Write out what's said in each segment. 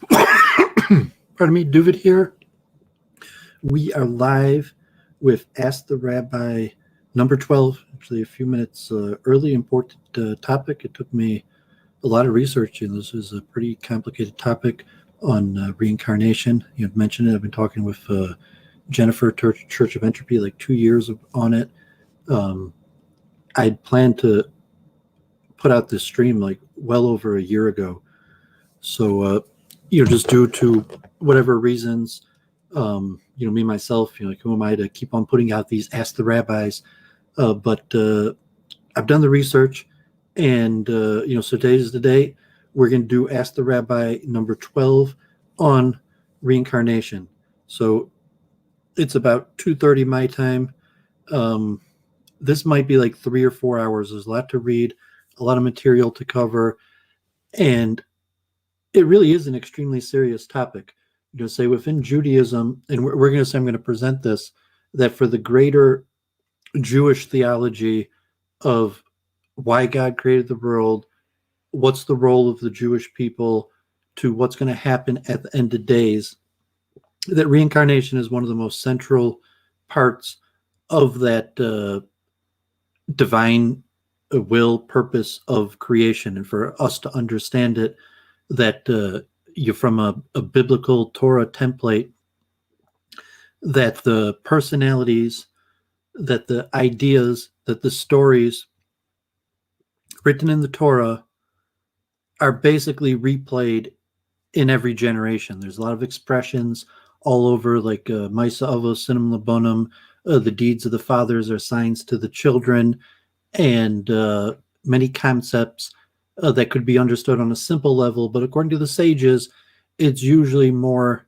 Pardon me, Duvid here. We are live with Ask the Rabbi number 12, actually a few minutes early, important topic. It took me a lot of research, and this is a pretty complicated topic on reincarnation. You had mentioned it. I've been talking with Jennifer, Church of Entropy, like 2 years on it. I'd planned to put out this stream like well over a year ago. So, just due to whatever reasons, me, myself, like, who am I to keep on putting out these Ask the Rabbis? But I've done the research, and, so today is the day. We're going to do Ask the Rabbi number 12 on reincarnation. So it's about 2:30 my time. This might be like 3 or 4 hours. There's a lot to read, a lot of material to cover, and it really is an extremely serious topic. Say within Judaism, and we're going to say, I'm going to present this, that for the greater Jewish theology of why God created the world, what's the role of the Jewish people, to what's going to happen at the end of days, that reincarnation is one of the most central parts of that divine will, purpose of creation. And for us to understand it, that you're from a biblical Torah template, that the personalities, that the ideas, that the stories written in the Torah are basically replayed in every generation. There's a lot of expressions all over, like Maisa Avos Sinem Labonim, the deeds of the fathers are signs to the children, and many concepts that could be understood on a simple level, but according to the sages, it's usually more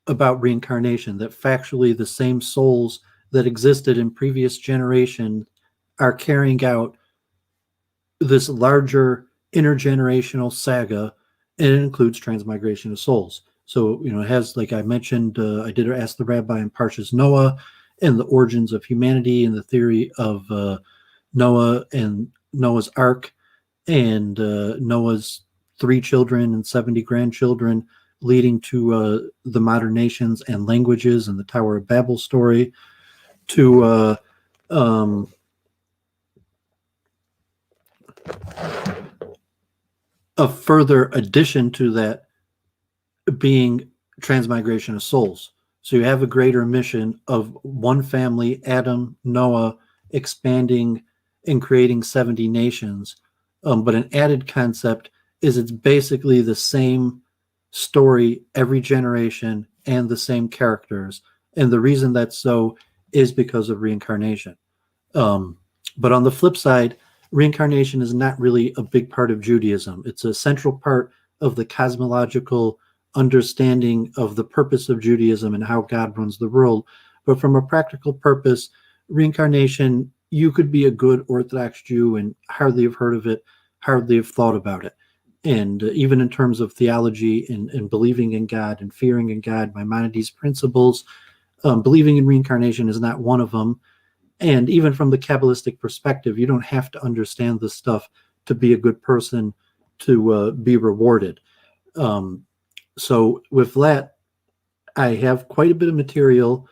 about reincarnation, that factually the same souls that existed in previous generations are carrying out this larger intergenerational saga, and it includes transmigration of souls. So, it has, like I mentioned, I did Ask the Rabbi in Parshas Noah, and the origins of humanity, and the theory of Noah and Noah's Ark, and Noah's 3 children and 70 grandchildren, leading to the modern nations and languages, and the Tower of Babel story, to a further addition to that being transmigration of souls. So you have a greater mission of one family, Adam, Noah, expanding and creating 70 nations. But an added concept is it's basically the same story every generation and the same characters. And the reason that's so is because of reincarnation. But on the flip side, reincarnation is not really a big part of Judaism. It's a central part of the cosmological understanding of the purpose of Judaism and how God runs the world. But from a practical purpose, reincarnation, you could be a good Orthodox Jew and hardly have heard of it, hardly have thought about it. And even in terms of theology and believing in God and fearing in God, Maimonides' principles, believing in reincarnation is not one of them. And even from the Kabbalistic perspective, you don't have to understand this stuff to be a good person, to be rewarded. So with that, I have quite a bit of material.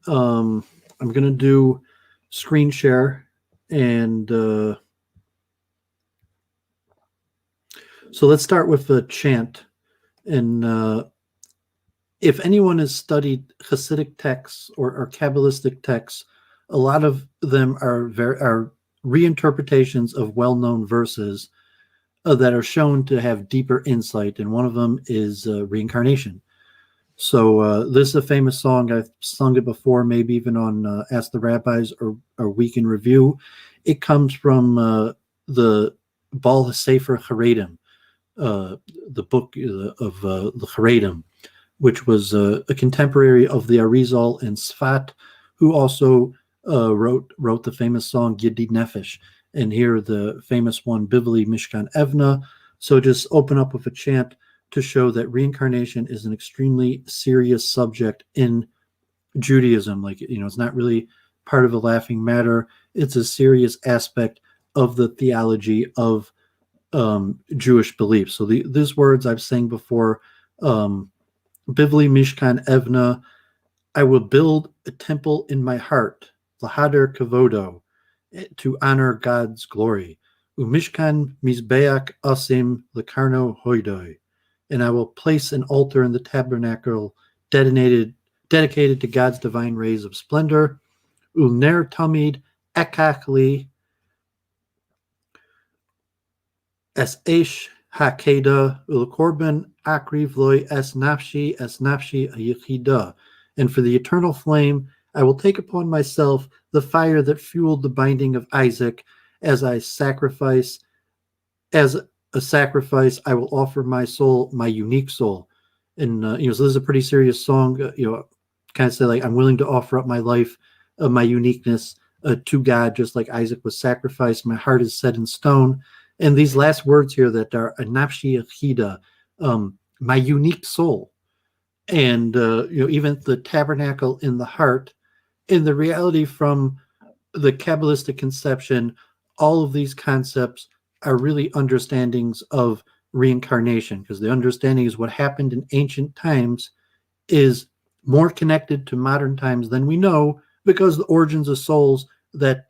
I'm going to do screen share, and so let's start with the chant. And if anyone has studied Hasidic texts or Kabbalistic texts, a lot of them are reinterpretations of well-known verses that are shown to have deeper insight, and one of them is reincarnation. So this is a famous song. I've sung it before, maybe even on Ask the Rabbis or Week in Review. It comes from the Baal Sefer Haredim, the book of the Haredim, which was a contemporary of the AriZal and Sfat, who also wrote the famous song Yedid Nefesh, and here the famous one Bivli Mishkan Evna. So just open up with a chant to show that reincarnation is an extremely serious subject in Judaism. Like, it's not really part of a laughing matter. It's a serious aspect of the theology of Jewish belief. So these words I've sang before, Bivli Mishkan Evna, I will build a temple in my heart, Lahader Kavodo, to honor God's glory. Umishkan Mizbeach Asim Lakarno Hoidoi, and I will place an altar in the tabernacle dedicated to God's divine rays of splendor. Ulner Tamid Ekachli Es Eish Hakeda Ulkorban Akriv Loy Es Nafshi Ayichida. And for the eternal flame, I will take upon myself the fire that fueled the binding of Isaac. As a sacrifice, I will offer my soul, my unique soul. And so this is a pretty serious song. Kind of say like, I'm willing to offer up my life, my uniqueness to God, just like Isaac was sacrificed. My heart is set in stone. And these last words here that are Nafshi Achida, my unique soul. And even the tabernacle in the heart, in the reality from the Kabbalistic conception, all of these concepts are really understandings of reincarnation, because the understanding is what happened in ancient times is more connected to modern times than we know, because the origins of souls that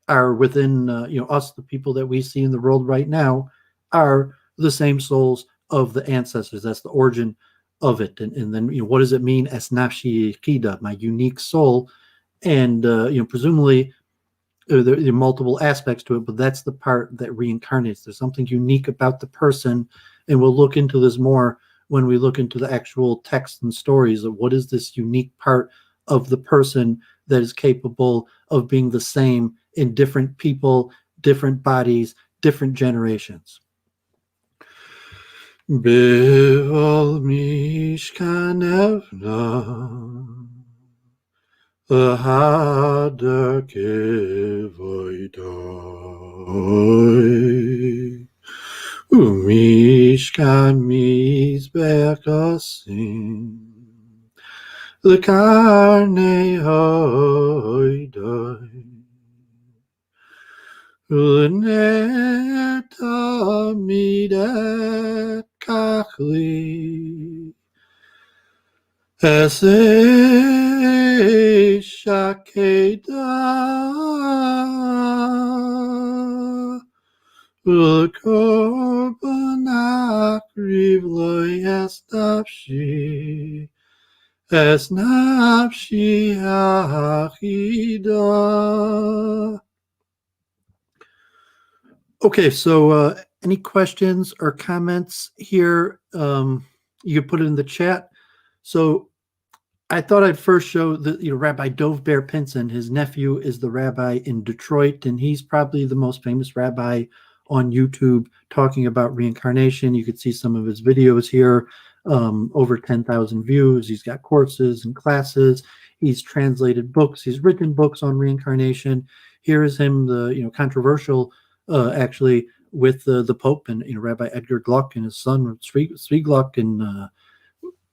are within us, the people that we see in the world right now, are the same souls of the ancestors. That's the origin of it. And then what does it mean as nafshi kida, my unique soul? And presumably there are multiple aspects to it, but that's the part that reincarnates. There's something unique about the person, and we'll look into this more when we look into the actual texts and stories of what is this unique part of the person that is capable of being the same in different people, different bodies, different generations. Be'ol mishkan evna Lahader kevoidoi Umishkan mizbeach asim Lakarne hoidoi Ulneta midet kachli Esei shakeda Ulkorban akriv lo es nafshi achida. Okay, so any questions or comments here? You can put it in the chat. So I thought I'd first show that Rabbi Dov Ber Pinson, his nephew, is the rabbi in Detroit, and he's probably the most famous rabbi on YouTube talking about reincarnation. You could see some of his videos here, over 10,000 views. He's got courses and classes. He's translated books. He's written books on reincarnation. Here is him, the controversial actually with the Pope and Rabbi Edgar Gluck and his son Svi Gluck and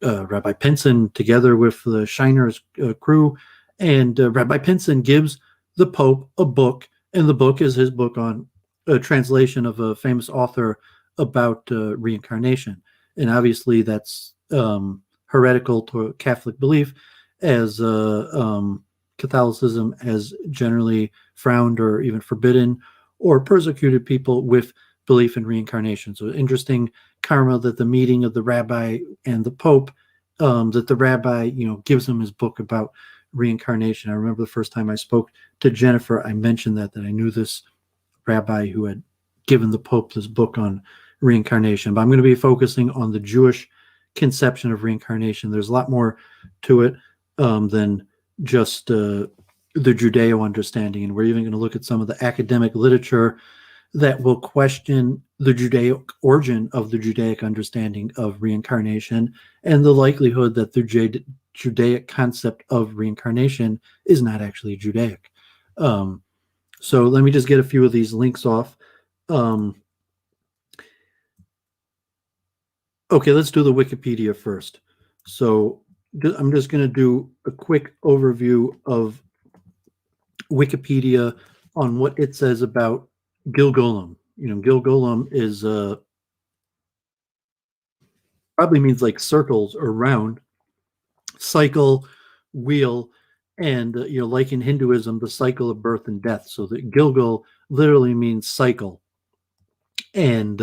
Rabbi Pinson together with the Shiner's crew, and Rabbi Pinson gives the Pope a book, and the book is his book on a translation of a famous author about reincarnation. And obviously that's heretical to Catholic belief, as Catholicism has generally frowned or even forbidden or persecuted people with belief in reincarnation. So interesting karma that the meeting of the rabbi and the Pope, that the rabbi, gives him his book about reincarnation. I remember the first time I spoke to Jennifer, I mentioned that I knew this rabbi who had given the Pope this book on reincarnation. But I'm going to be focusing on the Jewish conception of reincarnation. There's a lot more to it than just the Judeo understanding. And we're even going to look at some of the academic literature that will question the Judaic origin of the Judaic understanding of reincarnation and the likelihood that the Judaic concept of reincarnation is not actually Judaic. So let me just get a few of these links off. Okay, let's do the Wikipedia first. So I'm just going to do a quick overview of Wikipedia on what it says about Gilgulum. Gilgulum is probably means like circles or round, cycle, wheel, and like in Hinduism, the cycle of birth and death. So the Gilgal literally means cycle, and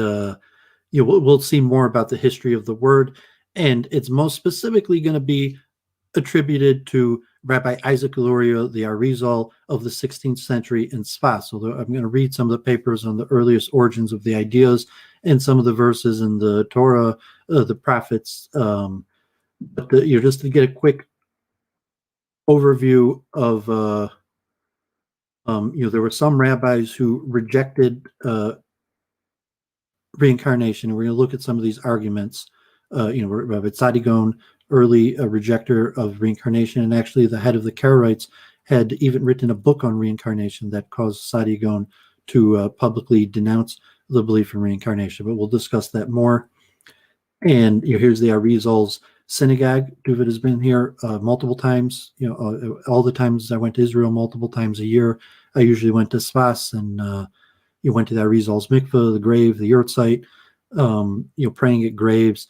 we'll see more about the history of the word, and it's most specifically going to be attributed to Rabbi Isaac Luria, the AriZal of the 16th century in Sfas. So I'm going to read some of the papers on the earliest origins of the ideas and some of the verses in the Torah, the prophets. But just to get a quick overview of, there were some rabbis who rejected reincarnation. We're going to look at some of these arguments. Rabbi Tzadigon, early rejecter of reincarnation, and actually the head of the Karaites had even written a book on reincarnation that caused Tzadigon to publicly denounce the belief in reincarnation. But we'll discuss that more. And here's the AriZal's synagogue. David has been here multiple times. All the times I went to Israel, multiple times a year. I usually went to Sfas, and you went to the AriZal's mikveh, the grave, the yurt site, praying at graves.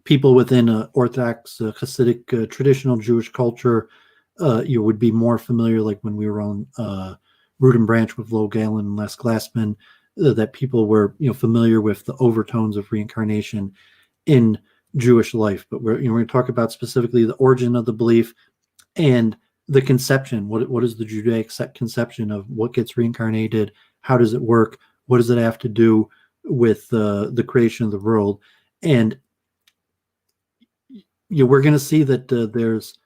People within Orthodox, Hasidic, traditional Jewish culture, you would be more familiar, like when we were on Root and Branch with Lo Galen and Les Glassman, that people were familiar with the overtones of reincarnation in Jewish life. But we're going to talk about specifically the origin of the belief and the conception. What is the Judaic conception of what gets reincarnated? How does it work? What does it have to do with the creation of the world? And we're going to see that there's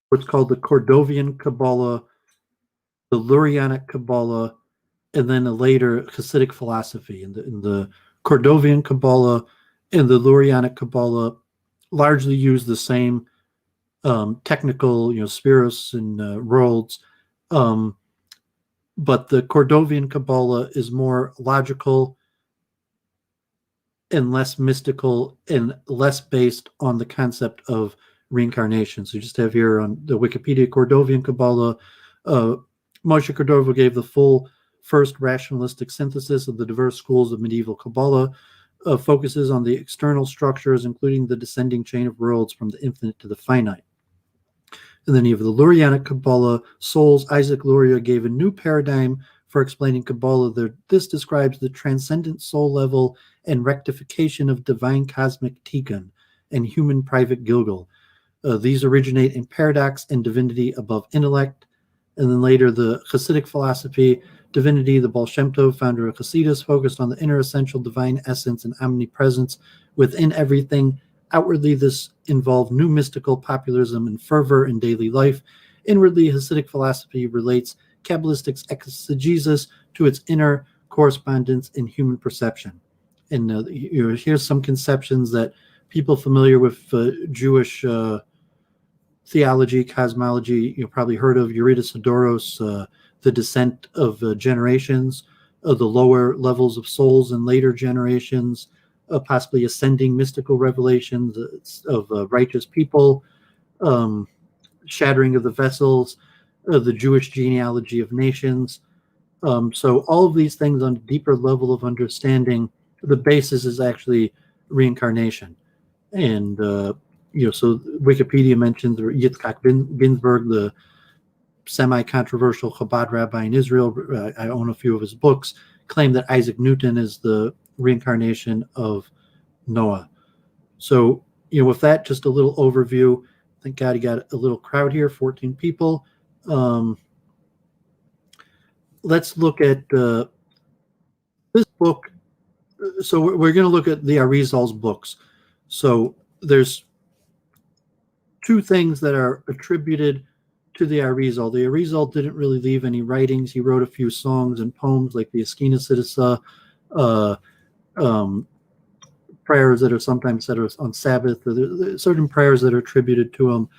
what's called the Cordovian Kabbalah, the Lurianic Kabbalah, and then a later Hasidic philosophy. And the Cordovian Kabbalah and the Lurianic Kabbalah largely use the same technical, spheros and worlds. But the Cordovian Kabbalah is more logical and less mystical and less based on the concept of reincarnation. So you just have here on the Wikipedia Cordovian Kabbalah, Moshe Cordova gave the full first rationalistic synthesis of the diverse schools of medieval Kabbalah, focuses on the external structures, including the descending chain of worlds from the infinite to the finite. And then you have the Lurianic Kabbalah. Souls Isaac Luria gave a new paradigm for explaining Kabbalah. This describes the transcendent soul level and rectification of divine cosmic Tikkun and human private Gilgal. These originate in paradox and divinity above intellect. And then later, the Hasidic philosophy, divinity, the Baal Shem Tov, founder of Hasidus, focused on the inner essential divine essence and omnipresence within everything. Outwardly, this involved new mystical populism and fervor in daily life. Inwardly, Hasidic philosophy relates Kabbalistic exegesis to its inner correspondence in human perception. And here's some conceptions that people familiar with Jewish theology, cosmology, probably heard of Eurydice Adoros, the descent of generations, the lower levels of souls in later generations, possibly ascending mystical revelations of righteous people, shattering of the vessels, the Jewish genealogy of nations. So all of these things on a deeper level of understanding, the basis is actually reincarnation. And, so Wikipedia mentions Yitzhak Ginsburg, the semi-controversial Chabad rabbi in Israel. I own a few of his books, claim that Isaac Newton is the reincarnation of Noah. So, with that, just a little overview. Thank God you got a little crowd here, 14 people. Let's look at this book. So we're going to look at the AriZal's books. So there's two things that are attributed to the AriZal. The AriZal didn't really leave any writings. He wrote a few songs and poems like the Eskina Sidisa, prayers that are sometimes said on Sabbath. There's certain prayers that are attributed to him.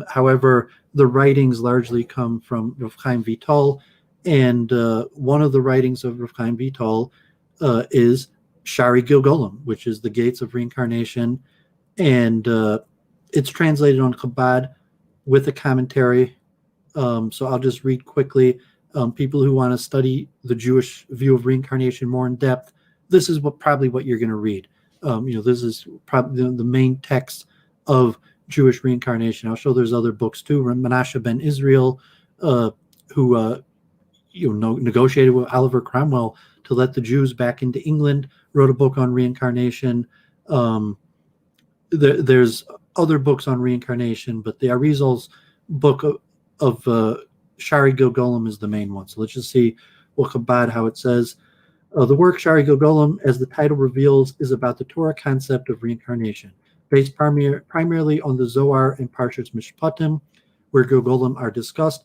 However, the writings largely come from Rav Chaim Vital, and one of the writings of Rav Chaim Vital is Shari Gilgolim, which is the gates of reincarnation, and it's translated on Chabad with a commentary. So I'll just read quickly. People who want to study the Jewish view of reincarnation more in depth, this is probably what you're going to read. This is probably the main text of Jewish reincarnation. I'll show there's other books too. Menashe ben Israel, who negotiated with Oliver Cromwell to let the Jews back into England, wrote a book on reincarnation. There's other books on reincarnation, but the AriZal's book of Shari Gilgolem is the main one. So let's just see what Chabad, how it says. The work Shari Gilgolem, as the title reveals, is about the Torah concept of reincarnation, based primarily on the Zohar and Parshas Mishpatim, where Gilgolem are discussed.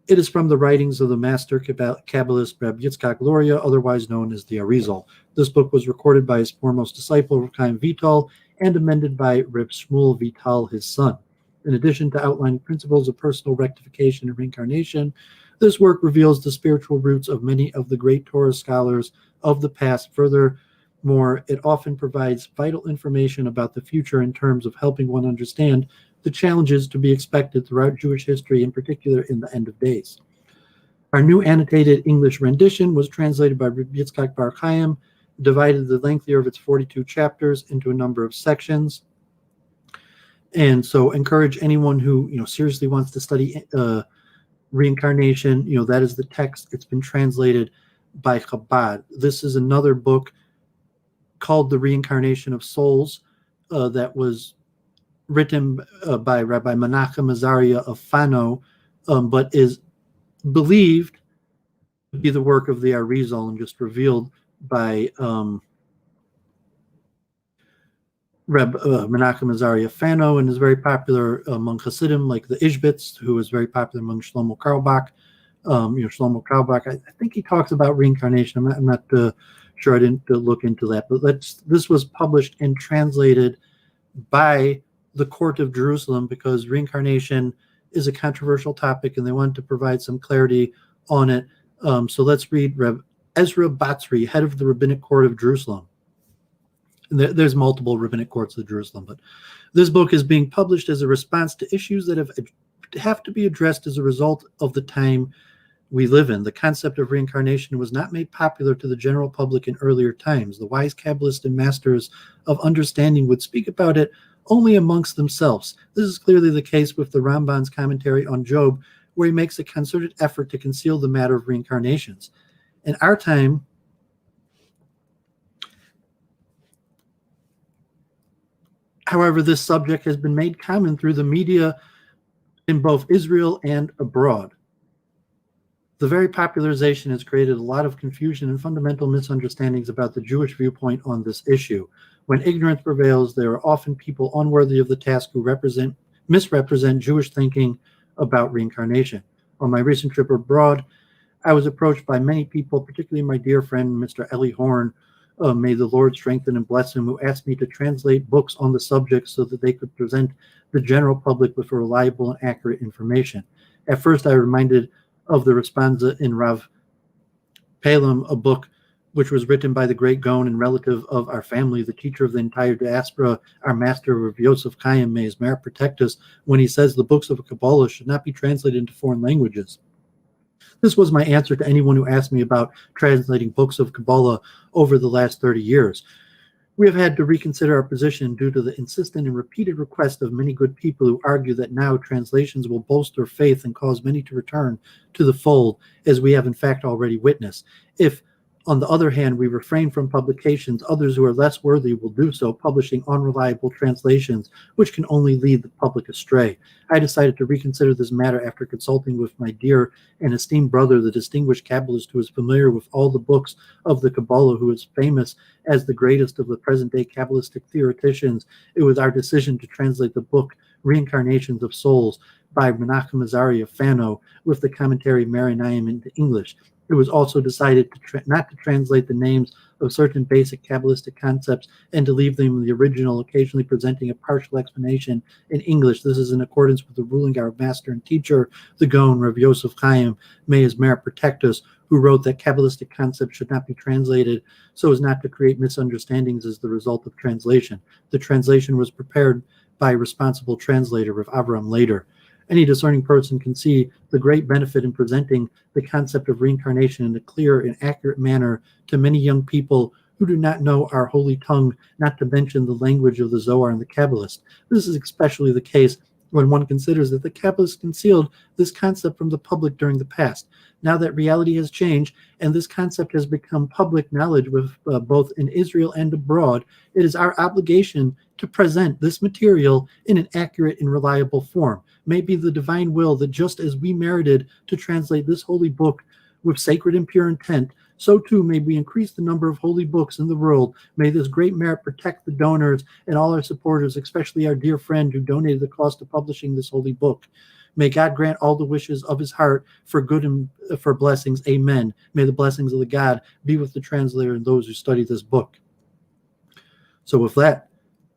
It is from the writings of the master Kabbalist Reb Yitzchak Luria, otherwise known as the AriZal. This book was recorded by his foremost disciple, Reb Chaim Vital, and amended by Reb Shmuel Vital, his son. In addition to outlining principles of personal rectification and reincarnation, this work reveals the spiritual roots of many of the great Torah scholars of the past. Furthermore, it often provides vital information about the future in terms of helping one understand the challenges to be expected throughout Jewish history, in particular in the end of days. Our new annotated English rendition was translated by Rabbi Yitzchak Bar Chaim, divided the lengthier of its 42 chapters into a number of sections. And so encourage anyone who seriously wants to study reincarnation, that is the text. It's been translated by Chabad. This is another book called The Reincarnation of Souls that was written by Rabbi Menachem Azariah of Fano, but is believed to be the work of the AriZal and just revealed by Reb Menachem Azariah Fano, and is very popular among Hasidim, like the Ishbitz, who is very popular among Shlomo Carlebach. Shlomo Carlebach, I think he talks about reincarnation. I'm not sure. I didn't look into that, but this was published and translated by the Court of Jerusalem because reincarnation is a controversial topic, and they wanted to provide some clarity on it. So let's read Reb Ezra Batzri, head of the Rabbinic Court of Jerusalem. There's multiple rabbinic courts of Jerusalem, but this book is being published as a response to issues that have to be addressed as a result of the time we live in. The concept of reincarnation was not made popular to the general public in earlier times. The wise Kabbalists and masters of understanding would speak about it only amongst themselves. This is clearly the case with the Ramban's commentary on Job, where he makes a concerted effort to conceal the matter of reincarnations. In our time, however, this subject has been made common through the media in both Israel and abroad. The very popularization has created a lot of confusion and fundamental misunderstandings about the Jewish viewpoint on this issue. When ignorance prevails, there are often people unworthy of the task who misrepresent Jewish thinking about reincarnation. On my recent trip abroad, I was approached by many people, particularly my dear friend, Mr. Eli Horn, may the Lord strengthen and bless him, who asked me to translate books on the subject so that they could present the general public with reliable and accurate information. At first, I reminded of the responsa in Rav Palem, a book which was written by the great Gaon and relative of our family, the teacher of the entire diaspora, our master Rav Yosef Chaim, may his merit protect us, when he says the books of Kabbalah should not be translated into foreign languages. This was my answer to anyone who asked me about translating books of Kabbalah over the last 30 years. We have had to reconsider our position due to the insistent and repeated request of many good people who argue that now translations will bolster faith and cause many to return to the fold, as we have in fact already witnessed. If, on the other hand, we refrain from publications, others who are less worthy will do so, publishing unreliable translations, which can only lead the public astray. I decided to reconsider this matter after consulting with my dear and esteemed brother, the distinguished Kabbalist who is familiar with all the books of the Kabbalah, who is famous as the greatest of the present-day Kabbalistic theoreticians. It was our decision to translate the book Reincarnations of Souls by Menachem Azariah Fano with the commentary Marinayim into English. It was also decided not to translate the names of certain basic Kabbalistic concepts and to leave them in the original, occasionally presenting a partial explanation in English. This is in accordance with the ruling of our master and teacher, the Gaon, Rav Yosef Chaim, may his merit protect us, who wrote that Kabbalistic concepts should not be translated so as not to create misunderstandings as the result of translation. The translation was prepared by a responsible translator, Rav Avram Lader. Any discerning person can see the great benefit in presenting the concept of reincarnation in a clear and accurate manner to many young people who do not know our holy tongue, not to mention the language of the Zohar and the Kabbalists. This is especially the case when one considers that the Kabbalists concealed this concept from the public during the past. Now that reality has changed and this concept has become public knowledge with both in Israel and abroad, it is our obligation to present this material in an accurate and reliable form. May be the divine will that just as we merited to translate this holy book with sacred and pure intent, so too may we increase the number of holy books in the world. May this great merit protect the donors and all our supporters, especially our dear friend who donated the cost of publishing this holy book. May God grant all the wishes of his heart for good and for blessings. Amen. May the blessings of the God be with the translator and those who study this book. So with that,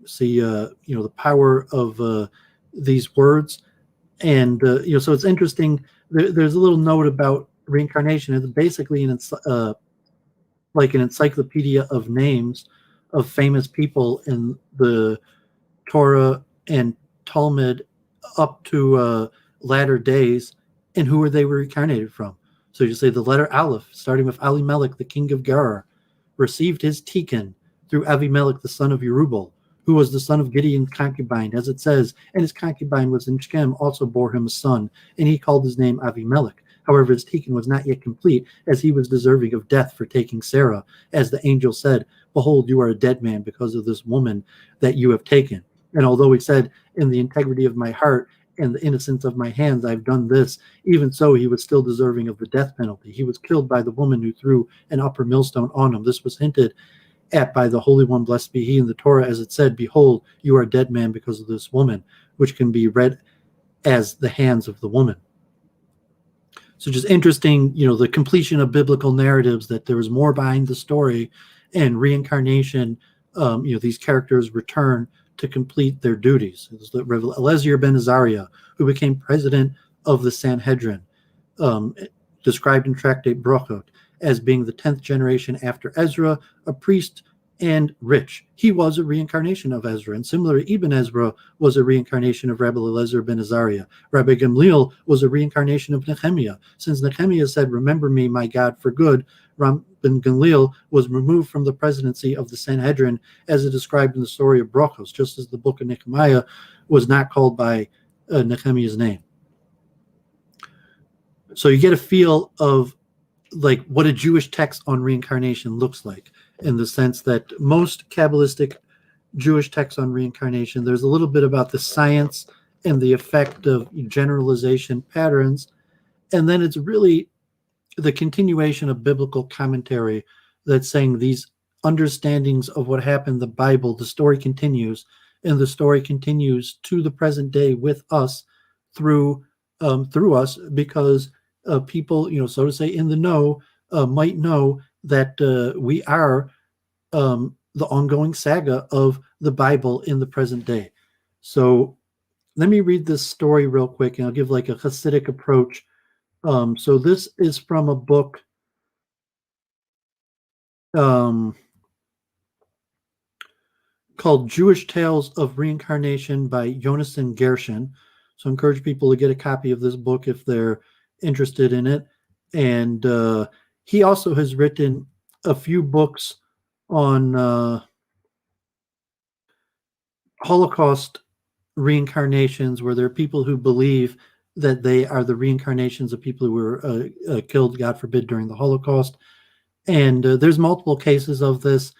see, the power of these words. And, so it's interesting. There's a little note about reincarnation. It's basically like an encyclopedia of names of famous people in the Torah and Talmud up to latter days, and who they were reincarnated from. So you say the letter Aleph, starting with Elimelech, the king of Gerar, received his Tikun through Avimelech, the son of Yerubal, who was the son of Gideon's concubine, as it says, and his concubine was in Shem, also bore him a son, and he called his name Avimelech. However, his Tikun was not yet complete, as he was deserving of death for taking Sarah. As the angel said, behold, you are a dead man because of this woman that you have taken. And although he said, in the integrity of my heart and the innocence of my hands, I've done this, even so he was still deserving of the death penalty. He was killed by the woman who threw an upper millstone on him. This was hinted at by the Holy One, blessed be he, in the Torah, as it said, behold, you are a dead man because of this woman, which can be read as the hands of the woman. So just interesting, the completion of biblical narratives, that there was more behind the story, and reincarnation, these characters return to complete their duties. It was Eliezer ben Azariah, who became president of the Sanhedrin, described in Tractate Brochot as being the 10th generation after Ezra, a priest and rich. He was a reincarnation of Ezra, and similarly, Ibn Ezra was a reincarnation of Rabbi Eliezer ben Azariah. Rabbi Gamliel was a reincarnation of Nehemiah. Since Nehemiah said, remember me, my God, for good, Rabbi Gamliel was removed from the presidency of the Sanhedrin, as is described in the story of Brochos, just as the book of Nehemiah was not called by Nehemiah's name. So you get a feel of like what a Jewish text on reincarnation looks like, in the sense that most Kabbalistic Jewish texts on reincarnation, there's a little bit about the science and the effect of generalization patterns, and then it's really the continuation of biblical commentary that's saying these understandings of what happened in the Bible, the story continues, and the story continues to the present day with us through us, because people, so to say, in the know might know that we are the ongoing saga of the Bible in the present day. So let me read this story real quick, and I'll give like a Hasidic approach. So this is from a book called Jewish Tales of Reincarnation by Yonassan Gershom. So I encourage people to get a copy of this book if they're interested in it. And he also has written a few books on Holocaust reincarnations, where there are people who believe that they are the reincarnations of people who were killed, God forbid, during the Holocaust. And there's multiple cases of this.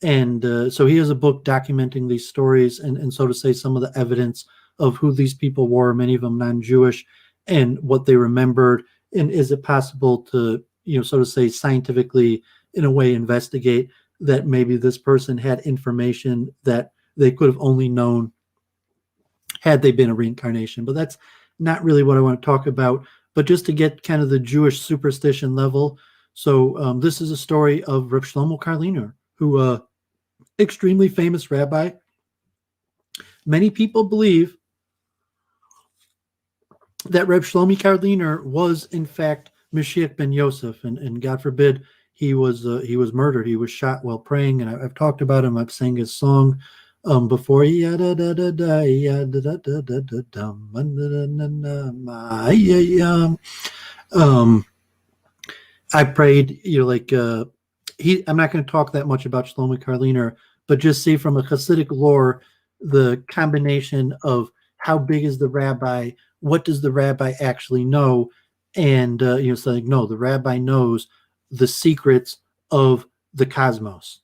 And so he has a book documenting these stories and so to say some of the evidence of who these people were, many of them non-Jewish, and what they remembered. And is it possible to, so to say, scientifically, in a way, investigate that maybe this person had information that they could have only known had they been a reincarnation? But that's not really what I want to talk about, but just to get kind of the Jewish superstition level. So this is a story of Reb Shlomo Karliner, who extremely famous rabbi. Many people believe that Reb Shlomo Karliner was in fact Mashiach ben Yosef, and God forbid he was murdered. He was shot while praying, and I've talked about him. I've sang his song before. I prayed, I'm not going to talk that much about Shlomo Karliner, but just see from a Hasidic lore, the combination of how big is the rabbi, what does the rabbi actually know, and it's like, no, the rabbi knows the secrets of the cosmos.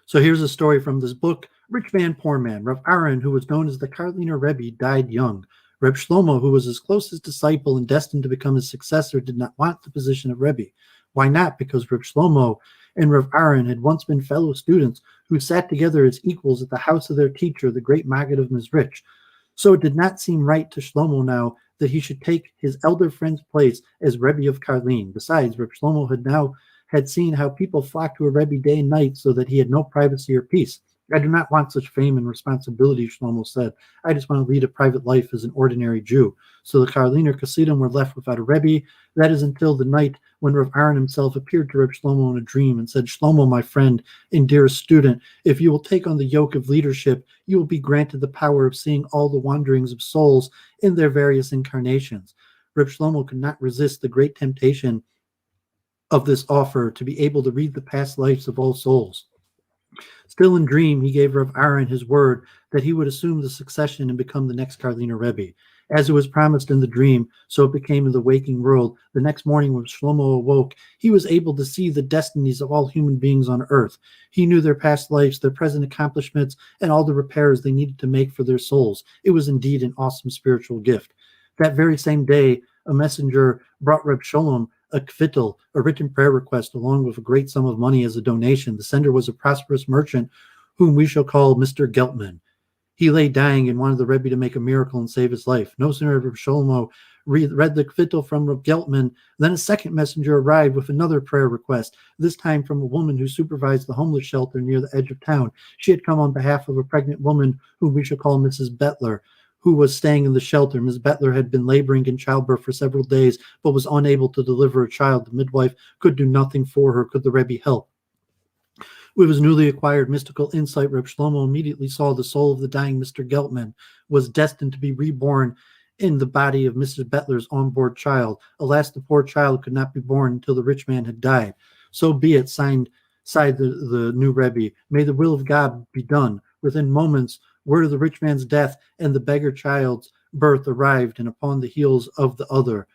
So here's a story from this book, Rich Man, Poor Man. Rav Aaron, who was known as the Karliner Rebbe, died young. Reb Shlomo, who was his closest disciple and destined to become his successor, did not want the position of Rebbe. Why not? Because Reb Shlomo and Rav Aaron had once been fellow students who sat together as equals at the house of their teacher, the great Maggid of Mizrich. So it did not seem right to Shlomo now that he should take his elder friend's place as Rebbe of Karlin. Besides, Reb Shlomo had seen how people flocked to a Rebbe day and night so that he had no privacy or peace. I do not want such fame and responsibility, Shlomo said. I just want to lead a private life as an ordinary Jew. So the Karliner Hasidim were left without a Rebbe. That is until the night when Rav Aaron himself appeared to Reb Shlomo in a dream and said, Shlomo, my friend and dearest student, if you will take on the yoke of leadership, you will be granted the power of seeing all the wanderings of souls in their various incarnations. Reb Shlomo could not resist the great temptation of this offer to be able to read the past lives of all souls. Still in dream, he gave Rav Aaron his word that he would assume the succession and become the next Karliner Rebbe. As it was promised in the dream, so it became in the waking world. The next morning when Shlomo awoke, he was able to see the destinies of all human beings on earth. He knew their past lives, their present accomplishments, and all the repairs they needed to make for their souls. It was indeed an awesome spiritual gift. That very same day, a messenger brought Reb Sholom a kvittel, a written prayer request, along with a great sum of money as a donation. The sender was a prosperous merchant whom we shall call Mr. Geltman. He lay dying and wanted the Rebbe to make a miracle and save his life. No sooner had Reb Shlomo read the kvittel from Reb Geltman than a second messenger arrived with another prayer request, this time from a woman who supervised the homeless shelter near the edge of town. She had come on behalf of a pregnant woman whom we shall call Mrs. Bettler, who was staying in the shelter. Ms. Bettler had been laboring in childbirth for several days, but was unable to deliver a child. The midwife could do nothing for her. Could the Rebbe help? With his newly acquired mystical insight, Reb Shlomo immediately saw the soul of the dying Mr. Geltman was destined to be reborn in the body of Mrs. Bettler's onboard child. Alas, the poor child could not be born until the rich man had died. So be it, sighed the new Rebbe. May the will of God be done. Within moments, word of the rich man's death and the beggar child's birth arrived, and upon the heels of the other.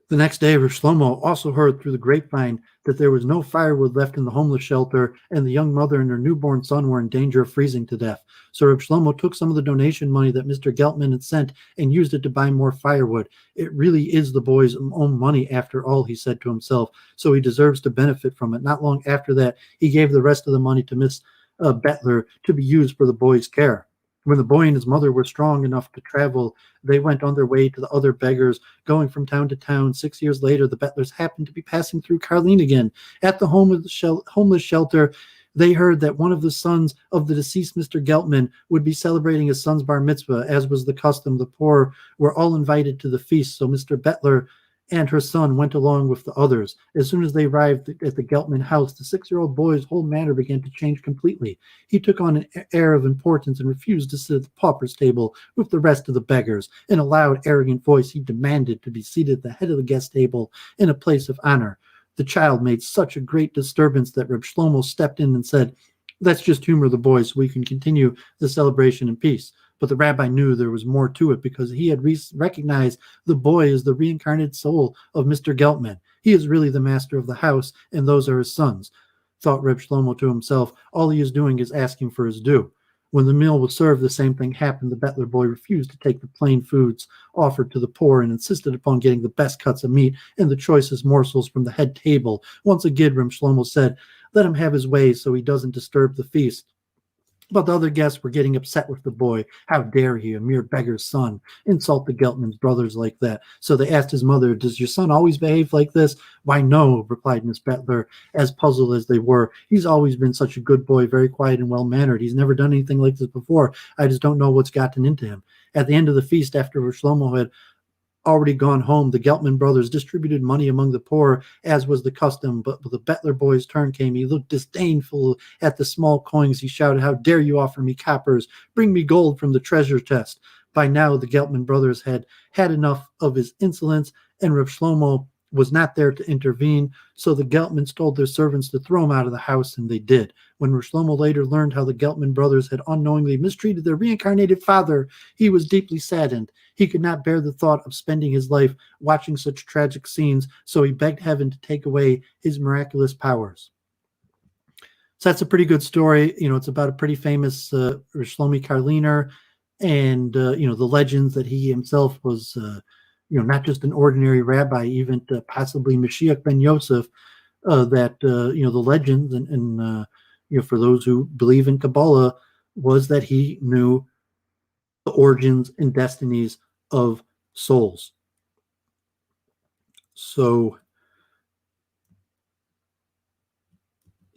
The next day, Reb Shlomo also heard through the grapevine that there was no firewood left in the homeless shelter, and the young mother and her newborn son were in danger of freezing to death. So Reb Shlomo took some of the donation money that Mr. Geltman had sent and used it to buy more firewood. It really is the boy's own money after all, he said to himself, so he deserves to benefit from it. Not long after that, he gave the rest of the money to Miss Bettler to be used for the boy's care. When the boy and his mother were strong enough to travel, they went on their way to the other beggars, going from town to town. 6 years later, the Bettlers happened to be passing through Karlin again. At the homeless shelter, they heard that one of the sons of the deceased Mr. Geltman would be celebrating his son's bar mitzvah. As was the custom, the poor were all invited to the feast, so Mr. Bettler and her son went along with the others. As soon as they arrived at the Geltman house, the 6-year-old boy's whole manner began to change completely. He took on an air of importance and refused to sit at the pauper's table with the rest of the beggars. In a loud, arrogant voice, he demanded to be seated at the head of the guest table in a place of honor. The child made such a great disturbance that Reb Shlomo stepped in and said, "Let's just humor the boy so we can continue the celebration in peace." But the rabbi knew there was more to it because he had recognized the boy as the reincarnated soul of Mr. Geltman. He is really the master of the house, and those are his sons, thought Reb Shlomo to himself. All he is doing is asking for his due. When the meal was served, the same thing happened. The Bettler boy refused to take the plain foods offered to the poor and insisted upon getting the best cuts of meat and the choicest morsels from the head table. Once again, Reb Shlomo said, "Let him have his way so he doesn't disturb the feast." But the other guests were getting upset with the boy. How dare he, a mere beggar's son, insult the Geltman's brothers like that? So they asked his mother, "Does your son always behave like this?" "Why, no," replied Miss Bettler, as puzzled as they were. "He's always been such a good boy, very quiet and well-mannered. He's never done anything like this before. I just don't know what's gotten into him." At the end of the feast, after Shlomo had already gone home, the Geltman brothers distributed money among the poor, as was the custom. But when the Bettler boy's turn came, he looked disdainful at the small coins. He shouted, "How dare you offer me coppers? Bring me gold from the treasure chest." By now, the Geltman brothers had had enough of his insolence, and Reb Shlomo was not there to intervene, so the Geltmans told their servants to throw him out of the house, and they did. When Shlomo later learned how the Geltman brothers had unknowingly mistreated their reincarnated father, he was deeply saddened. He could not bear the thought of spending his life watching such tragic scenes, so he begged heaven to take away his miraculous powers. So that's a pretty good story. It's about a pretty famous Shlomi Karliner, and the legends that he himself was not just an ordinary rabbi, even possibly Mashiach ben Yosef, the legends and for those who believe in Kabbalah, was that he knew the origins and destinies of souls. So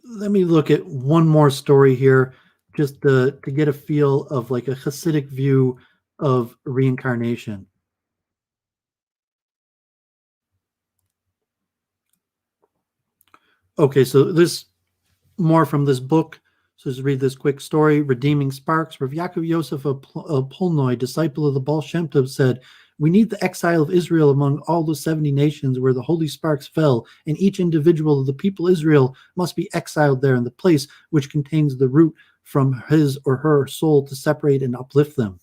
let me look at one more story here, just to get a feel of like a Hasidic view of reincarnation. Okay, so this more from this book. So just read this quick story. Redeeming Sparks. Rav Yaakov Yosef of Polnoy, disciple of the Baal Shem Tov, said, "We need the exile of Israel among all the 70 nations where the holy sparks fell, and each individual of the people Israel must be exiled there in the place which contains the root from his or her soul to separate and uplift them."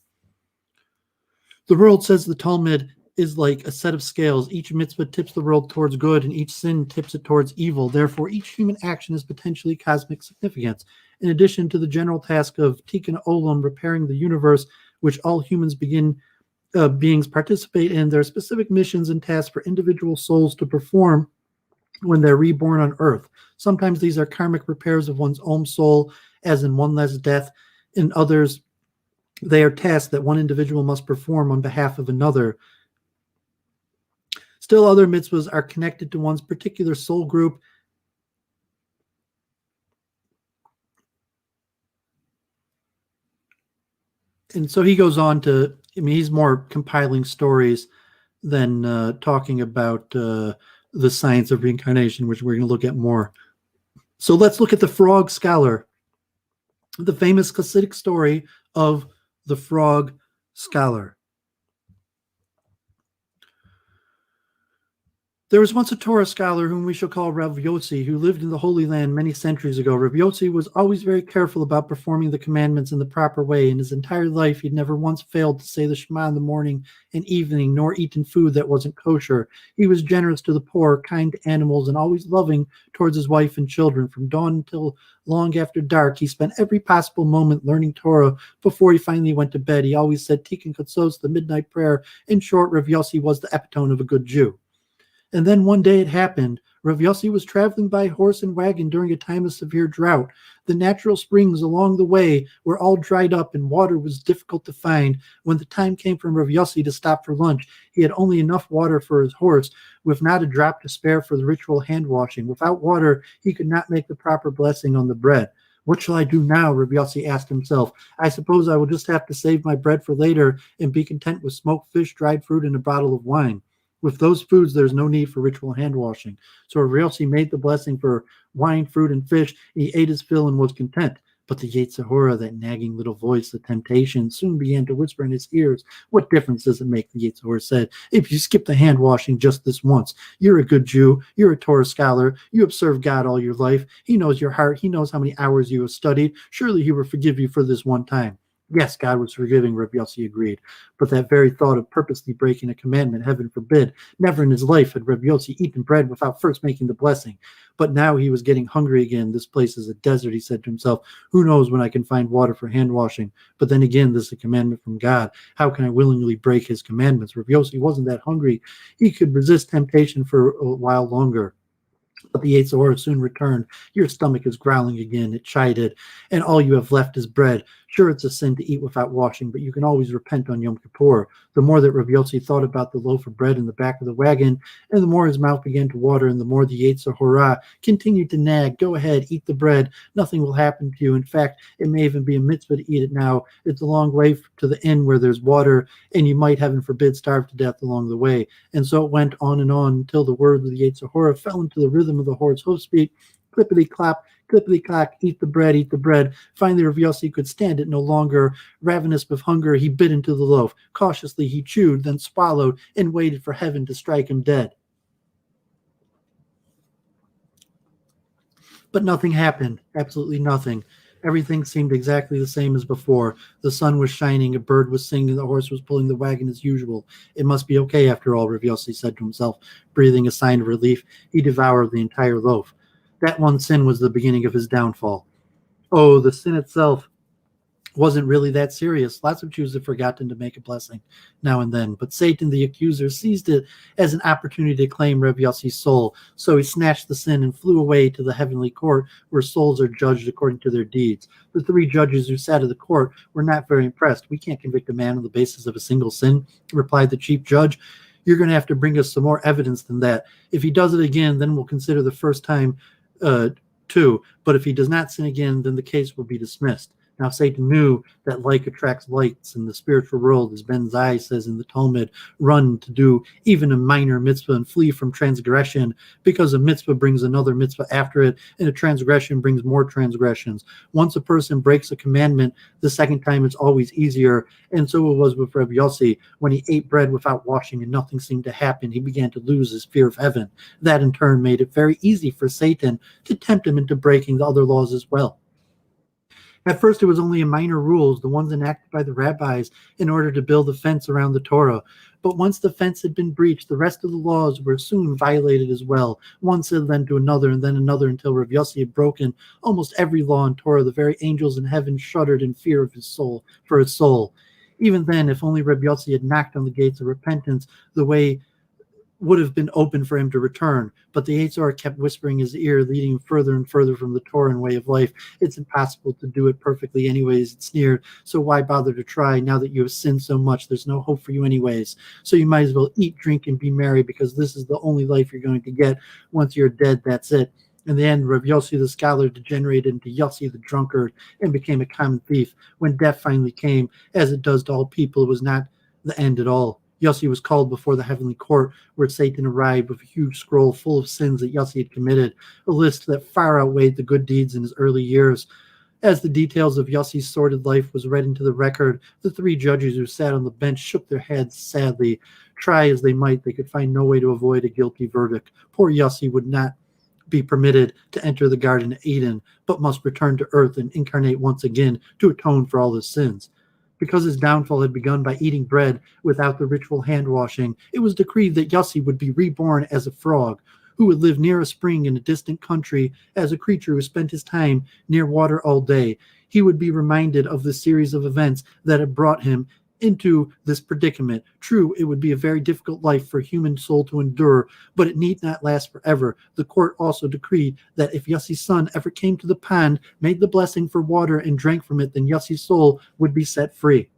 The world, says the Talmud, is like a set of scales. Each mitzvah tips the world towards good, and each sin tips it towards evil. Therefore, each human action is potentially cosmic significance. In addition to the general task of Tikkun Olam, repairing the universe, which all humans beings participate in, there are specific missions and tasks for individual souls to perform when they're reborn on earth. Sometimes these are karmic repairs of one's own soul, as in one less death. In others, they are tasks that one individual must perform on behalf of another. Still, other mitzvahs are connected to one's particular soul group. And so he goes on to, he's more compiling stories than talking about the science of reincarnation, which we're going to look at more. So let's look at the frog scholar, the famous Hasidic story of the frog scholar. There was once a Torah scholar whom we shall call Rav Yossi, who lived in the Holy Land many centuries ago. Rav Yossi was always very careful about performing the commandments in the proper way. In his entire life, he'd never once failed to say the Shema in the morning and evening, nor eaten food that wasn't kosher. He was generous to the poor, kind to animals, and always loving towards his wife and children. From dawn until long after dark, he spent every possible moment learning Torah before he finally went to bed. He always said Tikkun Chatzos, the midnight prayer. In short, Rav Yossi was the epitome of a good Jew. And then one day it happened. Rav Yossi was traveling by horse and wagon during a time of severe drought. The natural springs along the way were all dried up and water was difficult to find. When the time came for Rav Yossi to stop for lunch, he had only enough water for his horse, with not a drop to spare for the ritual hand washing. Without water, he could not make the proper blessing on the bread. What shall I do now? Rav Yossi asked himself. I suppose I will just have to save my bread for later and be content with smoked fish, dried fruit, and a bottle of wine. With those foods, there's no need for ritual hand washing. So Rav Yossi made the blessing for wine, fruit, and fish. He ate his fill and was content. But the Yetzer Hara, that nagging little voice, the temptation, soon began to whisper in his ears. What difference does it make, the Yetzer Hara said, if you skip the hand washing just this once? You're a good Jew. You're a Torah scholar. You have served God all your life. He knows your heart. He knows how many hours you have studied. Surely he will forgive you for this one time. Yes, God was forgiving, Rav Yossi agreed. But that very thought of purposely breaking a commandment, heaven forbid, never in his life had Rav Yossi eaten bread without first making the blessing. But now he was getting hungry again. This place is a desert, he said to himself. Who knows when I can find water for hand washing? But then again, this is a commandment from God. How can I willingly break his commandments? Rav Yossi wasn't that hungry. He could resist temptation for a while longer. But the Yetzer Hara soon returned. Your stomach is growling again, it chided, and all you have left is bread. Sure, it's a sin to eat without washing, but you can always repent on Yom Kippur. The more that Rav Yossi thought about the loaf of bread in the back of the wagon, and the more his mouth began to water, and the more the Yetzer Hara continued to nag. Go ahead, eat the bread. Nothing will happen to you. In fact, it may even be a mitzvah to eat it now. It's a long way to the inn where there's water, and you might, heaven forbid, starve to death along the way. And so it went on until the words of the Yetzer Hara fell into the rhythm of the horse hoofbeat. Clippity-clop, clippity-clack, eat the bread, eat the bread. Finally, Rav Yossi could stand it no longer. Ravenous with hunger, he bit into the loaf. Cautiously, he chewed, then swallowed, and waited for heaven to strike him dead. But nothing happened, absolutely nothing. Everything seemed exactly the same as before. The sun was shining, a bird was singing, the horse was pulling the wagon as usual. It must be okay after all, Rav Yossi said to himself, breathing a sign of relief. He devoured the entire loaf. That one sin was the beginning of his downfall. Oh, the sin itself wasn't really that serious. Lots of Jews have forgotten to make a blessing now and then, but Satan, the accuser, seized it as an opportunity to claim Reb Yossi's soul. So he snatched the sin and flew away to the heavenly court where souls are judged according to their deeds. The three judges who sat at the court were not very impressed. We can't convict a man on the basis of a single sin, replied the chief judge. You're going to have to bring us some more evidence than that. If he does it again, then we'll consider the first time too. But if he does not sin again, then the case will be dismissed. Now, Satan knew that like attracts likes in the spiritual world, as Ben Zai says in the Talmud, run to do even a minor mitzvah and flee from transgression, because a mitzvah brings another mitzvah after it, and a transgression brings more transgressions. Once a person breaks a commandment, the second time it's always easier, and so it was with Reb Yossi. When he ate bread without washing and nothing seemed to happen, he began to lose his fear of heaven. That in turn made it very easy for Satan to tempt him into breaking the other laws as well. At first, it was only minor rules, the ones enacted by the rabbis in order to build a fence around the Torah. But once the fence had been breached, the rest of the laws were soon violated as well. One said then to another and then another until Rav Yossi had broken almost every law in Torah. The very angels in heaven shuddered in fear of his soul, for his soul. Even then, if only Rav Yossi had knocked on the gates of repentance, the way would have been open for him to return. But the Yitzhar kept whispering in his ear, leading him further and further from the Torah and way of life. It's impossible to do it perfectly anyways, it sneered. So why bother to try now that you have sinned so much? There's no hope for you anyways. So you might as well eat, drink, and be merry, because this is the only life you're going to get. Once you're dead, that's it. In the end, Rav Yossi the scholar degenerated into Yossi the drunkard and became a common thief. When death finally came, as it does to all people, it was not the end at all. Yossi was called before the heavenly court, where Satan arrived with a huge scroll full of sins that Yossi had committed, a list that far outweighed the good deeds in his early years. As the details of Yossi's sordid life was read into the record, the three judges who sat on the bench shook their heads sadly. Try as they might, they could find no way to avoid a guilty verdict. Poor Yossi would not be permitted to enter the Garden of Eden, but must return to earth and incarnate once again to atone for all his sins. Because his downfall had begun by eating bread without the ritual hand-washing, it was decreed that Yossi would be reborn as a frog, who would live near a spring in a distant country as a creature who spent his time near water all day. He would be reminded of the series of events that had brought him into this predicament. True, it would be a very difficult life for a human soul to endure, but it need not last forever. The court also decreed that if Yossi's son ever came to the pond, made the blessing for water, and drank from it, then Yossi's soul would be set free.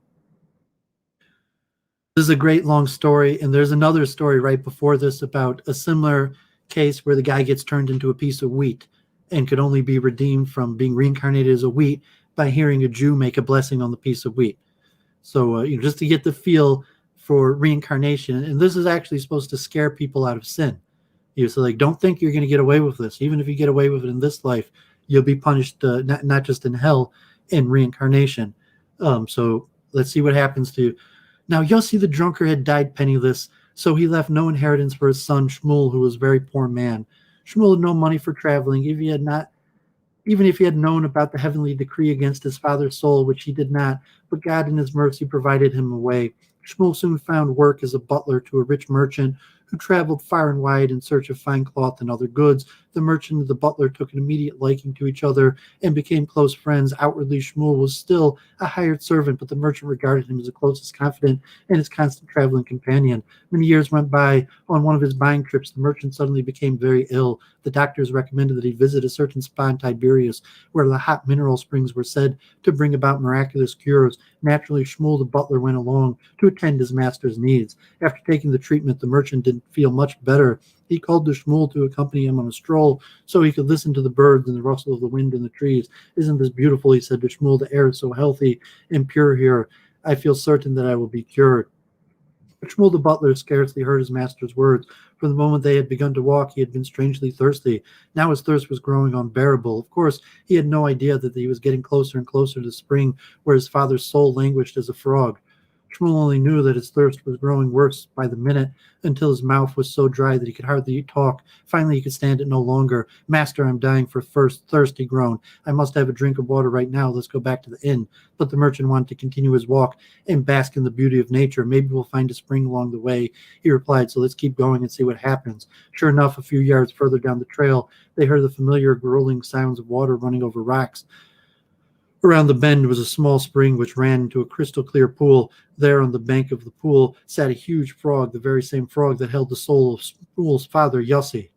This is a great long story, and there's another story right before this about a similar case where the guy gets turned into a piece of wheat and could only be redeemed from being reincarnated as a wheat by hearing a Jew make a blessing on the piece of wheat. So just to get the feel for reincarnation, and this is actually supposed to scare people out of sin. So like, don't think you're going to get away with this. Even if you get away with it in this life, you'll be punished not just in hell, in reincarnation. So let's see what happens to you. Now, Yossi the drunkard had died penniless, so he left no inheritance for his son Shmuel, who was a very poor man. Shmuel had no money for traveling, even if he had known about the heavenly decree against his father's soul, which he did not, but God in his mercy provided him a way. Shmuel soon found work as a butler to a rich merchant who traveled far and wide in search of fine cloth and other goods. The merchant and the butler took an immediate liking to each other and became close friends. Outwardly, Shmuel was still a hired servant, but the merchant regarded him as the closest confidant and his constant traveling companion. Many years went by. On one of his buying trips, the merchant suddenly became very ill. The doctors recommended that he visit a certain spa in Tiberias, where the hot mineral springs were said to bring about miraculous cures. Naturally, Shmuel the butler went along to attend his master's needs. After taking the treatment, the merchant didn't feel much better. He called to Shmuel to accompany him on a stroll so he could listen to the birds and the rustle of the wind in the trees. Isn't this beautiful? He said to Shmuel. The air is so healthy and pure here. I feel certain that I will be cured. But Shmuel the butler scarcely heard his master's words. From the moment they had begun to walk, he had been strangely thirsty. Now his thirst was growing unbearable. Of course, he had no idea that he was getting closer and closer to the spring where his father's soul languished as a frog. Shmuel only knew that his thirst was growing worse by the minute until his mouth was so dry that he could hardly talk. Finally, he could stand it no longer. "Master, I'm dying for thirst," he groaned. "I must have a drink of water right now. Let's go back to the inn." But the merchant wanted to continue his walk and bask in the beauty of nature. "Maybe we'll find a spring along the way," he replied, "so let's keep going and see what happens." Sure enough, a few yards further down the trail, they heard the familiar rolling sounds of water running over rocks. Around the bend was a small spring which ran into a crystal-clear pool. There on the bank of the pool sat a huge frog, the very same frog that held the soul of Shmuel's father, Yossi.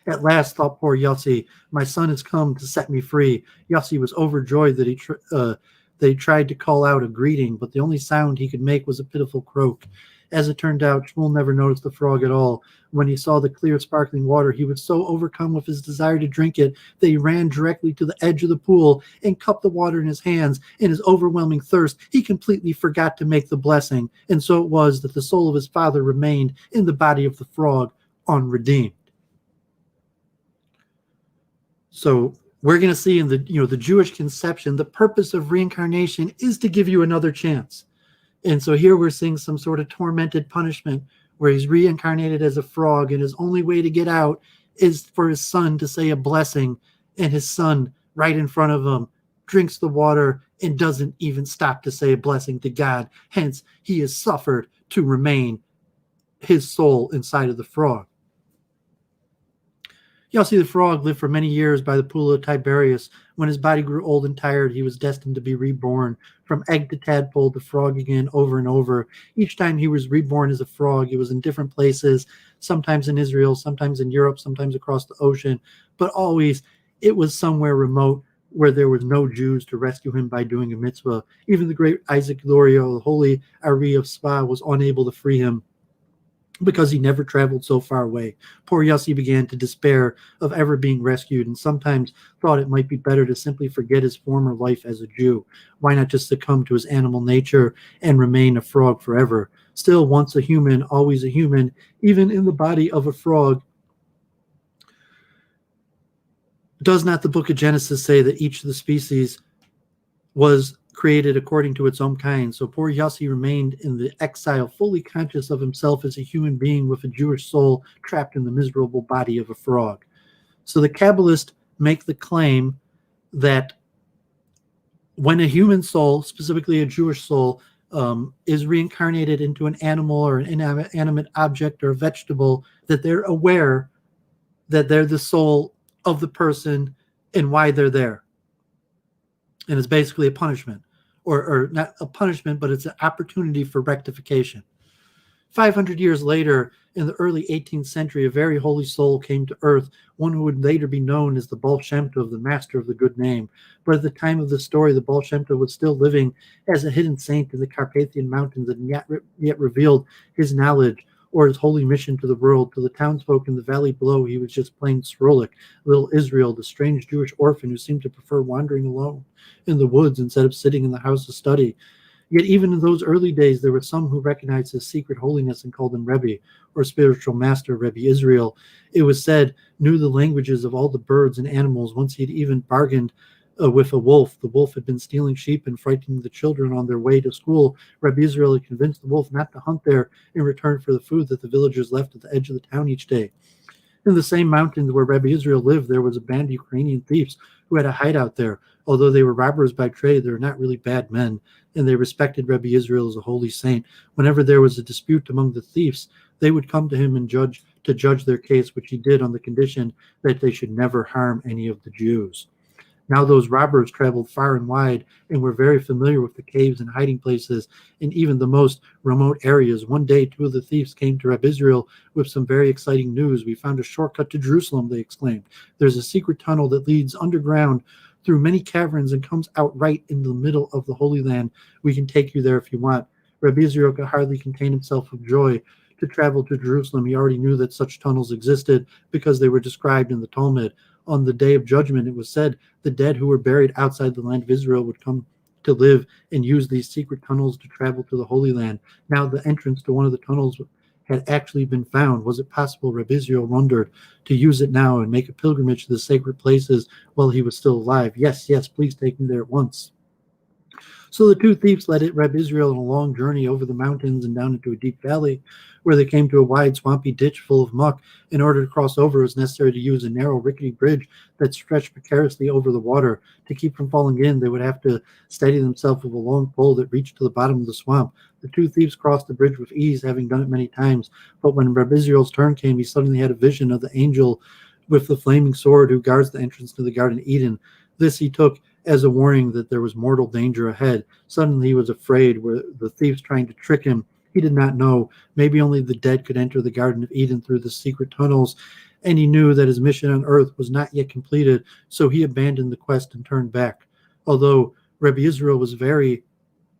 "At last," thought poor Yossi, "my son has come to set me free." Yossi was overjoyed that he tried to call out a greeting, but the only sound he could make was a pitiful croak. As it turned out, Shmuel never noticed the frog at all. When he saw the clear, sparkling water, he was so overcome with his desire to drink it that he ran directly to the edge of the pool and cupped the water in his hands. In his overwhelming thirst, he completely forgot to make the blessing, and so it was that the soul of his father remained in the body of the frog, unredeemed. So we're going to see in the Jewish conception, the purpose of reincarnation is to give you another chance. And so here we're seeing some sort of tormented punishment where he's reincarnated as a frog, and his only way to get out is for his son to say a blessing, and his son, right in front of him, drinks the water and doesn't even stop to say a blessing to God. Hence, he has suffered to remain his soul inside of the frog. Yossi the frog lived for many years by the pool of Tiberias. When his body grew old and tired, he was destined to be reborn. From egg to tadpole to frog again, over and over. Each time he was reborn as a frog, it was in different places, sometimes in Israel, sometimes in Europe, sometimes across the ocean, but always it was somewhere remote where there was no Jews to rescue him by doing a mitzvah. Even the great Isaac Luria, the holy Ari of Spa, was unable to free him because he never traveled so far away. Poor Yossi began to despair of ever being rescued, and sometimes thought it might be better to simply forget his former life as a Jew. Why not just succumb to his animal nature and remain a frog forever? Still, once a human, always a human, even in the body of a frog. Does not the book of Genesis say that each of the species was created according to its own kind? So poor Yossi remained in the exile, fully conscious of himself as a human being with a Jewish soul trapped in the miserable body of a frog. So the Kabbalists make the claim that when a human soul, specifically a Jewish soul, is reincarnated into an animal or an inanimate object or a vegetable, that they're aware that they're the soul of the person and why they're there. And it's basically a punishment, or not a punishment, but it's an opportunity for rectification. 500 years later, in the early 18th century, a very holy soul came to earth, one who would later be known as the Baal Shem Tov, the master of the good name. But at the time of the story, the Baal Shem Tov was still living as a hidden saint in the Carpathian Mountains and yet revealed his knowledge or his holy mission to the world. To the townsfolk in the valley below, he was just plain Srolik, little Israel, the strange Jewish orphan who seemed to prefer wandering alone in the woods instead of sitting in the house of study. Yet even in those early days, there were some who recognized his secret holiness and called him Rebbe, or spiritual master, Rebbe Israel. It was said, knew the languages of all the birds and animals. Once he had even bargained with a wolf. The wolf had been stealing sheep and frightening the children on their way to school. Rebbe Israel had convinced the wolf not to hunt there in return for the food that the villagers left at the edge of the town each day. In the same mountains where Rebbe Israel lived, there was a band of Ukrainian thieves who had a hideout there. Although they were robbers by trade, they were not really bad men, and they respected Rebbe Israel as a holy saint. Whenever there was a dispute among the thieves, they would come to him and judge their case, which he did on the condition that they should never harm any of the Jews. Now those robbers traveled far and wide and were very familiar with the caves and hiding places in even the most remote areas. One day, two of the thieves came to Rebbe Israel with some very exciting news. "We found a shortcut to Jerusalem," they exclaimed. "There's a secret tunnel that leads underground through many caverns and comes out right in the middle of the Holy Land. We can take you there if you want." Rebbe Israel could hardly contain himself with joy to travel to Jerusalem. He already knew that such tunnels existed because they were described in the Talmud. On the day of judgment, it was said the dead who were buried outside the land of Israel would come to live and use these secret tunnels to travel to the Holy Land. Now the entrance to one of the tunnels had actually been found. Was it possible, Rebbe Israel wondered, to use it now and make a pilgrimage to the sacred places while he was still alive? Yes, please take me there at once. So the two thieves led Reb Israel on a long journey over the mountains and down into a deep valley, where they came to a wide, swampy ditch full of muck. In order to cross over, it was necessary to use a narrow, rickety bridge that stretched precariously over the water. To keep from falling in, they would have to steady themselves with a long pole that reached to the bottom of the swamp. The two thieves crossed the bridge with ease, having done it many times. But when Reb Israel's turn came, he suddenly had a vision of the angel with the flaming sword who guards the entrance to the Garden of Eden. This he took as a warning that there was mortal danger ahead. Suddenly he was afraid. Were the thieves trying to trick him? He did not know. Maybe only the dead could enter the Garden of Eden through the secret tunnels, and he knew that his mission on earth was not yet completed, so he abandoned the quest and turned back. Although Rabbi Israel was very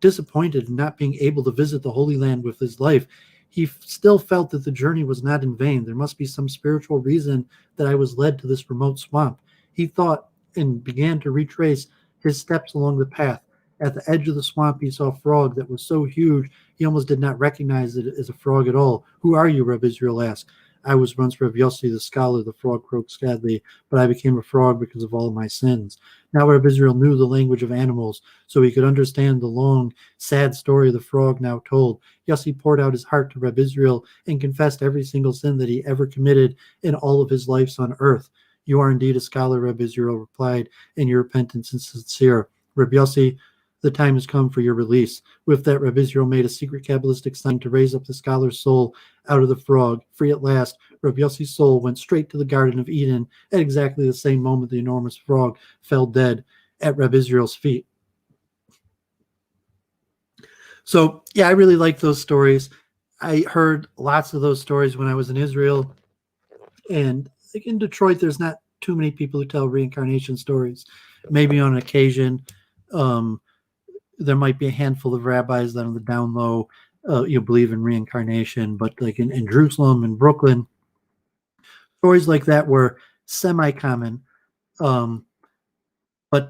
disappointed in not being able to visit the Holy Land with his life, he still felt that the journey was not in vain. There must be some spiritual reason that I was led to this remote swamp. He thought and began to retrace his steps along the path. At the edge of the swamp, he saw a frog that was so huge he almost did not recognize it as a frog at all. "Who are you?" Reb Israel asked. "I was once Reb Yossi the scholar," the frog croaked sadly, "but I became a frog because of all of my sins." Now Reb Israel knew the language of animals, so he could understand the long, sad story the frog now told. Yossi poured out his heart to Reb Israel and confessed every single sin that he ever committed in all of his lives on earth. "You are indeed a scholar," Reb Israel replied, "and your repentance is sincere. Reb Yossi, the time has come for your release." With that, Reb Israel made a secret Kabbalistic sign to raise up the scholar's soul out of the frog. Free at last, Reb Yossi's soul went straight to the Garden of Eden. At exactly the same moment, the enormous frog fell dead at Reb Israel's feet. So, yeah, I really like those stories. I heard lots of those stories when I was in Israel. And in Detroit, there's not too many people who tell reincarnation stories. Maybe on occasion, there might be a handful of rabbis that on the down low, believe in reincarnation. But like in Jerusalem and Brooklyn, stories like that were semi-common. But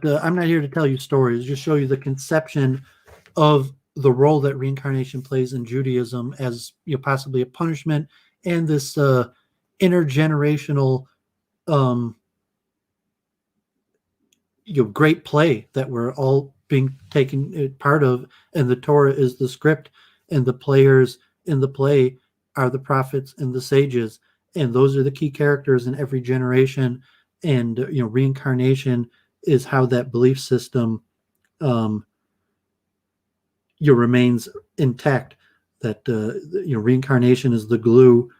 I'm not here to tell you stories, just show you the conception of the role that reincarnation plays in Judaism as possibly a punishment and this intergenerational great play that we're all being taken part of, and the Torah is the script, and the players in the play are the prophets and the sages, and those are the key characters in every generation. And reincarnation is how that belief system remains intact. That reincarnation is the glue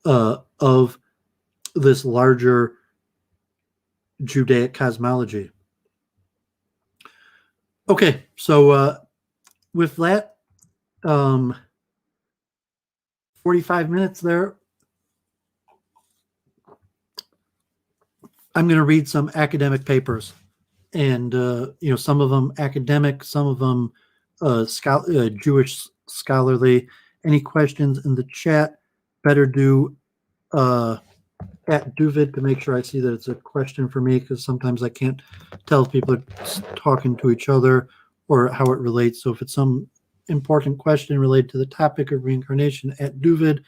of this larger Judaic cosmology. Okay, so with that, 45 minutes there. I'm going to read some academic papers, and some of them academic, some of them Jewish scholarly. Any questions in the chat? Better do at Duvid to make sure I see that it's a question for me, because sometimes I can't tell if people are talking to each other or how it relates. So if it's some important question related to the topic of reincarnation, at Duvid.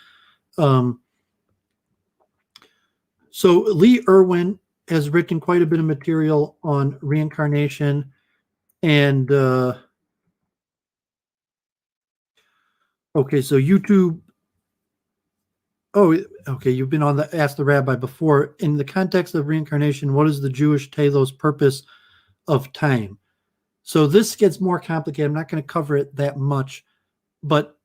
So Lee Irwin has written quite a bit of material on reincarnation, and okay, so YouTube. Oh, okay, you've been on the Ask the Rabbi before. In the context of reincarnation, what is the Jewish telos purpose of time? So this gets more complicated. I'm not going to cover it that much, but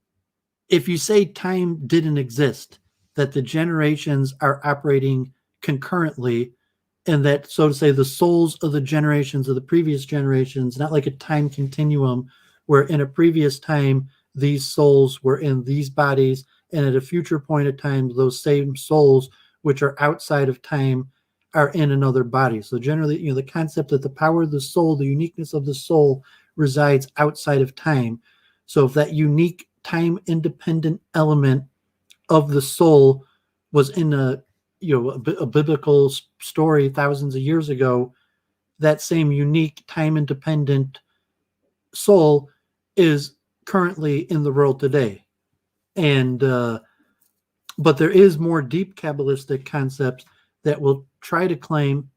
if you say time didn't exist, that the generations are operating concurrently, and that, so to say, the souls of the generations of the previous generations, not like a time continuum where in a previous time these souls were in these bodies, and at a future point of time those same souls which are outside of time are in another body. So generally, the concept that the power of the soul, the uniqueness of the soul, resides outside of time. So if that unique time-independent element of the soul was in a biblical story thousands of years ago, that same unique time-independent soul is currently in the world today. And but there is more deep Kabbalistic concepts that will try to claim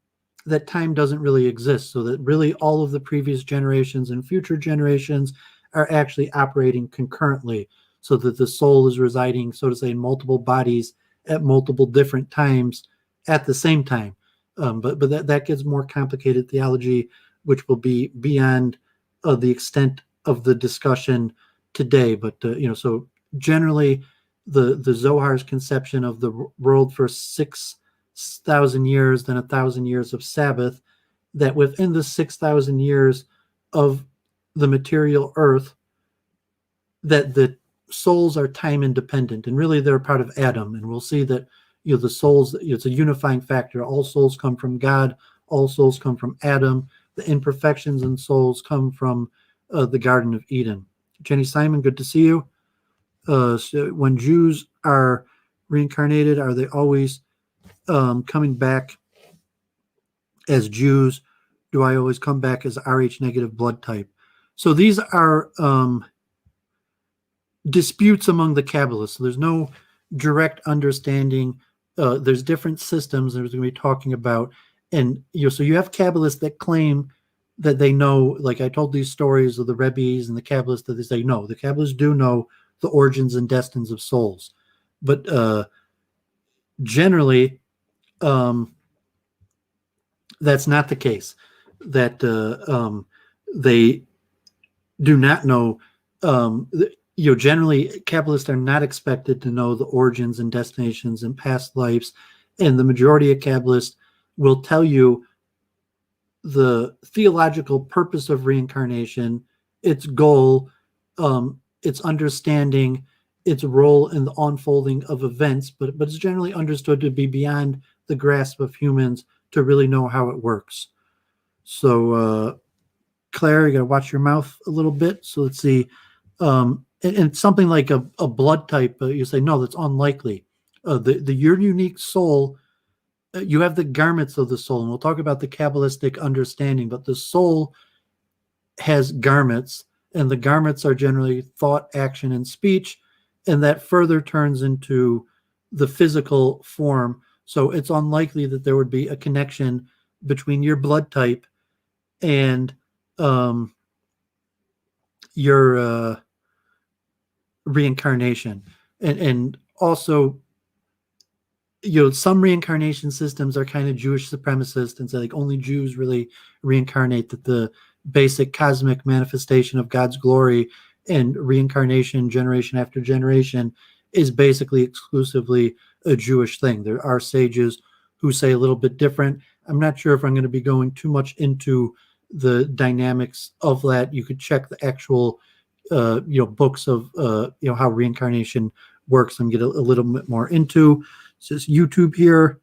that time doesn't really exist, so that really all of the previous generations and future generations are actually operating concurrently, so that the soul is residing, so to say, in multiple bodies at multiple different times at the same time. But that gets more complicated theology, which will be beyond the extent of the discussion today. But so generally, the Zohar's conception of the world for 6,000 years, then 1,000 years of Sabbath, that within the 6,000 years of the material earth, that the souls are time independent, and really they're part of Adam. And we'll see that the souls, it's a unifying factor. All souls come from God. All souls come from Adam. The imperfections in souls come from the Garden of Eden. Jenny Simon, good to see you. So when Jews are reincarnated, are they always coming back as Jews? Do I always come back as Rh negative blood type? So these are disputes among the Kabbalists. So there's no direct understanding. There's different systems that we're going to be talking about. And so you have Kabbalists that claim that they know, like I told these stories of the Rebbes and the Kabbalists, that they say, no, the Kabbalists do know the origins and destinies of souls. But generally, that's not the case. That they do not know. Generally, Kabbalists are not expected to know the origins and destinations and past lives, and the majority of Kabbalists will tell you the theological purpose of reincarnation, its goal, its understanding, its role in the unfolding of events, but it's generally understood to be beyond the grasp of humans to really know how it works. So, Claire, you got to watch your mouth a little bit. So let's see. And something like a blood type, you say, no, that's unlikely. Your unique soul, you have the garments of the soul, and we'll talk about the Kabbalistic understanding, but the soul has garments, and the garments are generally thought, action, and speech, and that further turns into the physical form. So it's unlikely that there would be a connection between your blood type and your reincarnation. And also, some reincarnation systems are kind of Jewish supremacist and say like only Jews really reincarnate, that the basic cosmic manifestation of God's glory and reincarnation generation after generation is basically exclusively a Jewish thing. There are sages who say a little bit different. I'm not sure if I'm going to be going too much into the dynamics of that. You could check the actual books of how reincarnation works and get a little bit more into. So this YouTube here.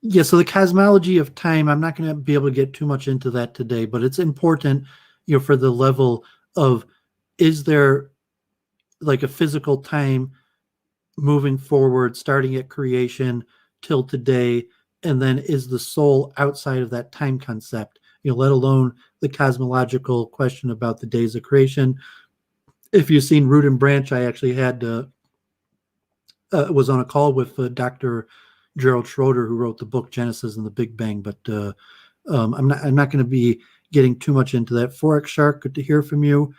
Yeah, so the cosmology of time, I'm not going to be able to get too much into that today, but it's important, for the level of, is there like a physical time moving forward, starting at creation till today, and then is the soul outside of that time concept, let alone the cosmological question about the days of creation. If you've seen Root and Branch, I actually had was on a call with Dr. Gerald Schroeder, who wrote the book Genesis and the Big Bang. But I'm not going to be getting too much into that. Forex Shark, good to hear from you.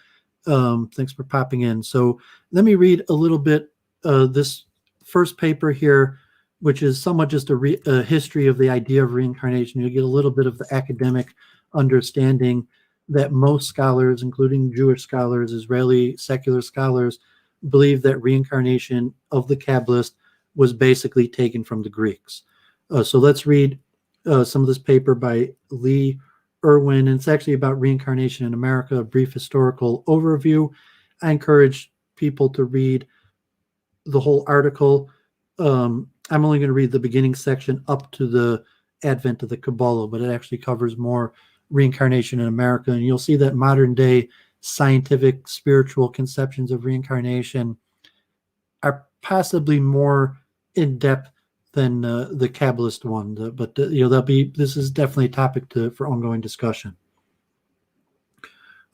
Thanks for popping in. So let me read a little bit this first paper here, which is somewhat just a history of the idea of reincarnation. You get a little bit of the academic understanding that most scholars, including Jewish scholars, Israeli secular scholars, believe that reincarnation of the Kabbalist was basically taken from the Greeks. So let's read some of this paper by Lee Irwin, and it's actually about reincarnation in America, a brief historical overview. I encourage people to read the whole article. I'm only going to read the beginning section up to the advent of the Kabbalah, but it actually covers more reincarnation in America. And you'll see that modern day scientific, spiritual conceptions of reincarnation are possibly more in depth than the Kabbalist one. But this is definitely a topic for ongoing discussion.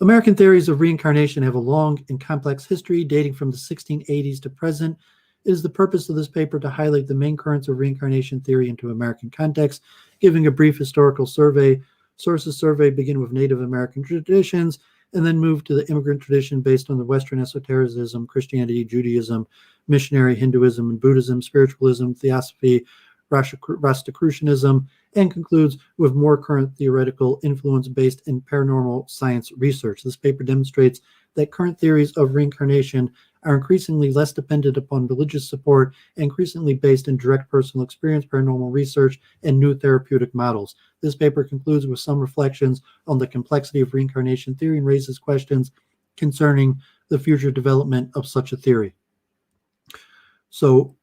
American theories of reincarnation have a long and complex history dating from the 1680s to present. It is the purpose of this paper to highlight the main currents of reincarnation theory into American context, giving a brief historical survey. Sources survey begin with Native American traditions and then move to the immigrant tradition based on the Western esotericism, Christianity, Judaism, missionary Hinduism and Buddhism, spiritualism, theosophy, Rosicrucianism, and concludes with more current theoretical influence based in paranormal science research. This paper demonstrates that current theories of reincarnation are increasingly less dependent upon religious support and increasingly based in direct personal experience, paranormal research, and new therapeutic models. This paper concludes with some reflections on the complexity of reincarnation theory and raises questions concerning the future development of such a theory. So,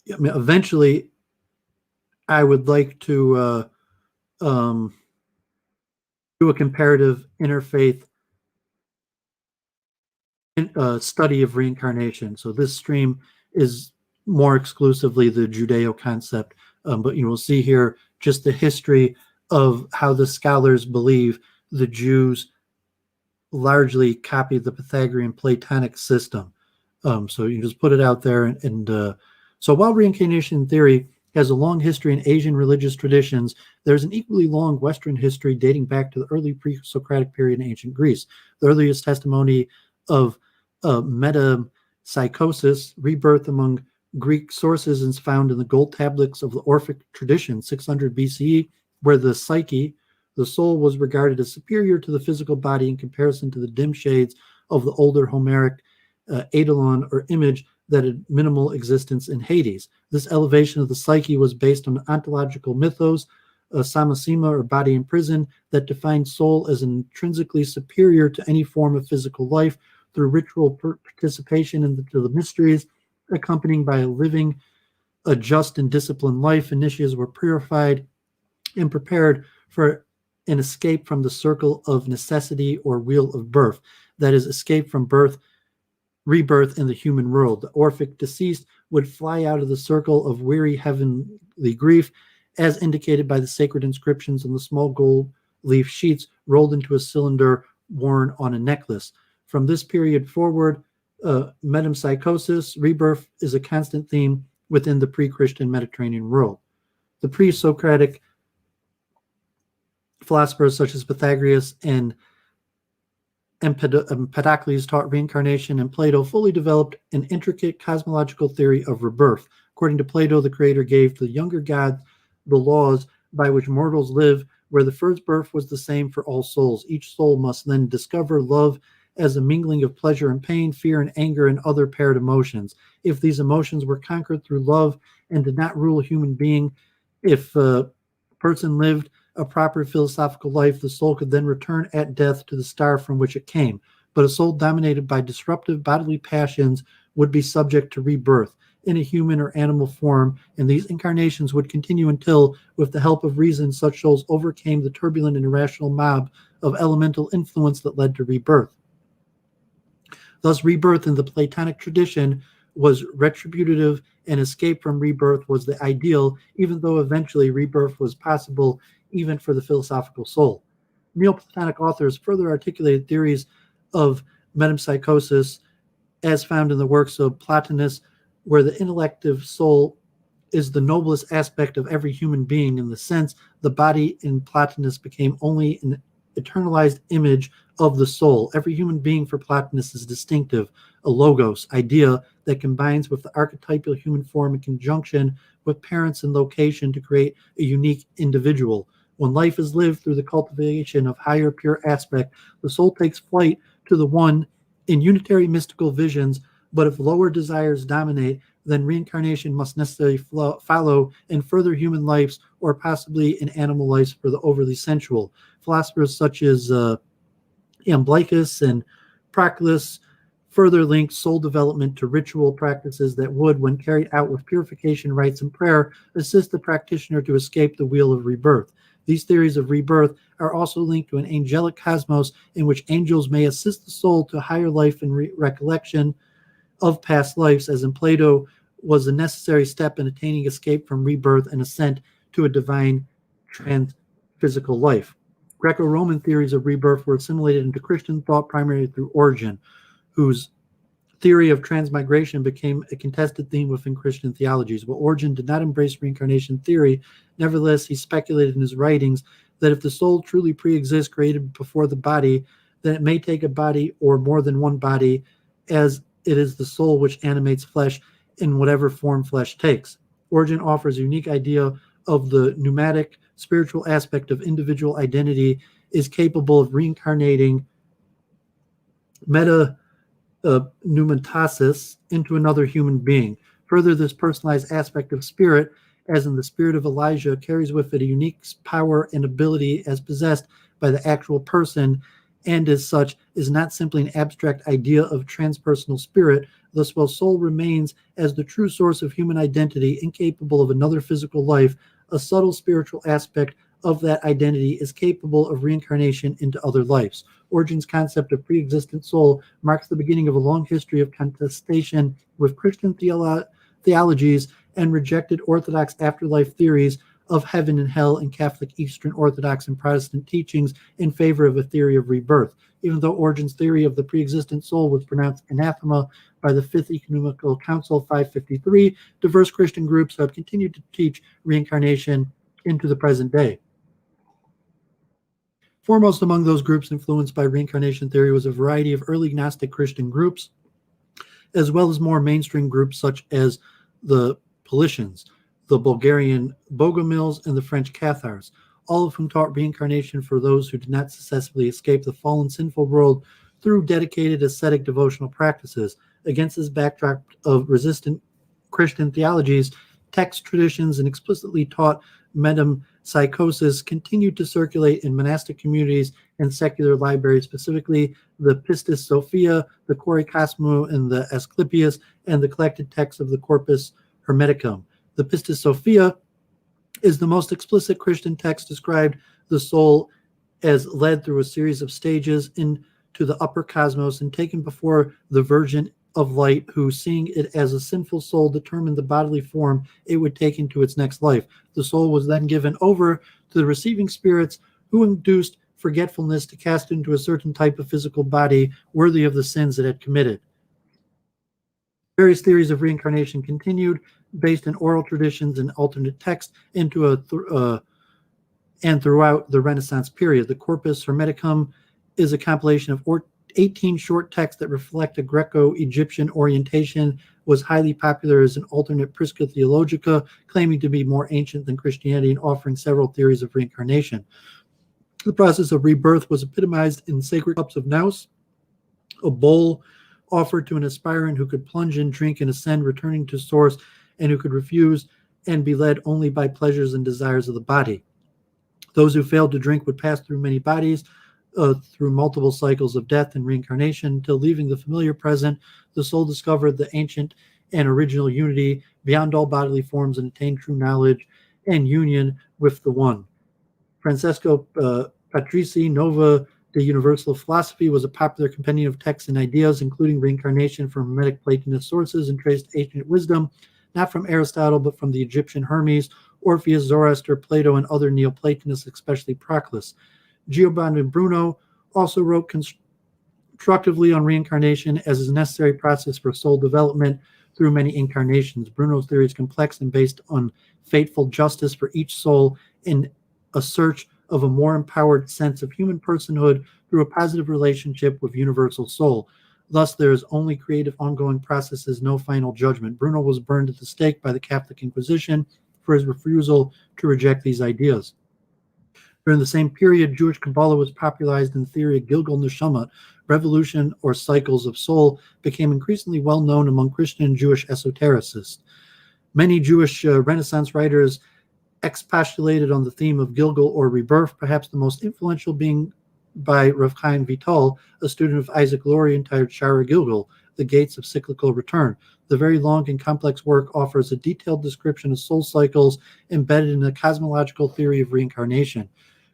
eventually, I would like to do a comparative interfaith study of reincarnation. So this stream is more exclusively the Judeo concept, but you will see here just the history of how the scholars believe the Jews largely copied the Pythagorean Platonic system. So you just put it out there. And so while reincarnation theory has a long history in Asian religious traditions, there's an equally long Western history dating back to the early pre-Socratic period in ancient Greece. The earliest testimony of metempsychosis, rebirth among Greek sources, is found in the gold tablets of the Orphic tradition, 600 BCE, where the psyche, the soul, was regarded as superior to the physical body in comparison to the dim shades of the older Homeric eidolon or image that had minimal existence in Hades. This elevation of the psyche was based on ontological mythos, samasima, or body in prison, that defined soul as intrinsically superior to any form of physical life through ritual participation in the mysteries, accompanied by a just and disciplined life. Initiates were purified and prepared for an escape from the circle of necessity or wheel of birth, that is, escape from rebirth in the human world. The Orphic deceased would fly out of the circle of weary heavenly grief, as indicated by the sacred inscriptions on the small gold leaf sheets rolled into a cylinder worn on a necklace. From this period forward, metempsychosis, rebirth, is a constant theme within the pre-Christian Mediterranean world. The pre-Socratic philosophers such as Pythagoras and Empedocles taught reincarnation, and Plato fully developed an intricate cosmological theory of rebirth. According to Plato, the creator gave to the younger gods the laws by which mortals live, where the first birth was the same for all souls. Each soul must then discover love as a mingling of pleasure and pain, fear and anger, and other paired emotions. If these emotions were conquered through love and did not rule a human being, if a person lived a proper philosophical life, the soul could then return at death to the star from which it came. But a soul dominated by disruptive bodily passions would be subject to rebirth in a human or animal form, and these incarnations would continue until, with the help of reason, such souls overcame the turbulent and irrational mob of elemental influence that led to rebirth. Thus, rebirth in the Platonic tradition was retributive, and escape from rebirth was the ideal, even though eventually rebirth was possible even for the philosophical soul. Neoplatonic authors further articulated theories of metempsychosis as found in the works of Plotinus, where the intellective soul is the noblest aspect of every human being. In the sense, the body in Plotinus became only an eternalized image of the soul. Every human being for Plotinus is distinctive, a logos, idea that combines with the archetypal human form in conjunction with parents and location to create a unique individual. When life is lived through the cultivation of higher pure aspect, the soul takes flight to the one in unitary mystical visions, but if lower desires dominate, then reincarnation must necessarily follow in further human lives or possibly in animal lives for the overly sensual. Philosophers such as Iamblichus and Proclus further linked soul development to ritual practices that would, when carried out with purification rites and prayer, assist the practitioner to escape the wheel of rebirth. These theories of rebirth are also linked to an angelic cosmos in which angels may assist the soul to higher life and recollection of past lives, as in Plato was a necessary step in attaining escape from rebirth and ascent to a divine trans-physical life. Greco-Roman theories of rebirth were assimilated into Christian thought primarily through Orgen, whose theory of transmigration became a contested theme within Christian theologies. While Orgen did not embrace reincarnation theory, nevertheless, he speculated in his writings that if the soul truly pre-exists, created before the body, then it may take a body or more than one body, as it is the soul which animates flesh in whatever form flesh takes. Orgen offers a unique idea of the pneumatic spiritual aspect of individual identity is capable of reincarnating pneumatasis into another human being. Further, this personalized aspect of spirit, as in the spirit of Elijah, carries with it a unique power and ability as possessed by the actual person, and as such is not simply an abstract idea of transpersonal spirit. Thus, while soul remains as the true source of human identity, incapable of another physical life, a subtle spiritual aspect of that identity is capable of reincarnation into other lives. Orgen's concept of pre-existent soul marks the beginning of a long history of contestation with Christian theologies and rejected Orthodox afterlife theories of heaven and hell and Catholic, Eastern Orthodox, and Protestant teachings in favor of a theory of rebirth. Even though Orgen's theory of the pre-existent soul was pronounced anathema by the Fifth Ecumenical Council 553, diverse Christian groups have continued to teach reincarnation into the present day. Foremost among those groups influenced by reincarnation theory was a variety of early Gnostic Christian groups, as well as more mainstream groups such as the Paulicians, the Bulgarian Bogomils, and the French Cathars, all of whom taught reincarnation for those who did not successfully escape the fallen sinful world through dedicated ascetic devotional practices. Against this backdrop of resistant Christian theologies, text traditions, and explicitly taught metempsychosis continued to circulate in monastic communities and secular libraries, specifically the Pistis Sophia, the Cori Cosmo, and the Asclepius, and the collected texts of the Corpus Hermeticum. The Pistis Sophia is the most explicit Christian text described the soul as led through a series of stages into the upper cosmos and taken before the Virgin of Light, who, seeing it as a sinful soul, determined the bodily form it would take into its next life. The soul was then given over to the receiving spirits, who induced forgetfulness to cast into a certain type of physical body worthy of the sins it had committed. Various theories of reincarnation continued, based in oral traditions and alternate text, and throughout the Renaissance period. The Corpus Hermeticum is a compilation of 18 short texts that reflect a Greco-Egyptian orientation, was highly popular as an alternate Prisca Theologica, claiming to be more ancient than Christianity and offering several theories of reincarnation. The process of rebirth was epitomized in Sacred Cups of Nous, a bowl offered to an aspirant who could plunge in, drink, and ascend, returning to source, and who could refuse and be led only by pleasures and desires of the body. Those who failed to drink would pass through many bodies, through multiple cycles of death and reincarnation, until leaving the familiar present, the soul discovered the ancient and original unity beyond all bodily forms and attained true knowledge and union with the One. Francesco Patrici Nova de Universal Philosophy was a popular compendium of texts and ideas, including reincarnation from Hermetic Platonist sources, and traced ancient wisdom, not from Aristotle, but from the Egyptian Hermes, Orpheus, Zoroaster, Plato, and other Neoplatonists, especially Proclus. Giovanni Bruno also wrote constructively on reincarnation as a necessary process for soul development through many incarnations. Bruno's theory is complex and based on fateful justice for each soul in a search of a more empowered sense of human personhood through a positive relationship with universal soul. Thus, there is only creative ongoing processes, no final judgment. Bruno was burned at the stake by the Catholic Inquisition for his refusal to reject these ideas. During the same period, Jewish Kabbalah was popularized, and the theory of Gilgul Neshama, revolution or cycles of soul, became increasingly well known among Christian and Jewish esotericists. Many Jewish Renaissance writers expostulated on the theme of Gilgul or rebirth, perhaps the most influential being by Rav Chaim Vital, a student of Isaac Lurie, entitled Shara Gilgul, The Gates of Cyclical Return. The very long and complex work offers a detailed description of soul cycles embedded in the cosmological theory of reincarnation.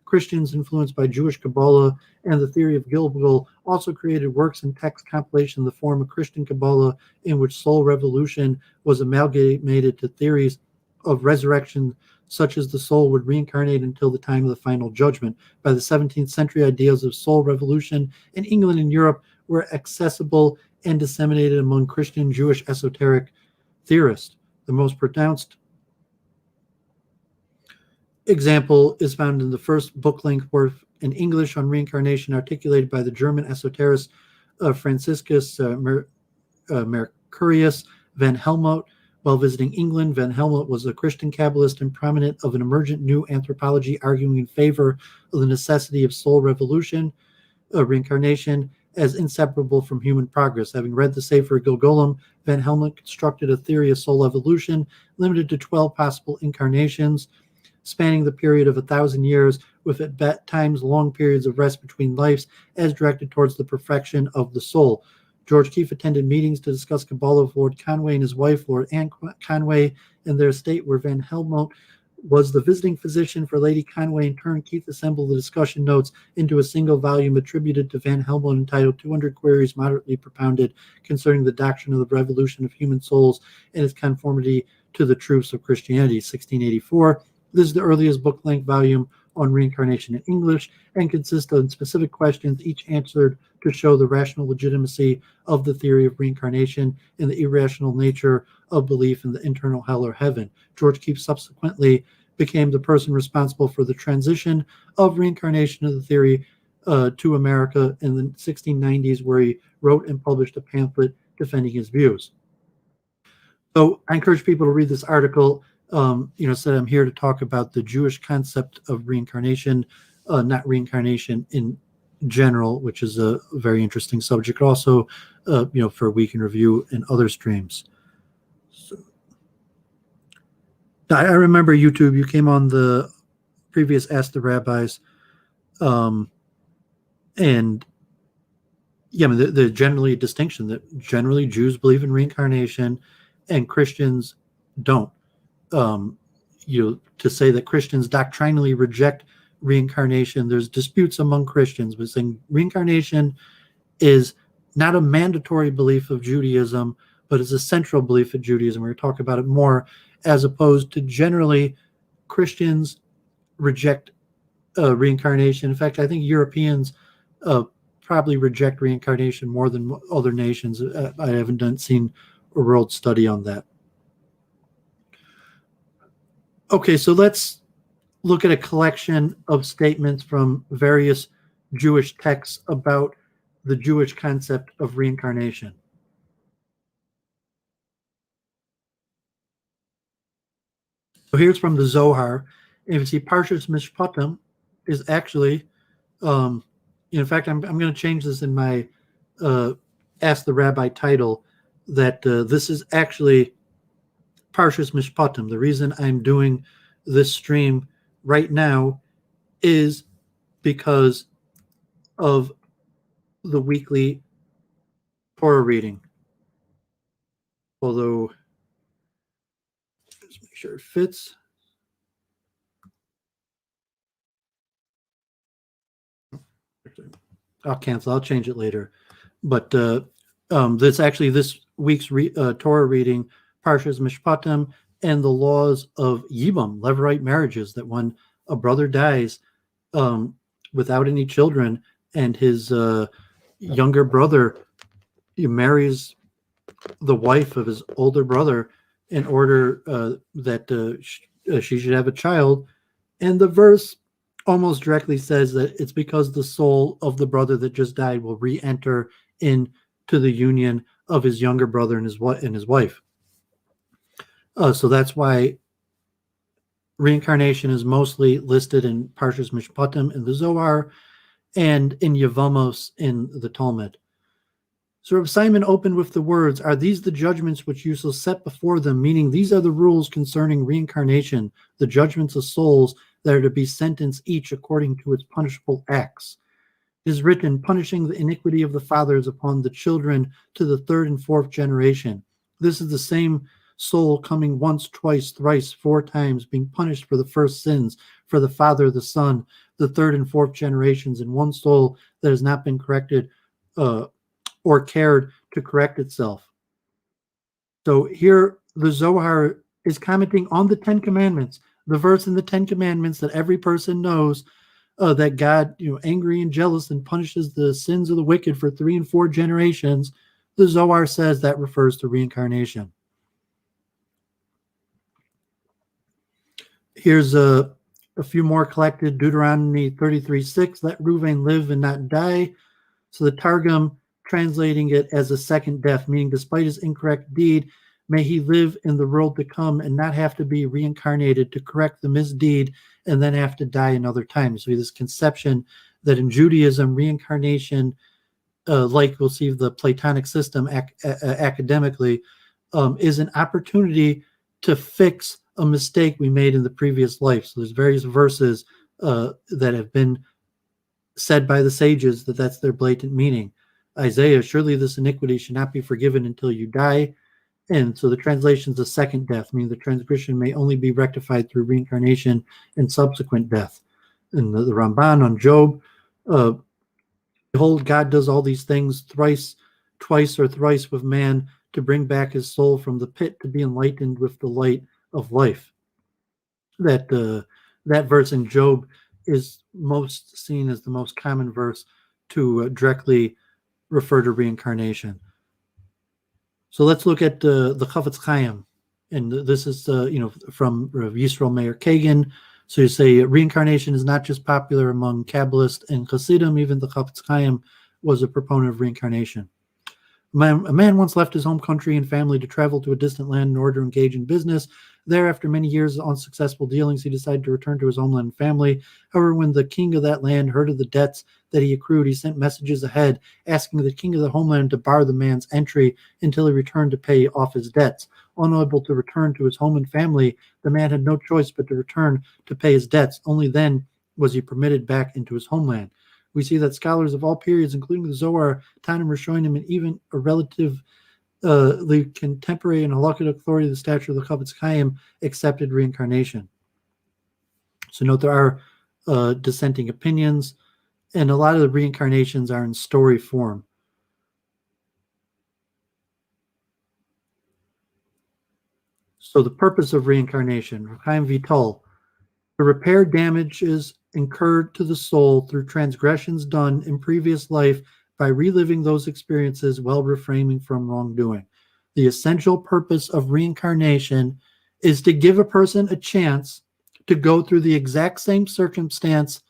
Christians influenced by Jewish Kabbalah and the theory of Gilgul also created works and text compilation in the form of Christian Kabbalah, in which soul revolution was amalgamated to theories of resurrection, such as the soul would reincarnate until the time of the final judgment. By the 17th century, ideas of soul revolution in England and Europe were accessible and disseminated among Christian Jewish esoteric theorists. The most pronounced example is found in the first book-length work in English on reincarnation, articulated by the German esoterist Franciscus Mercurius van Helmont. While visiting England, van Helmont was a Christian Kabbalist and prominent of an emergent new anthropology arguing in favor of the necessity of soul revolution, reincarnation, as inseparable from human progress. Having read the Sefer Gilgulum, van Helmont constructed a theory of soul evolution limited to 12 possible incarnations, spanning the period of 1,000 years, with at times long periods of rest between lives, as directed towards the perfection of the soul. George Keefe attended meetings to discuss Kabbalah with Lord Conway and his wife, Lord Anne Conway, in their estate, where van Helmont was the visiting physician for Lady Conway. In turn, Keefe assembled the discussion notes into a single volume attributed to van Helmont entitled 200 Queries Moderately Propounded Concerning the Doctrine of the Revolution of Human Souls and its Conformity to the Truths of Christianity, 1684. This is the earliest book-length volume on reincarnation in English and consists of specific questions, each answered to show the rational legitimacy of the theory of reincarnation and the irrational nature of belief in the internal hell or heaven. George Keefe subsequently became the person responsible for the transition of reincarnation of the theory to America in the 1690s, where he wrote and published a pamphlet defending his views. So I encourage people to read this article. Said I'm here to talk about the Jewish concept of reincarnation, not reincarnation in general, which is a very interesting subject. Also, for Week in Review and other streams. So, I remember YouTube. You came on the previous Ask the Rabbis, and there's generally a distinction that generally Jews believe in reincarnation, and Christians don't. To say that Christians doctrinally reject reincarnation, there's disputes among Christians, but saying reincarnation is not a mandatory belief of Judaism, but is a central belief of Judaism. We're going to talk about it more, as opposed to generally Christians reject reincarnation. In fact, I think Europeans probably reject reincarnation more than other nations. I haven't seen a world study on that. Okay, so let's look at a collection of statements from various Jewish texts about the Jewish concept of reincarnation. So here's from the Zohar. And if you see Parshas Mishpatim is actually, in fact, I'm going to change this in my Ask the Rabbi title, that this is actually Parshas Mishpatim. The reason I'm doing this stream right now is because of the weekly Torah reading. Although, just make sure it fits. I'll cancel. I'll change it later. But that's actually this week's Torah reading, Parshas Mishpatim, and the laws of Yibam, Levirate marriages, that when a brother dies without any children and his younger brother marries the wife of his older brother in order that she should have a child. And the verse almost directly says that it's because the soul of the brother that just died will re-enter into the union of his younger brother and his wife. So that's why reincarnation is mostly listed in Parshas Mishpatim in the Zohar and in Yevamos in the Talmud. So Reb Simon opened with the words, "Are these the judgments which you shall set before them?" Meaning these are the rules concerning reincarnation, the judgments of souls that are to be sentenced each according to its punishable acts. It is written, punishing the iniquity of the fathers upon the children to the third and fourth generation. This is the same soul coming once, twice, thrice, 4 times, being punished for the first sins, for the father, the son, the third and fourth generations, and one soul that has not been corrected or cared to correct itself. So here the Zohar is commenting on the 10 Commandments, the verse in the 10 Commandments that every person knows, that God, angry and jealous and punishes the sins of the wicked for 3 and 4 generations. The Zohar says that refers to reincarnation. Here's a few more collected. Deuteronomy 33:6, let Reuven live and not die. So the Targum translating it as a second death, meaning despite his incorrect deed, may he live in the world to come and not have to be reincarnated to correct the misdeed and then have to die another time. So this conception that in Judaism, reincarnation, like we'll see the Platonic system academically, is an opportunity to fix a mistake we made in the previous life. So there's various verses that have been said by the sages that's their blatant meaning. Isaiah, surely this iniquity should not be forgiven until you die. And so the translation is a second death, meaning the transgression may only be rectified through reincarnation and subsequent death. And the Ramban on Job, behold, God does all these things twice or thrice with man to bring back his soul from the pit to be enlightened with the light of life. That verse in Job is most seen as the most common verse to directly refer to reincarnation. So let's look at the Chafetz Chaim, and this is from Yisrael Meir Kagan. So you say reincarnation is not just popular among Kabbalists and Hasidim. Even the Chafetz Chaim was a proponent of reincarnation. A man once left his home country and family to travel to a distant land in order to engage in business. There, after many years of unsuccessful dealings, he decided to return to his homeland and family. However, when the king of that land heard of the debts that he accrued, he sent messages ahead asking the king of the homeland to bar the man's entry until he returned to pay off his debts. Unable to return to his home and family, the man had no choice but to return to pay his debts. Only then was he permitted back into his homeland. We see that scholars of all periods, including the Zohar, Tanna, Rishonim, and even a relative the contemporary and halakhic authority of the stature of the Chafetz Chaim accepted reincarnation. So note there are dissenting opinions, and a lot of the reincarnations are in story form. So the purpose of reincarnation, Chaim Vital, to repair damages incurred to the soul through transgressions done in previous life by reliving those experiences while refraining from wrongdoing. The essential purpose of reincarnation is to give a person a chance to go through the exact same circumstance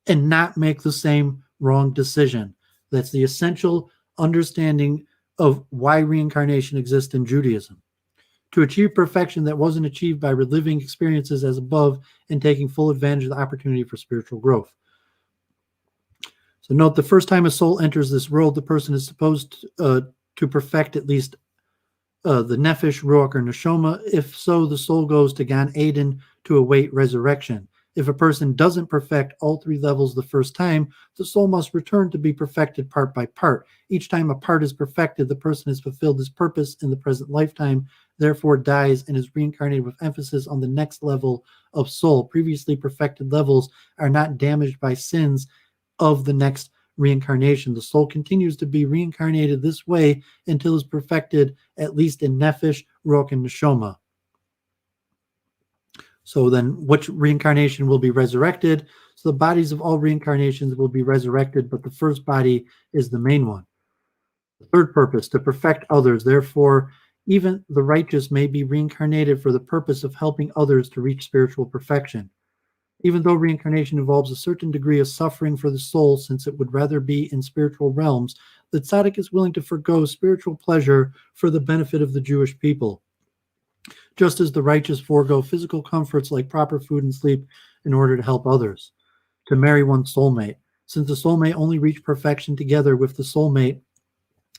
and not make the same wrong decision. That's the essential understanding of why reincarnation exists in Judaism. To achieve perfection that wasn't achieved by reliving experiences as above and taking full advantage of the opportunity for spiritual growth. So note, the first time a soul enters this world, the person is supposed to perfect at least the nefesh, ruach, or neshama. If so, the soul goes to Gan Eden to await resurrection. If a person doesn't perfect all three levels the first time, the soul must return to be perfected part by part. Each time a part is perfected, the person has fulfilled his purpose in the present lifetime, therefore dies and is reincarnated with emphasis on the next level of soul. Previously perfected levels are not damaged by sins of the next reincarnation. The soul continues to be reincarnated this way until it's perfected, at least in nefesh, ruach, and neshama. So then which reincarnation will be resurrected? So the bodies of all reincarnations will be resurrected, but the first body is the main one. The third purpose, to perfect others. Therefore, even the righteous may be reincarnated for the purpose of helping others to reach spiritual perfection. Even though reincarnation involves a certain degree of suffering for the soul, since it would rather be in spiritual realms, the tzaddik is willing to forgo spiritual pleasure for the benefit of the Jewish people, just as the righteous forego physical comforts like proper food and sleep in order to help others. To marry one's soulmate. Since the soul may only reach perfection together with the soulmate,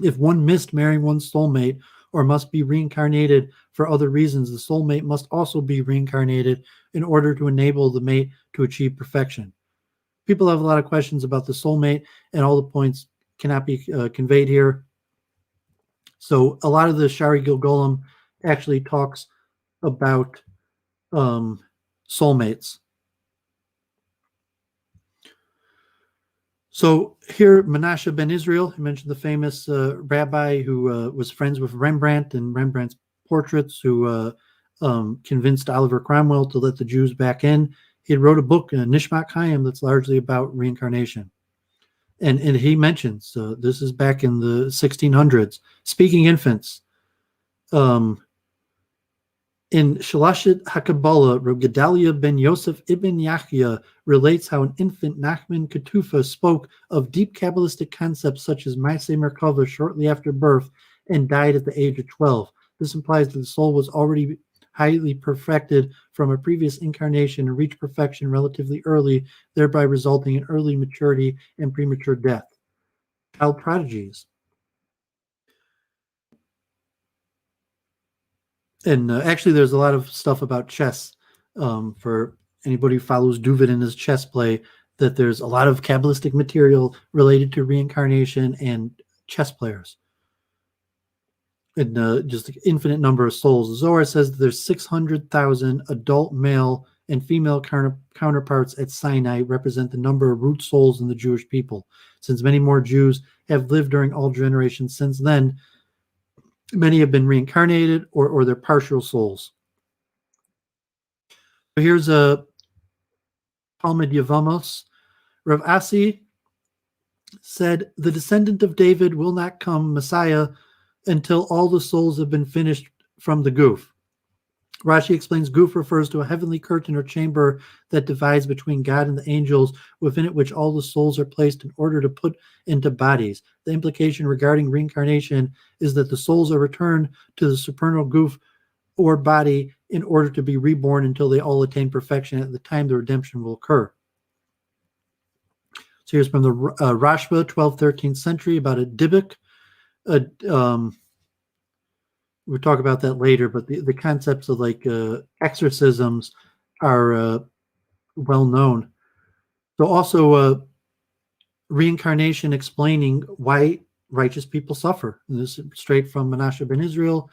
if one missed marrying one's soulmate or must be reincarnated for other reasons, the soulmate must also be reincarnated in order to enable the mate to achieve perfection. People have a lot of questions about the soulmate, and all the points cannot be conveyed here. So a lot of the Shari Gilgolim actually talks about soulmates. So here, Menashe ben Israel, I mentioned the famous rabbi who was friends with Rembrandt and Rembrandt's portraits, who convinced Oliver Cromwell to let the Jews back in. He wrote a book, Nishmat Chaim, that's largely about reincarnation. And he mentions, this is back in the 1600s, speaking infants. In Shalashit HaKabalah, Reb Gedalia ben Yosef ibn Yachya relates how an infant, Nachman Ketufa, spoke of deep Kabbalistic concepts such as Maaseh Merkava shortly after birth and died at the age of 12. This implies that the soul was already highly perfected from a previous incarnation and reached perfection relatively early, thereby resulting in early maturity and premature death. Child prodigies. And actually, there's a lot of stuff about chess for anybody who follows Duvid in his chess play, that there's a lot of Kabbalistic material related to reincarnation and chess players. And just an infinite number of souls. The Zohar says that there's 600,000 adult male and female counterparts at Sinai represent the number of root souls in the Jewish people. Since many more Jews have lived during all generations since then, many have been reincarnated or they're partial souls. So here's a Talmud Yevamos. Rav Asi said, the descendant of David will not come, Messiah, until all the souls have been finished from the Guf. Rashi explains Guf refers to a heavenly curtain or chamber that divides between God and the angels, within it which all the souls are placed in order to put into bodies. The implication regarding reincarnation is that the souls are returned to the supernal Guf or body in order to be reborn until they all attain perfection at the time the redemption will occur. So here's from the Rashba, 12th, 13th century, about a Dybbuk. We'll talk about that later, but the concepts of like exorcisms are well known. So also reincarnation explaining why righteous people suffer. And this is straight from Menashe ben Israel.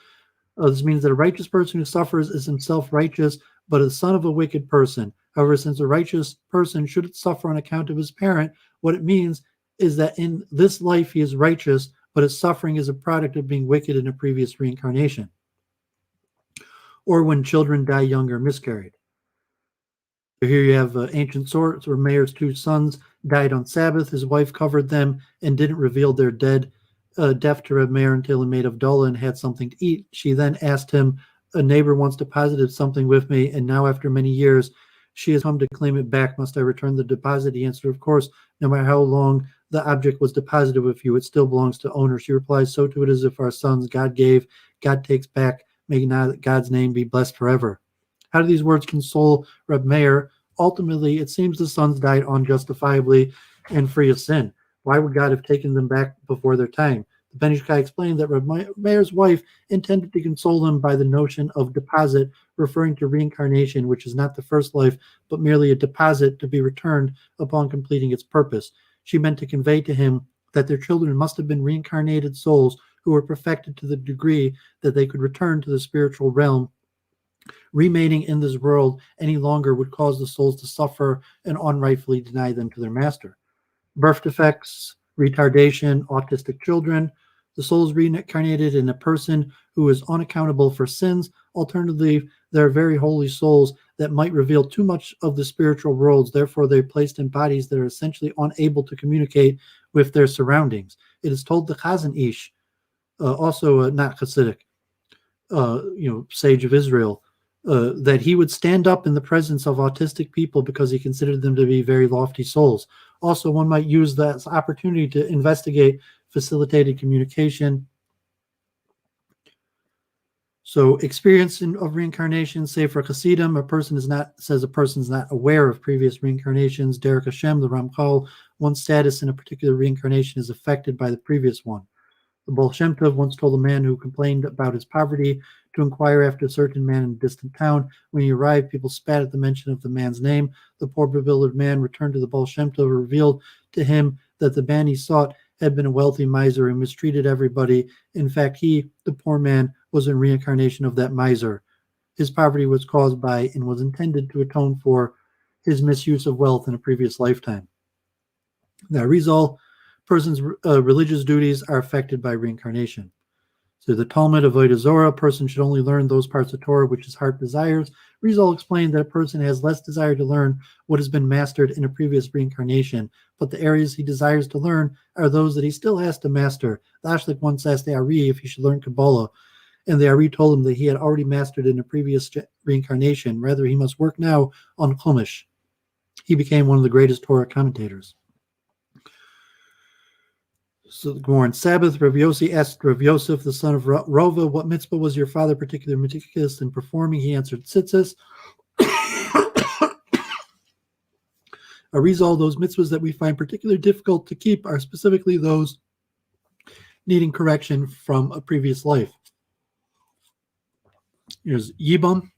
This means that a righteous person who suffers is himself righteous, but a son of a wicked person. However, since a righteous person shouldn't suffer on account of his parent, what it means is that in this life he is righteous, but his suffering is a product of being wicked in a previous reincarnation. Or when children die young or miscarried. So here you have ancient source where Meir's two sons died on Sabbath. His wife covered them and didn't reveal their death to Reb Meir until he made Havdalah and had something to eat. She then asked him, a neighbor once deposited something with me, and now after many years, she has come to claim it back. Must I return the deposit? He answered, of course, no matter how long the object was deposited with you, it still belongs to owner. She replies, so to it as if our sons God gave, God takes back, may not God's name be blessed forever. How do these words console Reb Meir? Ultimately, it seems the sons died unjustifiably and free of sin. Why would God have taken them back before their time? The Ben Ish Chai explained that Reb Meir's wife intended to console him by the notion of deposit, referring to reincarnation, which is not the first life, but merely a deposit to be returned upon completing its purpose. She meant to convey to him that their children must have been reincarnated souls who were perfected to the degree that they could return to the spiritual realm. Remaining in this world any longer would cause the souls to suffer and unrightfully deny them to their master. Birth defects, retardation, autistic children. The soul is reincarnated in a person who is unaccountable for sins. Alternatively, there are very holy souls that might reveal too much of the spiritual worlds. Therefore, they're placed in bodies that are essentially unable to communicate with their surroundings. It is told the Chazan Ish, also not Hasidic, sage of Israel, that he would stand up in the presence of autistic people because he considered them to be very lofty souls. Also, one might use that opportunity to investigate facilitated communication. So, experience of reincarnation, say for Hasidim, a person is not aware of previous reincarnations. Derek Hashem, the Ramchal, one's status in a particular reincarnation is affected by the previous one. The Baal Shem Tov once told a man who complained about his poverty to inquire after a certain man in a distant town. When he arrived, people spat at the mention of the man's name. The poor bewildered man returned to the Baal Shem Tov and revealed to him that the man he sought had been a wealthy miser who mistreated everybody. In fact, he, the poor man, was a reincarnation of that miser. His poverty was caused by and was intended to atone for his misuse of wealth in a previous lifetime. The AriZal, person's religious duties are affected by reincarnation. So the Talmud of Avodah Zorah, a person should only learn those parts of Torah which his heart desires. AriZal explained that a person has less desire to learn what has been mastered in a previous reincarnation, but the areas he desires to learn are those that he still has to master. The Ashlik once asked the Ari if he should learn Kabalah, and the Ari told him that he had already mastered it in a previous reincarnation. Rather, he must work now on Chumash. He became one of the greatest Torah commentators. So the Gemara on Sabbath, Rav Yossi asked Rav Yosef, the son of Rova, what mitzvah was your father particularly meticulous in performing? He answered, tzitzis. AriZal, those mitzvahs that we find particularly difficult to keep are specifically those needing correction from a previous life. Here's Yibam,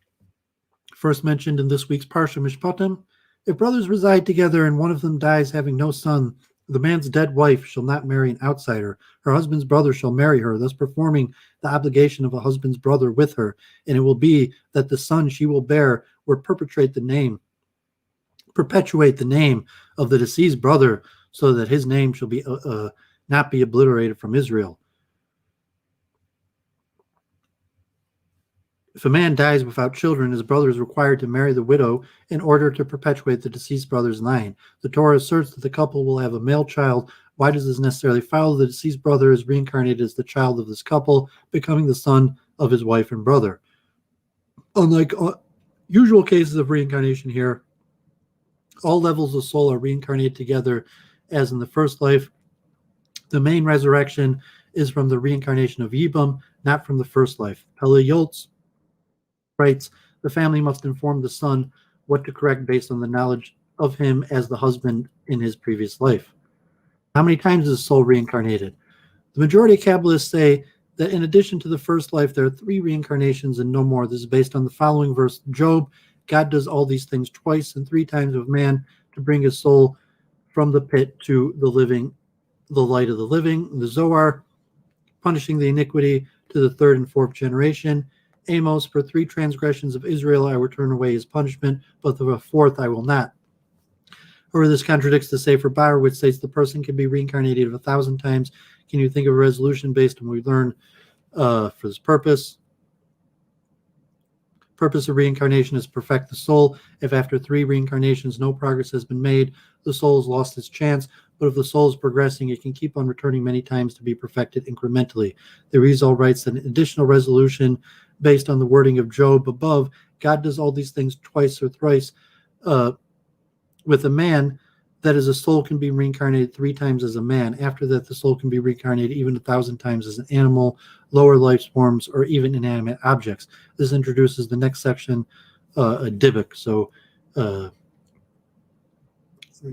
first mentioned in this week's Parsha Mishpatim. If brothers reside together and one of them dies having no son, the man's dead wife shall not marry an outsider. Her husband's brother shall marry her, thus performing the obligation of a husband's brother with her. And it will be that the son she will bear will perpetuate the name of the deceased brother, so that his name shall be not be obliterated from Israel. If a man dies without children, his brother is required to marry the widow in order to perpetuate the deceased brother's line. The Torah asserts that the couple will have a male child. Why does this necessarily follow? The deceased brother is reincarnated as the child of this couple, becoming the son of his wife and brother. Unlike usual cases of reincarnation here, all levels of soul are reincarnated together as in the first life. The main resurrection is from the reincarnation of Yibam, not from the first life. Pele Yoltz writes, the family must inform the son what to correct based on the knowledge of him as the husband in his previous life. How many times is the soul reincarnated? The majority of Kabbalists say that in addition to the first life, there are 3 reincarnations and no more. This is based on the following verse, Job. God does all these things twice and 3 times of man to bring his soul from the pit to the living, the light of the living. The Zohar, punishing the iniquity to the 3rd and 4th generation. Amos, for 3 transgressions of Israel I will turn away his punishment, but for the 4th I will not. Or this contradicts the Sefer Bar, which states the person can be reincarnated 1,000 times. Can you think of a resolution based on what we learned for this purpose? Purpose of reincarnation is to perfect the soul. If after 3 reincarnations no progress has been made, the soul has lost its chance. But if the soul is progressing, it can keep on returning many times to be perfected incrementally. The AriZal writes that an additional resolution based on the wording of Job above, God does all these things twice or thrice with a man, that is, a soul can be reincarnated 3 times as a man. After that, the soul can be reincarnated even 1,000 times as an animal, lower life forms, or even inanimate objects. This introduces the next section, a Dybbuk. So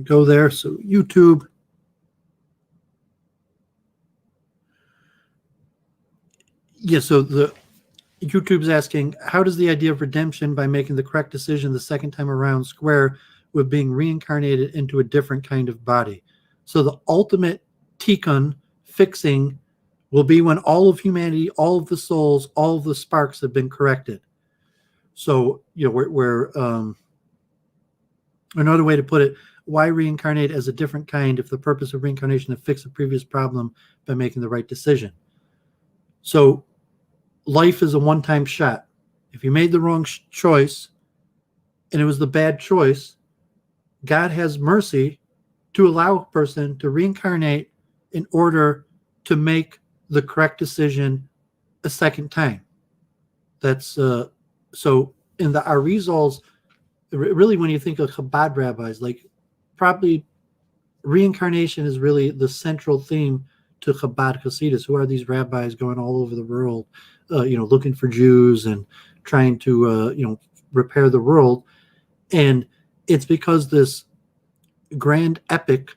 go there. So YouTube. Yeah, so the YouTube's asking, how does the idea of redemption by making the correct decision the second time around square with being reincarnated into a different kind of body? So the ultimate tikkun, fixing, will be when all of humanity, all of the souls, all of the sparks have been corrected. So, we're another way to put it, why reincarnate as a different kind if the purpose of reincarnation is to fix a previous problem by making the right decision? So life is a one-time shot. If you made the wrong choice and it was the bad choice, God has mercy to allow a person to reincarnate in order to make the correct decision a second time. That's so in the AriZals, really when you think of Chabad rabbis, like probably reincarnation is really the central theme to Chabad Hasidus. Who are these rabbis going all over the world, looking for Jews and trying to, repair the world? And it's because this grand epic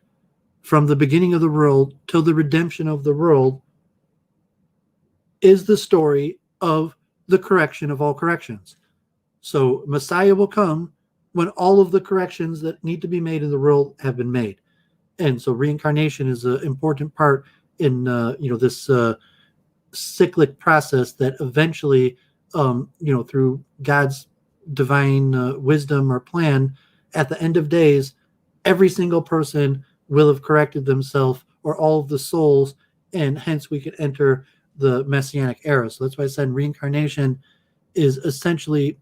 from the beginning of the world till the redemption of the world is the story of the correction of all corrections. So Messiah will come when all of the corrections that need to be made in the world have been made. And so reincarnation is an important part in this cyclic process that eventually, through God's divine wisdom or plan, at the end of days, every single person will have corrected themselves, or all of the souls, and hence we can enter the Messianic era. So that's why I said reincarnation is essentially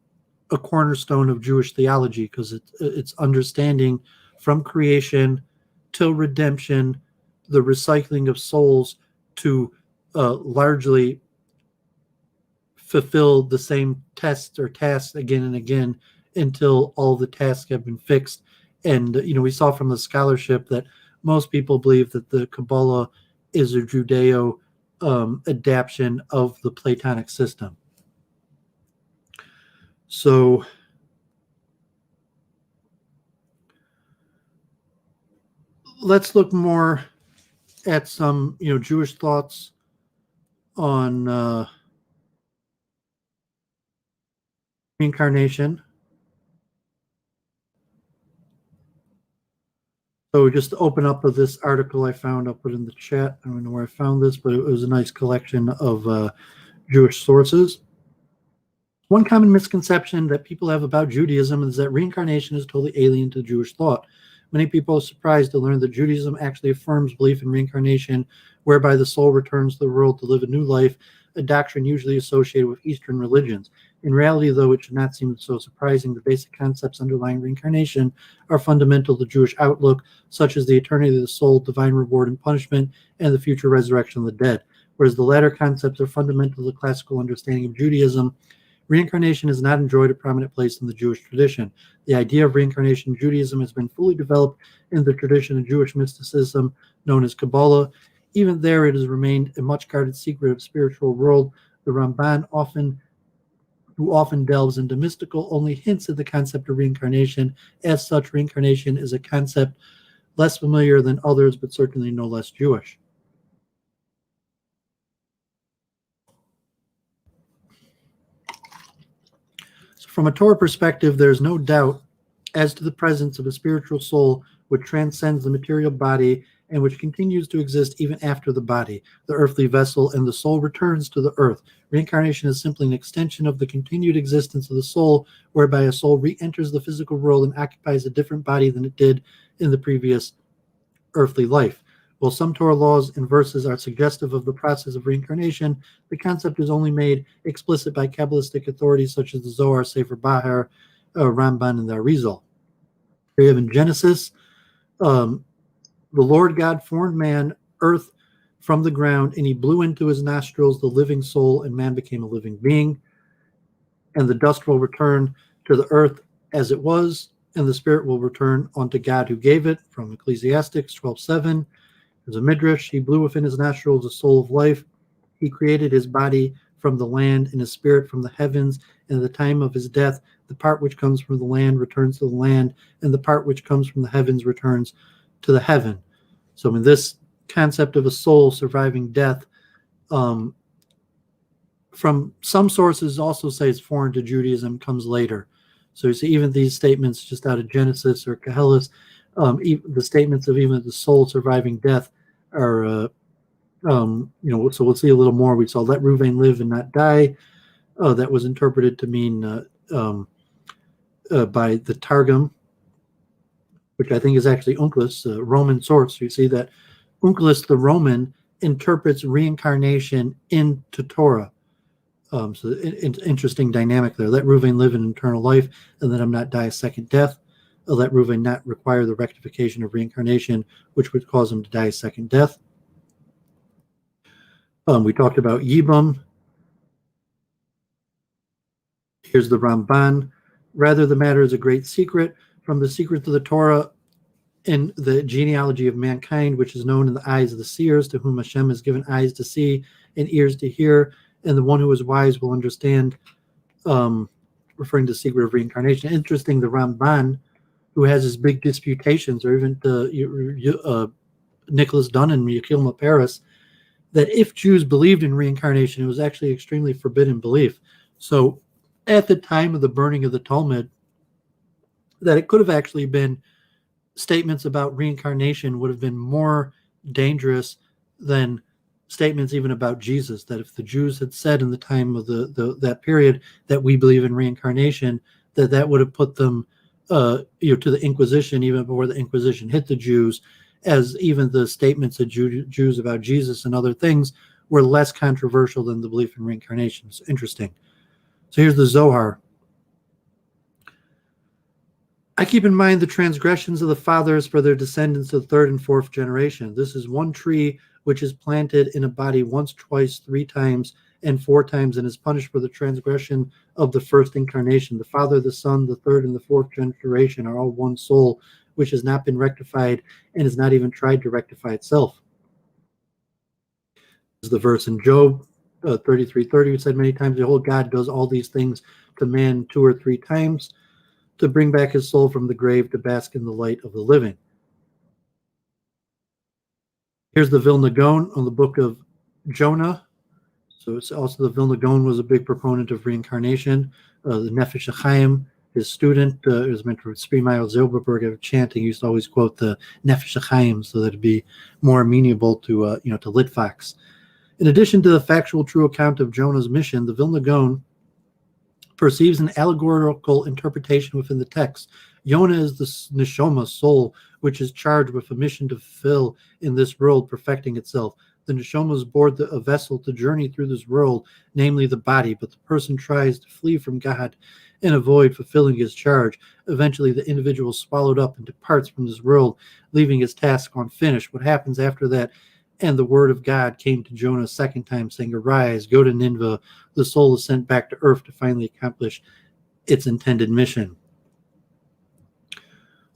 a cornerstone of Jewish theology, because it's understanding from creation till redemption, the recycling of souls to largely fulfill the same tests or tasks again and again until all the tasks have been fixed. And we saw from the scholarship that most people believe that the Kabbalah is a Judeo adaptation of the Platonic system. So let's look more at some Jewish thoughts on reincarnation. So just to open up with this article I found, I'll put in the chat. I don't know where I found this, but it was a nice collection of Jewish sources. One common misconception that people have about Judaism is that reincarnation is totally alien to Jewish thought. Many people are surprised to learn that Judaism actually affirms belief in reincarnation, whereby the soul returns to the world to live a new life, a doctrine usually associated with Eastern religions. In reality, though, it should not seem so surprising. The basic concepts underlying reincarnation are fundamental to Jewish outlook, such as the eternity of the soul, divine reward and punishment, and the future resurrection of the dead. Whereas the latter concepts are fundamental to the classical understanding of Judaism, reincarnation has not enjoyed a prominent place in the Jewish tradition. The idea of reincarnation in Judaism has been fully developed in the tradition of Jewish mysticism known as Kabalah. Even there, it has remained a much guarded secret of spiritual world. The Ramban, who often delves into mystical, only hints at the concept of reincarnation. As such, reincarnation is a concept less familiar than others, but certainly no less Jewish. So from a Torah perspective, there's no doubt as to the presence of a spiritual soul which transcends the material body and which continues to exist even after the body, the earthly vessel, and the soul returns to the earth. Reincarnation is simply an extension of the continued existence of the soul, whereby a soul re-enters the physical world and occupies a different body than it did in the previous earthly life. While some Torah laws and verses are suggestive of the process of reincarnation, the concept is only made explicit by Kabbalistic authorities such as the Zohar, Sefer Bahar, Ramban, and the AriZal. We have in Genesis, the Lord God formed man, earth, from the ground, and he blew into his nostrils the living soul, and man became a living being. And the dust will return to the earth as it was, and the spirit will return unto God who gave it, from Ecclesiastes 12:7. There's a midrash. He blew within his nostrils the soul of life. He created his body from the land and his spirit from the heavens. And at the time of his death, the part which comes from the land returns to the land, and the part which comes from the heavens returns to the heaven. So in this concept of a soul surviving death, from some sources also say it's foreign to Judaism, comes later. So you see even these statements just out of Genesis or Koheles, the statements of even the soul surviving death are, so we'll see a little more. We saw let Reuven live and not die. That was interpreted to mean by the Targum, which I think is actually Unclus, a Roman source. You see that Unclus, the Roman, interprets reincarnation into Torah. So interesting dynamic there. Let Reuven live in eternal life, and let him not die a second death. Let Reuven not require the rectification of reincarnation, which would cause him to die a second death. We talked about Yibam. Here's the Ramban. Rather, the matter is a great secret. From the secrets of the Torah in the genealogy of mankind, which is known in the eyes of the seers, to whom Hashem has given eyes to see and ears to hear, and the one who is wise will understand, referring to the secret of reincarnation. Interesting, the Ramban, who has his big disputations, or even Nicholas Dunn and Yekil Paris, that if Jews believed in reincarnation, it was actually extremely forbidden belief. So at the time of the burning of the Talmud, that it could have actually been statements about reincarnation would have been more dangerous than statements even about Jesus, that if the Jews had said in the time of that period that we believe in reincarnation, that would have put them to the Inquisition, even before the Inquisition hit the Jews, as even the statements of Jews about Jesus and other things were less controversial than the belief in reincarnation. It's interesting. So here's the Zohar. I keep in mind the transgressions of the fathers for their descendants of the third and fourth generation. This is one tree which is planted in a body once, twice, three times, and four times, and is punished for the transgression of the first incarnation. The Father, the Son, the third, and the fourth generation are all one soul, which has not been rectified and has not even tried to rectify itself. This is the verse in Job 33:30. It said many times, behold, God does all these things to man 2 or 3 times, to bring back his soul from the grave to bask in the light of the living. Here's the Vilna Gaon on the book of Jonah. So it's also the Vilna Gaon was a big proponent of reincarnation. The Nefesh HaChaim, his student, is meant to Tzvi Zilberberg of chanting. He used to always quote the Nefesh HaChaim so that it'd be more amenable to to Litvax. In addition to the factual true account of Jonah's mission, the Vilna Gaon perceives an allegorical interpretation within the text. Yonah is the neshama soul, which is charged with a mission to fulfill in this world, perfecting itself. The neshama is aboard a vessel to journey through this world, namely the body, but the person tries to flee from God and avoid fulfilling his charge. Eventually, the individual is swallowed up and departs from this world, leaving his task unfinished. What happens after that? And the word of God came to Jonah a second time, saying, arise, go to Nineveh. The soul is sent back to earth to finally accomplish its intended mission.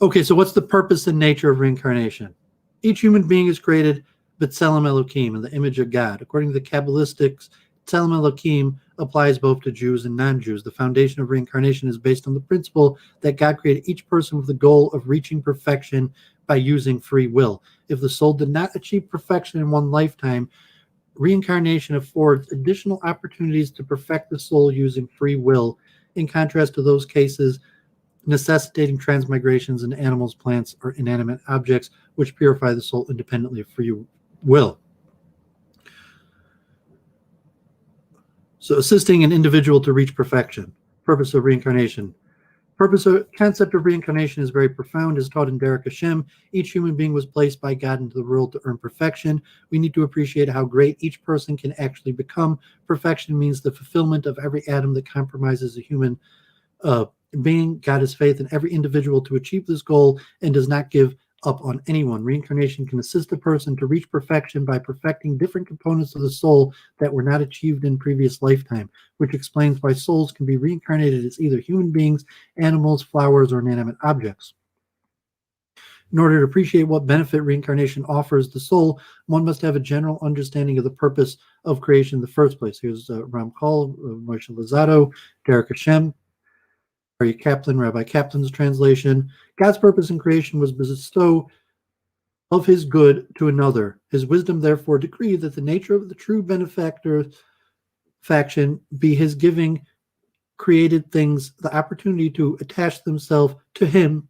Okay, so what's the purpose and nature of reincarnation? Each human being is created B'Tselem Elohim, in the image of God. According to the Kabbalistics, Tselem Elohim applies both to Jews and non-Jews. The foundation of reincarnation is based on the principle that God created each person with the goal of reaching perfection by using free will. If the soul did not achieve perfection in one lifetime, reincarnation affords additional opportunities to perfect the soul using free will, in contrast to those cases necessitating transmigrations in animals, plants, or inanimate objects, which purify the soul independently of free will. So assisting an individual to reach perfection. Purpose of reincarnation. Concept of reincarnation is very profound, as taught in Derek Shem. Each human being was placed by God into the world to earn perfection. We need to appreciate how great each person can actually become. Perfection means the fulfillment of every atom that compromises a human being. God has faith in every individual to achieve this goal and does not give up on anyone. Reincarnation can assist a person to reach perfection by perfecting different components of the soul that were not achieved in previous lifetime, which explains why souls can be reincarnated as either human beings, animals, flowers, or inanimate objects. In order to appreciate what benefit reincarnation offers the soul, one must have a general understanding of the purpose of creation in the first place. Here's Ramchal, Moshe Lazado, Derek Hashem, Rabbi Kaplan's translation. God's purpose in creation was bestow of his good to another. His wisdom therefore decreed that the nature of the true benefactor faction be his giving created things the opportunity to attach themselves to him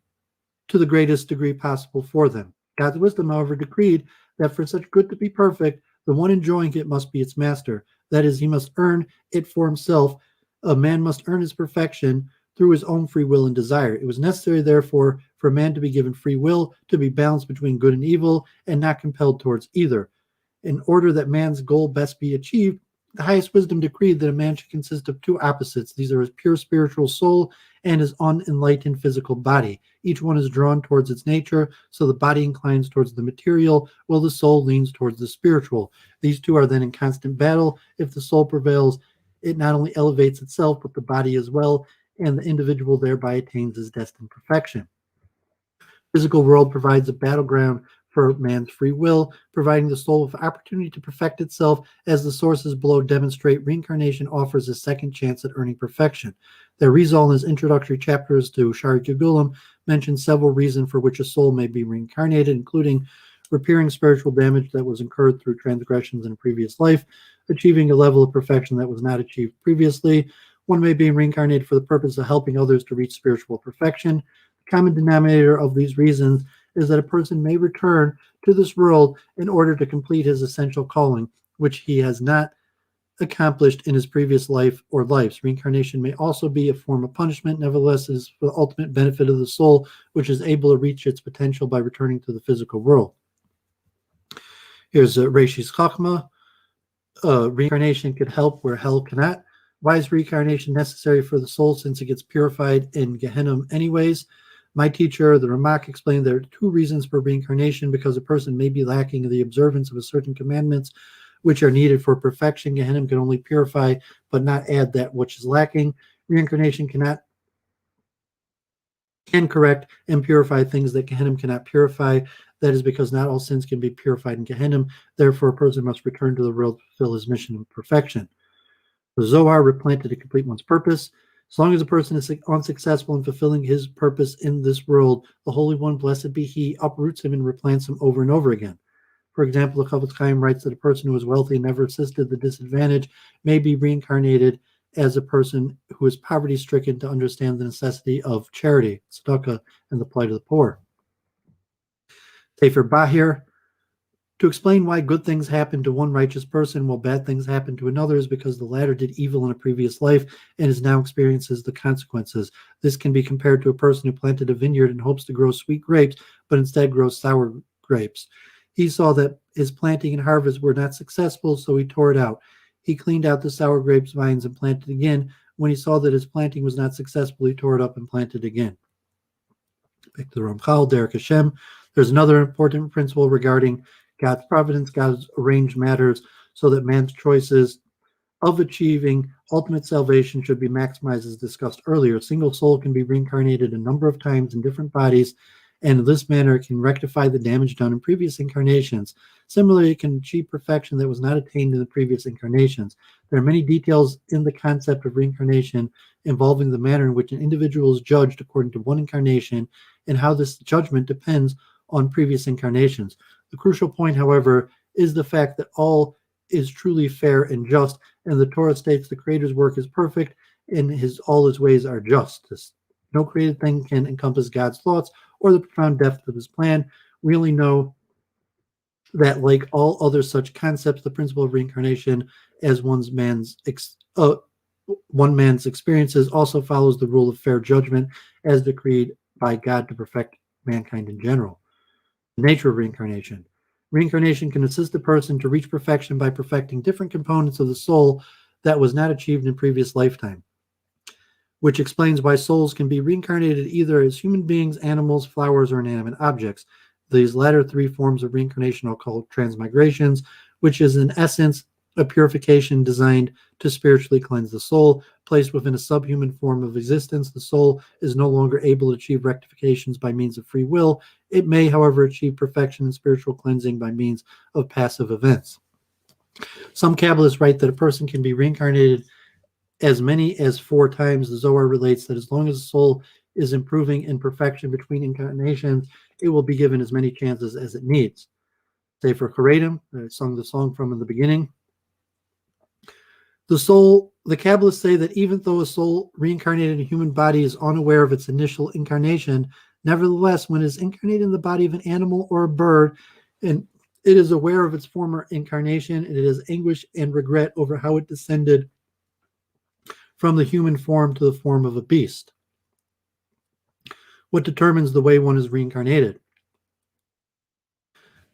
to the greatest degree possible for them. God's wisdom, however, decreed that for such good to be perfect, the one enjoying it must be its master. That is, he must earn it for himself. A man must earn his perfection through his own free will and desire. It was necessary, therefore, for a man to be given free will, to be balanced between good and evil, and not compelled towards either. In order that man's goal best be achieved, the highest wisdom decreed that a man should consist of two opposites. These are his pure spiritual soul and his unenlightened physical body. Each one is drawn towards its nature, so the body inclines towards the material, while the soul leans towards the spiritual. These two are then in constant battle. If the soul prevails, it not only elevates itself, but the body as well, and the individual thereby attains his destined perfection. The physical world provides a battleground for man's free will, providing the soul with opportunity to perfect itself. As the sources below demonstrate, reincarnation offers a second chance at earning perfection. The AriZal in his introductory chapters to Shari Kegulim mentions several reasons for which a soul may be reincarnated, including repairing spiritual damage that was incurred through transgressions in a previous life, achieving a level of perfection that was not achieved previously. One may be reincarnated for the purpose of helping others to reach spiritual perfection. The common denominator of these reasons is that a person may return to this world in order to complete his essential calling, which he has not accomplished in his previous life or lives. Reincarnation may also be a form of punishment. Nevertheless, it is for the ultimate benefit of the soul, which is able to reach its potential by returning to the physical world. Here's Reishis Chachma. reincarnation could help where hell cannot. Why is reincarnation necessary for the soul since it gets purified in Gehenna anyways? My teacher, the Ramak, explained there are two reasons for reincarnation: because a person may be lacking in the observance of a certain commandments which are needed for perfection. Gehenna can only purify but not add that which is lacking. Reincarnation can correct and purify things that Gehenna cannot purify. That is because not all sins can be purified in Gehenna. Therefore, a person must return to the world to fulfill his mission of perfection. The Zohar replanted to complete one's purpose. As long as a person is unsuccessful in fulfilling his purpose in this world, the Holy One, blessed be He, uproots him and replants him over and over again. For example, the Chofetz Chaim writes that a person who is wealthy and never assisted the disadvantaged may be reincarnated as a person who is poverty-stricken to understand the necessity of charity, tzedakah, and the plight of the poor. Sefer Bahir, to explain why good things happen to one righteous person while bad things happen to another is because the latter did evil in a previous life and is now experiences the consequences. This can be compared to a person who planted a vineyard in hopes to grow sweet grapes, but instead grows sour grapes. He saw that his planting and harvest were not successful, so he tore it out. He cleaned out the sour grapes vines and planted again. When he saw that his planting was not successful, he tore it up and planted again. Back to the Ramchal, Derek Hashem. There's another important principle regarding God's providence. God's arranged matters so that man's choices of achieving ultimate salvation should be maximized, as discussed earlier. A single soul can be reincarnated a number of times in different bodies, and in this manner it can rectify the damage done in previous incarnations. Similarly, it can achieve perfection that was not attained in the previous incarnations. There are many details in the concept of reincarnation involving the manner in which an individual is judged according to one incarnation and how this judgment depends on previous incarnations. The crucial point, however, is the fact that all is truly fair and just, and the Torah states the Creator's work is perfect and all his ways are just. No created thing can encompass God's thoughts or the profound depth of his plan. We only know that, like all other such concepts, the principle of reincarnation as one man's experiences also follows the rule of fair judgment as decreed by God to perfect mankind in general. The nature of reincarnation. Reincarnation can assist a person to reach perfection by perfecting different components of the soul that was not achieved in previous lifetime, which explains why souls can be reincarnated either as human beings, animals, flowers, or inanimate objects. These latter three forms of reincarnation are called transmigrations, which is in essence a purification designed to spiritually cleanse the soul. Placed within a subhuman form of existence, the soul is no longer able to achieve rectifications by means of free will. It may, however, achieve perfection and spiritual cleansing by means of passive events. Some Kabbalists write that a person can be reincarnated as many as 4 times. The Zohar relates that as long as the soul is improving in perfection between incarnations, it will be given as many chances as it needs. Sefer Charedim, I sung the song from in the beginning. The Kabbalists say that even though a soul reincarnated in a human body is unaware of its initial incarnation, nevertheless, when it is incarnated in the body of an animal or a bird, and it is aware of its former incarnation, and it has anguish and regret over how it descended from the human form to the form of a beast. What determines the way one is reincarnated?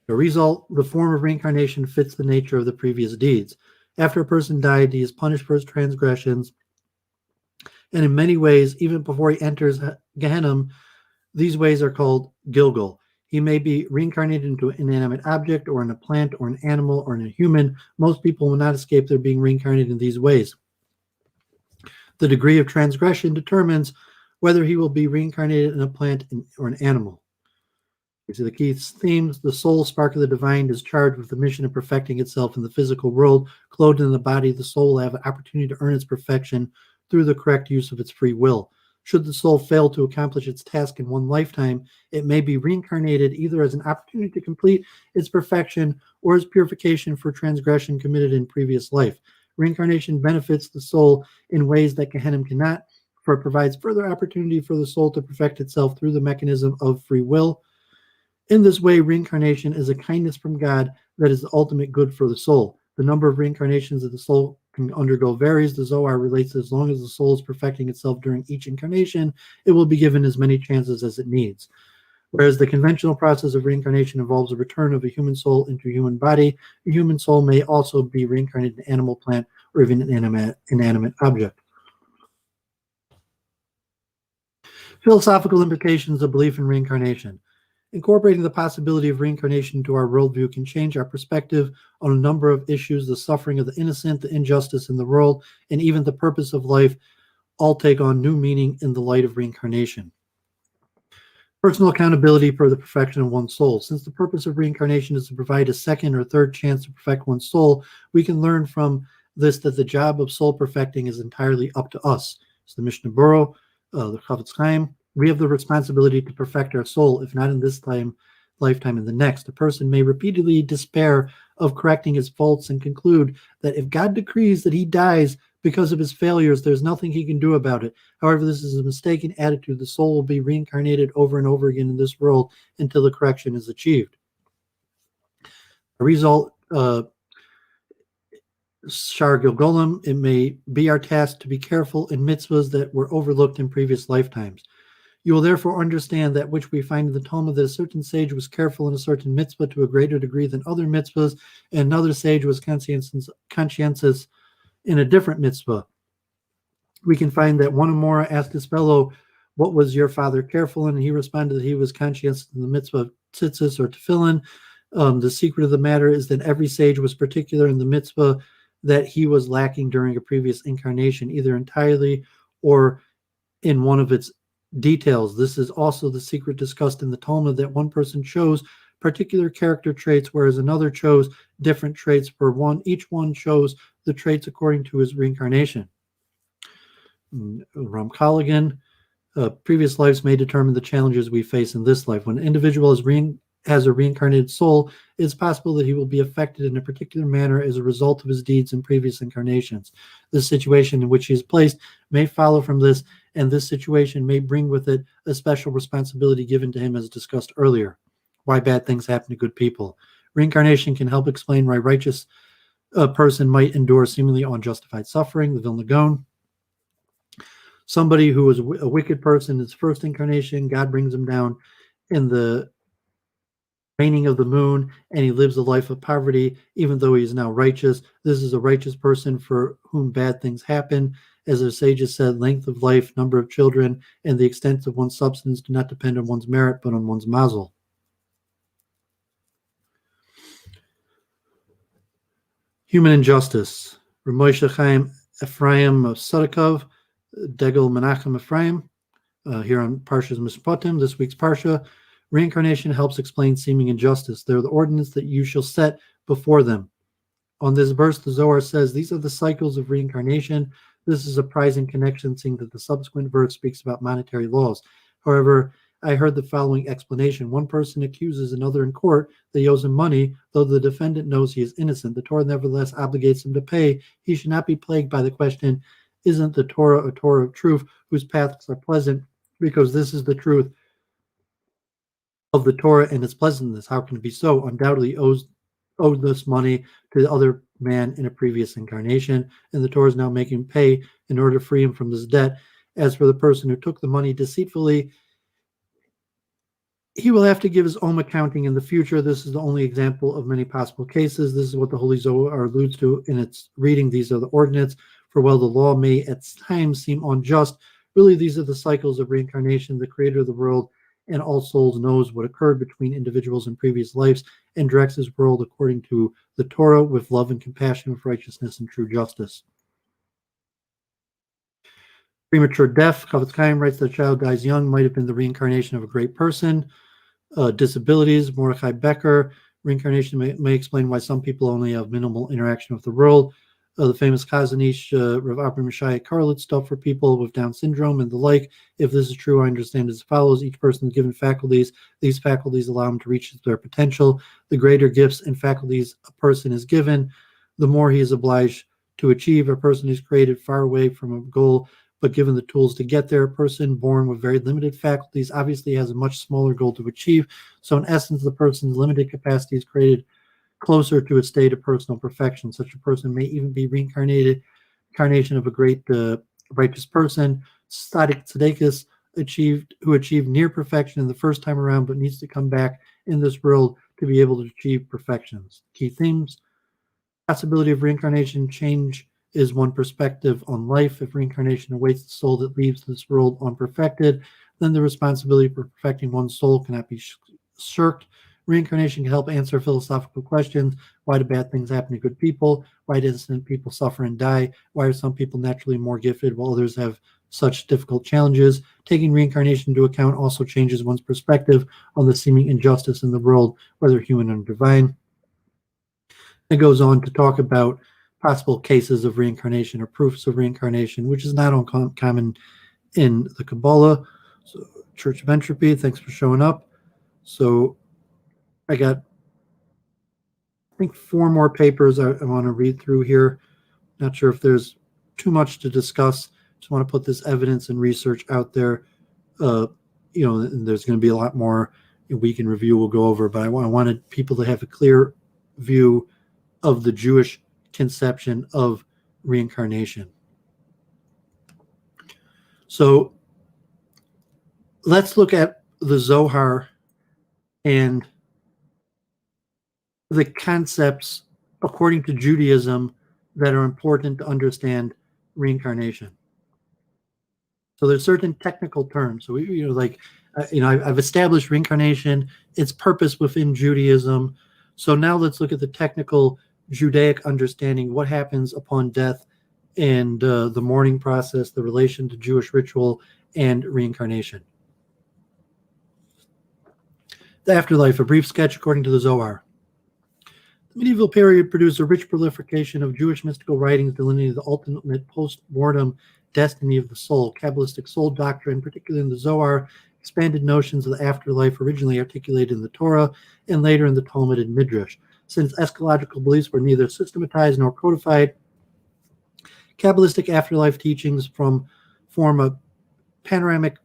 The result, the form of reincarnation fits the nature of the previous deeds. After a person died, he is punished for his transgressions, and in many ways, even before he enters Gehenna, these ways are called Gilgal. He may be reincarnated into an inanimate object, or in a plant, or an animal, or in a human. Most people will not escape their being reincarnated in these ways. The degree of transgression determines whether he will be reincarnated in a plant or an animal. These are the key themes. The soul, spark of the divine, is charged with the mission of perfecting itself in the physical world. Clothed in the body, the soul will have an opportunity to earn its perfection through the correct use of its free will. Should the soul fail to accomplish its task in one lifetime, it may be reincarnated either as an opportunity to complete its perfection or as purification for transgression committed in previous life. Reincarnation benefits the soul in ways that Gehenna cannot, for it provides further opportunity for the soul to perfect itself through the mechanism of free will. In this way, reincarnation is a kindness from God that is the ultimate good for the soul. The number of reincarnations that the soul can undergo varies. The Zohar relates that as long as the soul is perfecting itself during each incarnation, it will be given as many chances as it needs. Whereas the conventional process of reincarnation involves the return of a human soul into a human body, a human soul may also be reincarnated in an animal, plant, or even an inanimate object. Philosophical implications of belief in reincarnation. Incorporating the possibility of reincarnation into our worldview can change our perspective on a number of issues. The suffering of the innocent, the injustice in the world, and even the purpose of life all take on new meaning in the light of reincarnation. Personal accountability for the perfection of one's soul. Since the purpose of reincarnation is to provide a second or third chance to perfect one's soul, we can learn from this that the job of soul perfecting is entirely up to us. So the Mishnah Berurah, the Chofetz Chaim, we have the responsibility to perfect our soul, if not in this lifetime, in the next. A person may repeatedly despair of correcting his faults and conclude that if God decrees that he dies because of his failures, there's nothing he can do about it. However, this is a mistaken attitude. The soul will be reincarnated over and over again in this world until the correction is achieved. AriZal, Shar Gilgolim, it may be our task to be careful in mitzvahs that were overlooked in previous lifetimes. You will therefore understand that which we find in the Talmud, that a certain sage was careful in a certain mitzvah to a greater degree than other mitzvahs, and another sage was conscientious in a different mitzvah. We can find that one Amora asked his fellow, "What was your father careful in?" And he responded that he was conscientious in the mitzvah of tzitzis or tefillin. The secret of the matter is that every sage was particular in the mitzvah that he was lacking during a previous incarnation, either entirely or in one of its details. This is also the secret discussed in the Talmud, that one person chose particular character traits, whereas another chose different traits for one. Each one chose the traits according to his reincarnation. Ramchal again, previous lives may determine the challenges we face in this life. When an individual has a reincarnated soul, it is possible that he will be affected in a particular manner as a result of his deeds in previous incarnations. The situation in which he is placed may follow from this, and this situation may bring with it a special responsibility given to him, as discussed earlier. Why bad things happen to good people. Reincarnation can help explain why righteous person might endure seemingly unjustified suffering. The Vilna Gaon. Somebody who was a wicked person in his first incarnation, God brings him down in the waning of the moon, and he lives a life of poverty, even though he is now righteous. This is a righteous person for whom bad things happen. As the sages said, length of life, number of children, and the extent of one's substance do not depend on one's merit, but on one's mazel. Human injustice. Ramosha Chaim Ephraim of Sadakov, Degel Menachem Ephraim, here on Parshas Mishpatim, this week's Parsha. Reincarnation helps explain seeming injustice. They're the ordinance that you shall set before them. On this verse, the Zohar says, these are the cycles of reincarnation. This is a surprising connection, seeing that the subsequent verse speaks about monetary laws. However, I heard the following explanation. One person accuses another in court that he owes him money, though the defendant knows he is innocent. The Torah nevertheless obligates him to pay. He should not be plagued by the question, isn't the Torah a Torah of truth, whose paths are pleasant? Because this is the truth of the Torah and its pleasantness. How can it be so? Undoubtedly owed this money to the other man in a previous incarnation, and the Torah is now making him pay in order to free him from this debt. As for the person who took the money deceitfully, he will have to give his own accounting in the future. This is the only example of many possible cases. This is what the Holy Zohar alludes to in its reading. These are the ordinance. For while the law may at times seem unjust, really these are the cycles of reincarnation. The creator of the world and all souls knows what occurred between individuals in previous lives and directs his world according to the Torah with love and compassion, with righteousness and true justice. Premature death. Chofetz Chaim writes that a child dies young might have been the reincarnation of a great person. Disabilities. Mordechai Becker. Reincarnation may explain why some people only have minimal interaction with the world. The famous Chazanish, Rav Meshiah correlates stuff for people with Down syndrome and the like. If this is true, I understand as follows. Each person is given faculties. These faculties allow them to reach their potential. The greater gifts and faculties a person is given, the more he is obliged to achieve. A person is created far away from a goal, but given the tools to get there. A person born with very limited faculties obviously has a much smaller goal to achieve. So in essence, the person's limited capacity is created closer to a state of personal perfection. Such a person may even be incarnation of a great righteous person. Tzaddik tzedekis achieved near perfection in the first time around, but needs to come back in this world to be able to achieve perfections. Key themes: possibility of reincarnation. Change is one perspective on life. If reincarnation awaits the soul that leaves this world unperfected, then the responsibility for perfecting one's soul cannot be shirked. Reincarnation can help answer philosophical questions. Why do bad things happen to good people? Why do innocent people suffer and die? Why are some people naturally more gifted while others have such difficult challenges? Taking reincarnation into account also changes one's perspective on the seeming injustice in the world, whether human or divine. It goes on to talk about possible cases of reincarnation or proofs of reincarnation, which is not uncommon in the Kabbalah. So, Church of Entropy, thanks for showing up. So I got, I think, 4 more papers I want to read through here. Not sure if there's too much to discuss. Just want to put this evidence and research out there. And there's going to be a lot more we can review, we'll go over, but I wanted people to have a clear view of the Jewish conception of reincarnation. So let's look at the Zohar and the concepts according to Judaism that are important to understand reincarnation. So there's certain technical terms. So I've established reincarnation, its purpose within Judaism. So now let's look at the technical Judaic understanding, what happens upon death, and the mourning process, the relation to Jewish ritual and reincarnation. The afterlife, a brief sketch according to the Zohar. The medieval period produced a rich proliferation of Jewish mystical writings delineating the ultimate post-mortem destiny of the soul. Kabbalistic soul doctrine, particularly in the Zohar, expanded notions of the afterlife originally articulated in the Torah and later in the Talmud and Midrash. Since eschatological beliefs were neither systematized nor codified, Kabbalistic afterlife teachings form a panoramic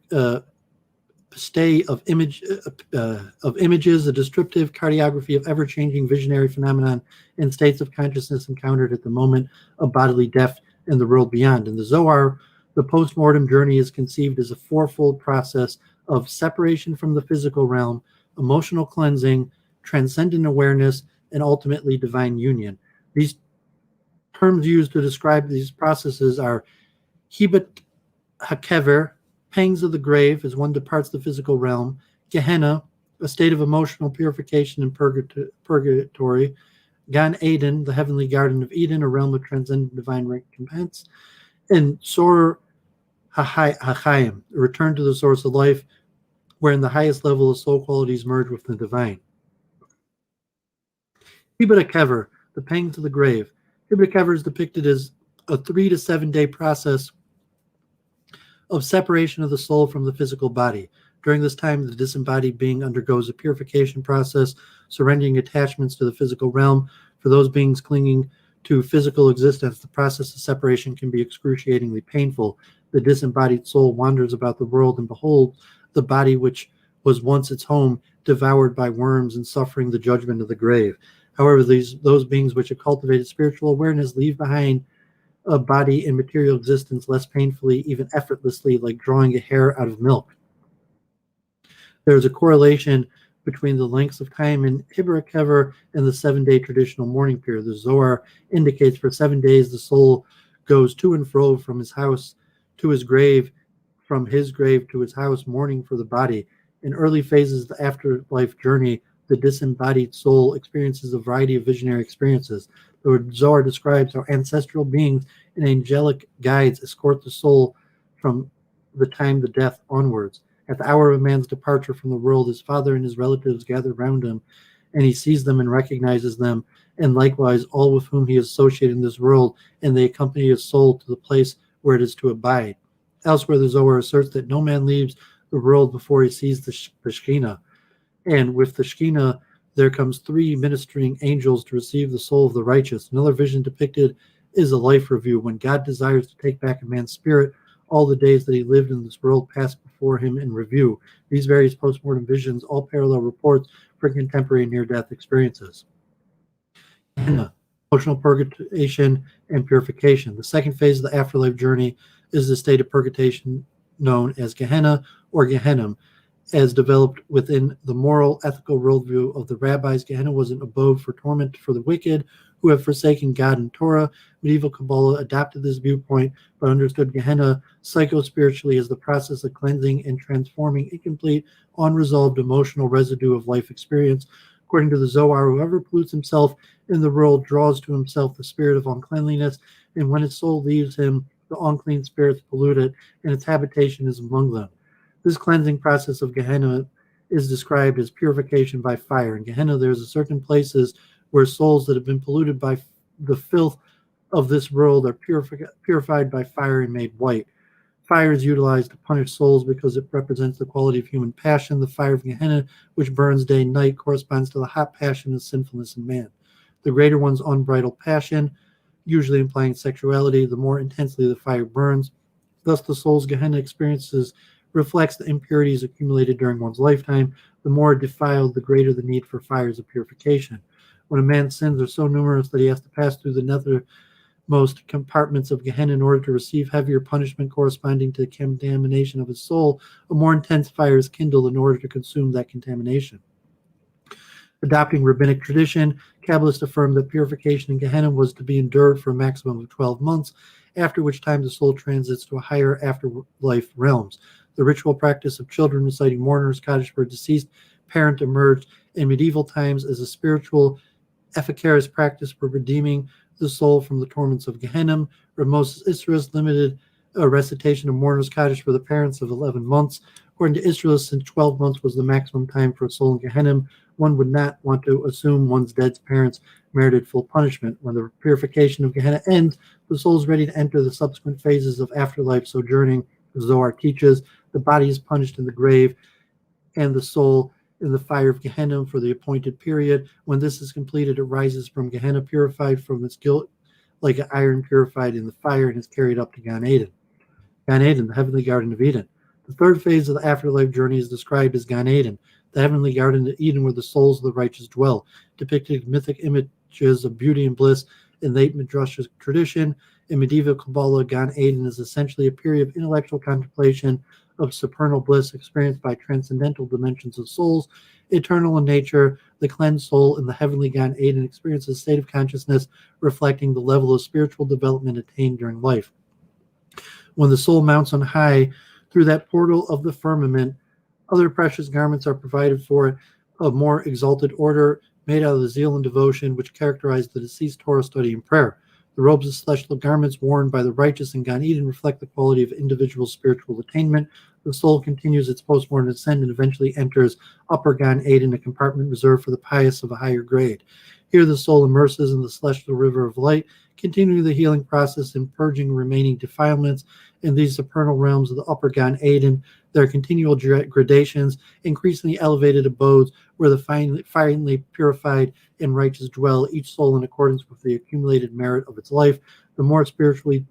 stay of images, a descriptive cartography of ever-changing visionary phenomenon and states of consciousness encountered at the moment of bodily death and the world beyond. In the Zohar, the post-mortem journey is conceived as a fourfold process of separation from the physical realm, emotional cleansing, transcendent awareness, and ultimately divine union. These terms used to describe these processes are Hibat HaKever, pangs of the grave as one departs the physical realm, Gehenna, a state of emotional purification and purgatory, Gan Eden, the heavenly garden of Eden, a realm of transcendent divine recompense, and Sor HaChaim, a return to the source of life, wherein the highest level of soul qualities merge with the divine. Hibat HaKever, the pangs of the grave. Hibat HaKever is depicted as a 3 to 7 day process of separation of the soul from the physical body. During this time, the disembodied being undergoes a purification process, surrendering attachments to the physical realm. For those beings clinging to physical existence, the process of separation can be excruciatingly painful. The disembodied soul wanders about the world and beholds the body which was once its home, devoured by worms and suffering the judgment of the grave. However, those beings which have cultivated spiritual awareness leave behind a body and material existence less painfully, even effortlessly, like drawing a hair out of milk. There is a correlation between the lengths of time in Hibat HaKever and the 7-day traditional mourning period. The Zohar indicates for 7 days the soul goes to and fro from his house to his grave, from his grave to his house, mourning for the body. In early phases of the afterlife journey, the disembodied soul experiences a variety of visionary experiences. The Zohar describes how ancestral beings and angelic guides escort the soul from the time of death onwards. At the hour of a man's departure from the world, his father and his relatives gather round him, and he sees them and recognizes them, and likewise all with whom he is associated in this world, and they accompany his soul to the place where it is to abide. Elsewhere, the Zohar asserts that no man leaves the world before he sees the Shekhinah, and with the Shekhinah there comes 3 ministering angels to receive the soul of the righteous. Another vision depicted is a life review. When God desires to take back a man's spirit, all the days that he lived in this world pass before him in review. These various post-mortem visions all parallel reports for contemporary near-death experiences. Emotional purgation and purification. The second phase of the afterlife journey is the state of purgation known as Gehenna or Gehennim, as developed within the moral, ethical worldview of the rabbis. Gehenna was an abode for torment for the wicked who have forsaken God and Torah. Medieval Kabbalah adopted this viewpoint, but understood Gehenna psycho-spiritually as the process of cleansing and transforming incomplete, unresolved emotional residue of life experience. According to the Zohar, whoever pollutes himself in the world draws to himself the spirit of uncleanliness, and when his soul leaves him, the unclean spirits pollute it, and its habitation is among them. This cleansing process of Gehenna is described as purification by fire. In Gehenna, there's certain places where souls that have been polluted by the filth of this world are purified by fire and made white. Fire is utilized to punish souls because it represents the quality of human passion. The fire of Gehenna, which burns day and night, corresponds to the hot passion of sinfulness in man. The greater one's unbridled passion, usually implying sexuality, the more intensely the fire burns. Thus, the soul's Gehenna experiences reflects the impurities accumulated during one's lifetime. The more defiled, the greater the need for fires of purification. When a man's sins are so numerous that he has to pass through the nethermost compartments of Gehenna in order to receive heavier punishment corresponding to the contamination of his soul, a more intense fire is kindled in order to consume that contamination. Adopting rabbinic tradition, Kabbalists affirmed that purification in Gehenna was to be endured for a maximum of 12 months, after which time the soul transits to a higher afterlife realms. The ritual practice of children reciting mourners' Kaddish for a deceased parent emerged in medieval times as a spiritual, efficacious practice for redeeming the soul from the torments of Gehenna. Moses Israel's limited a recitation of mourners' Kaddish for the parents of 11 months. According to Israel, since 12 months was the maximum time for a soul in Gehenna, one would not want to assume one's dead parents merited full punishment. When the purification of Gehenna ends, the soul is ready to enter the subsequent phases of afterlife sojourning. The Zohar teaches the body is punished in the grave and the soul in the fire of Gehenna for the appointed period. When this is completed, it rises from Gehenna purified from its guilt like an iron purified in the fire and is carried up to Gan Eden. Gan Eden, the heavenly garden of Eden. The third phase of the afterlife journey is described as Gan Eden, the heavenly garden of Eden where the souls of the righteous dwell, depicting mythic images of beauty and bliss in late Midrashic tradition. In medieval Kabbalah, Gan Eden is essentially a period of intellectual contemplation of supernal bliss experienced by transcendental dimensions of souls. Eternal in nature, the cleansed soul in the heavenly Gan Eden experiences a state of consciousness reflecting the level of spiritual development attained during life. When the soul mounts on high through that portal of the firmament, other precious garments are provided for it of more exalted order, made out of the zeal and devotion which characterize the deceased Torah study and prayer. The robes of celestial garments worn by the righteous in Gan Eden reflect the quality of individual spiritual attainment. The soul continues its post-mortem ascent and eventually enters Upper Gan Eden, a compartment reserved for the pious of a higher grade. Here the soul immerses in the celestial river of light, continuing the healing process and purging remaining defilements. In these supernal realms of the Upper Gan Eden, there are continual gradations, increasingly elevated abodes where the finely purified and righteous dwell, each soul in accordance with the accumulated merit of its life. The more spiritually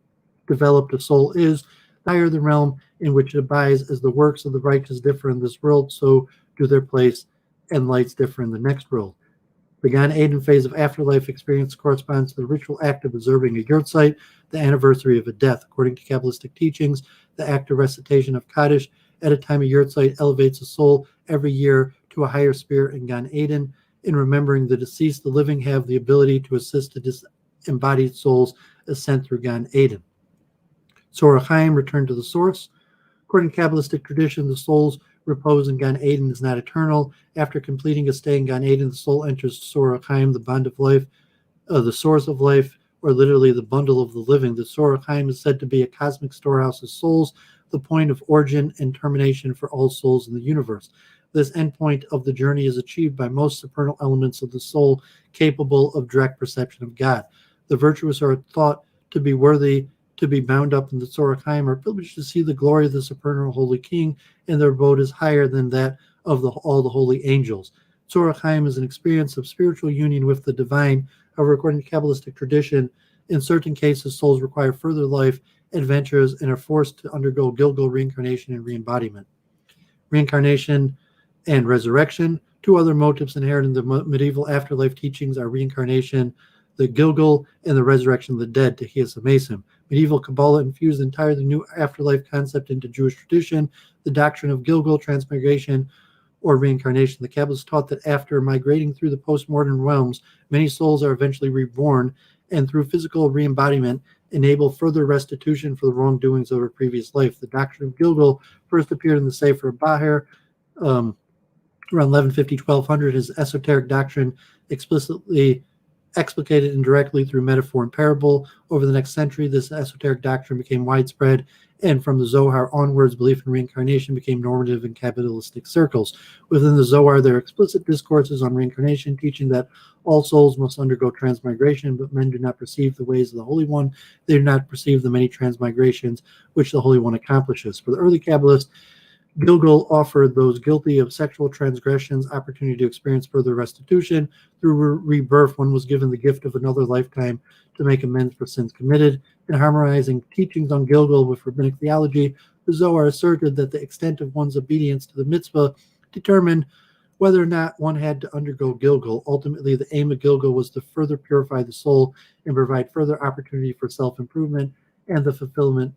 developed a soul is, the higher the realm in which it abides. As the works of the righteous differ in this world, so do their place and lights differ in the next world. The Gan Eden phase of afterlife experience corresponds to the ritual act of observing a yurtzeit, the anniversary of a death. According to Kabbalistic teachings, the act of recitation of Kaddish at a time of yurtzeit elevates a soul every year to a higher spirit in Gan Eden. In remembering the deceased, the living have the ability to assist the disembodied souls ascent through Gan Eden. Sor HaChaim, return to the source. According to Kabbalistic tradition, the soul's repose in Gan Eden is not eternal. After completing a stay in Gan Eden, the soul enters Sor HaChaim, the bond of life, the source of life, or literally the bundle of the living. The Sor HaChaim is said to be a cosmic storehouse of souls, the point of origin and termination for all souls in the universe. This endpoint of the journey is achieved by most supernal elements of the soul capable of direct perception of God. The virtuous are thought to be worthy to be bound up in the Sor HaChaim, are privileged to see the glory of the supernal Holy King, and their abode is higher than that of all the holy angels. Sor HaChaim is an experience of spiritual union with the divine. However, according to Kabbalistic tradition, in certain cases, souls require further life adventures and are forced to undergo Gilgal reincarnation and re-embodiment. Reincarnation and resurrection. Two other motives inherent in the medieval afterlife teachings are reincarnation, the Gilgul, and the resurrection of the dead, Tehiyas Amesim. Medieval Kabbalah infused an entirely new afterlife concept into Jewish tradition, the doctrine of Gilgul, transmigration, or reincarnation. The Kabbalists taught that after migrating through the postmodern realms, many souls are eventually reborn, and through physical re-embodiment, enable further restitution for the wrongdoings of a previous life. The doctrine of Gilgul first appeared in the Sefer Bahir, around 1150-1200. His esoteric doctrine explicitly explicated indirectly through metaphor and parable. Over the next century, this esoteric doctrine became widespread, and from the Zohar onwards, belief in reincarnation became normative in Kabbalistic circles. Within the Zohar, there are explicit discourses on reincarnation, teaching that all souls must undergo transmigration, but men do not perceive the ways of the Holy One. They do not perceive the many transmigrations which the Holy One accomplishes. For the early Kabbalists, Gilgul offered those guilty of sexual transgressions opportunity to experience further restitution. Through rebirth, one was given the gift of another lifetime to make amends for sins committed. In harmonizing teachings on Gilgul with rabbinic theology, the Zohar asserted that the extent of one's obedience to the mitzvah determined whether or not one had to undergo Gilgul. Ultimately, the aim of Gilgul was to further purify the soul and provide further opportunity for self-improvement and the fulfillment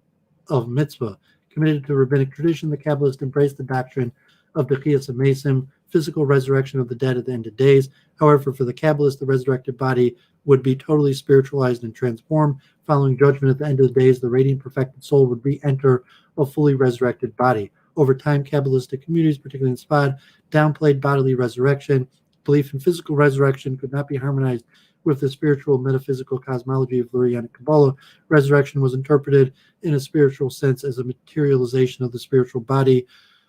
of mitzvah. Committed to rabbinic tradition, the Kabbalists embraced the doctrine of Tehiyas Amesim, physical resurrection of the dead at the end of days. However, for the Kabbalists, the resurrected body would be totally spiritualized and transformed. Following judgment at the end of the days, the radiant perfected soul would re-enter a fully resurrected body. Over time, Kabbalistic communities, particularly in Chabad, downplayed bodily resurrection. Belief in physical resurrection could not be harmonized with the spiritual metaphysical cosmology of Lurianic Kabbalah. Resurrection was interpreted in a spiritual sense as a materialization of the spiritual body.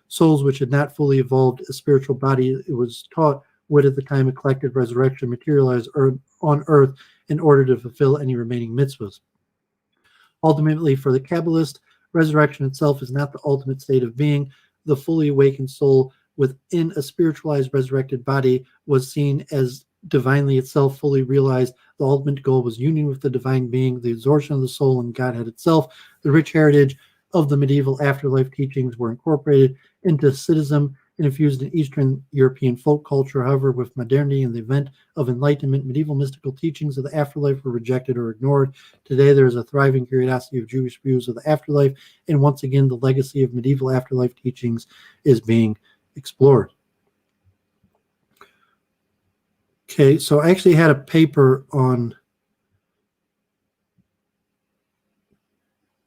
Souls which had not fully evolved a spiritual body, it was taught, would at the time of collective resurrection materialize on earth in order to fulfill any remaining mitzvahs. Ultimately, for the Kabbalist, resurrection itself is not the ultimate state of being. The fully awakened soul within a spiritualized resurrected body was seen as divinely itself, fully realized. The ultimate goal was union with the divine being, the absorption of the soul in Godhead itself. The rich heritage of the medieval afterlife teachings were incorporated into Hasidism and infused in Eastern European folk culture. However, with modernity and the event of enlightenment, medieval mystical teachings of the afterlife were rejected or ignored. Today, there is a thriving curiosity of Jewish views of the afterlife, and once again, the legacy of medieval afterlife teachings is being explored. Okay, so I actually had a paper on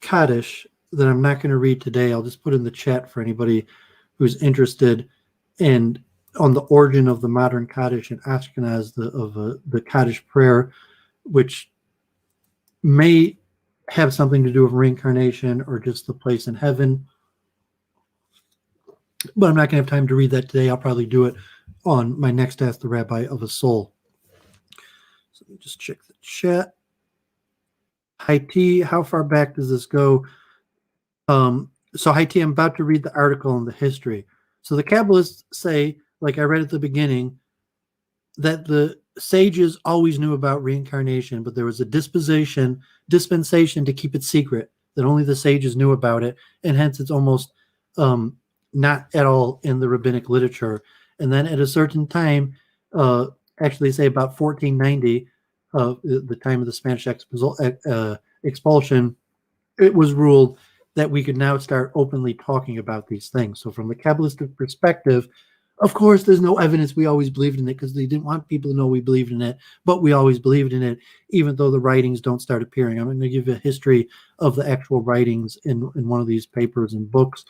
Kaddish that I'm not going to read today. I'll just put in the chat for anybody who's interested, and on the origin of the modern Kaddish and Ashkenaz, the Kaddish prayer, which may have something to do with reincarnation or just the place in heaven. But I'm not going to have time to read that today. I'll probably do it on my next Ask the Rabbi of a Soul. So let me just check the chat. Hi T, how far back does this go? So hi T, I'm about to read the article on the history. So the Kabbalists say, like I read at the beginning, that the sages always knew about reincarnation, but there was a dispensation to keep it secret, that only the sages knew about it, and hence it's almost not at all in the rabbinic literature. And then at a certain time, actually say about 1490, the time of the Spanish expulsion, it was ruled that we could now start openly talking about these things. So from the Kabbalistic perspective, of course, there's no evidence we always believed in it because they didn't want people to know we believed in it, but we always believed in it, even though the writings don't start appearing. I'm going to give you a history of the actual writings in one of these papers and books.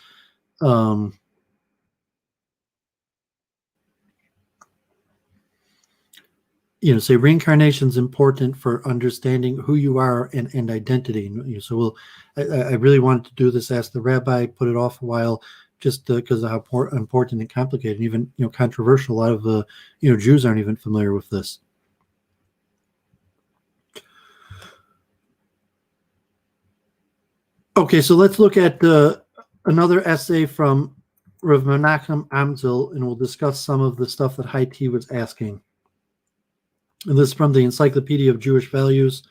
Say reincarnation is important for understanding who you are and identity. So I really wanted to do this, Ask the Rabbi, put it off a while, just because of how important and complicated, and even controversial. A lot of the Jews aren't even familiar with this. Okay, so let's look at another essay from Rav Menachem Amsel, and we'll discuss some of the stuff that Hai T was asking. And this is from the Encyclopedia of Jewish Values,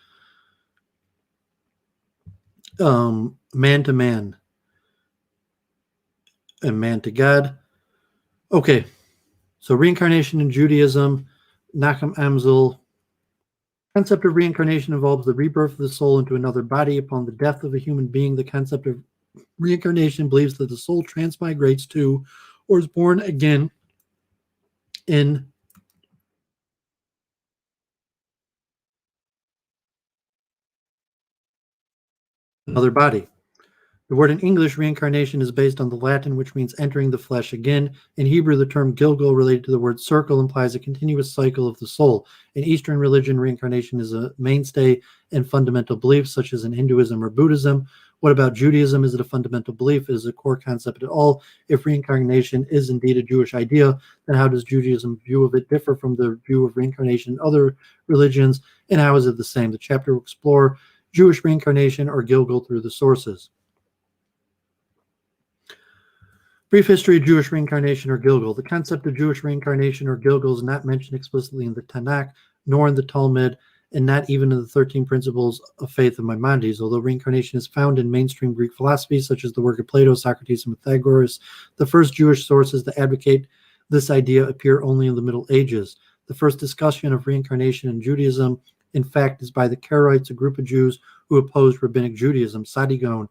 Man to Man and Man to God. Okay, so reincarnation in Judaism, Menachem Amsel. Concept of reincarnation involves the rebirth of the soul into another body upon the death of a human being. The concept of reincarnation believes that the soul transmigrates to or is born again in another body. The word in English, reincarnation, is based on the Latin, which means entering the flesh again. In Hebrew, the term Gilgal, related to the word circle, implies a continuous cycle of the soul. In Eastern religion, reincarnation is a mainstay and fundamental belief, such as in Hinduism or Buddhism. What about Judaism? Is it a fundamental belief? Is it a core concept at all? If reincarnation is indeed a Jewish idea, then how does Judaism's view of it differ from the view of reincarnation in other religions, and how is it the same? The chapter will explore Jewish reincarnation or Gilgal through the sources. Brief history of Jewish reincarnation or Gilgal. The concept of Jewish reincarnation or Gilgal is not mentioned explicitly in the Tanakh, nor in the Talmud, and not even in the 13 Principles of Faith of Maimonides. Although reincarnation is found in mainstream Greek philosophy, such as the work of Plato, Socrates, and Pythagoras, the first Jewish sources that advocate this idea appear only in the Middle Ages. The first discussion of reincarnation in Judaism, in fact, is by the Karaites, a group of Jews who opposed rabbinic Judaism. Sadi Gaon,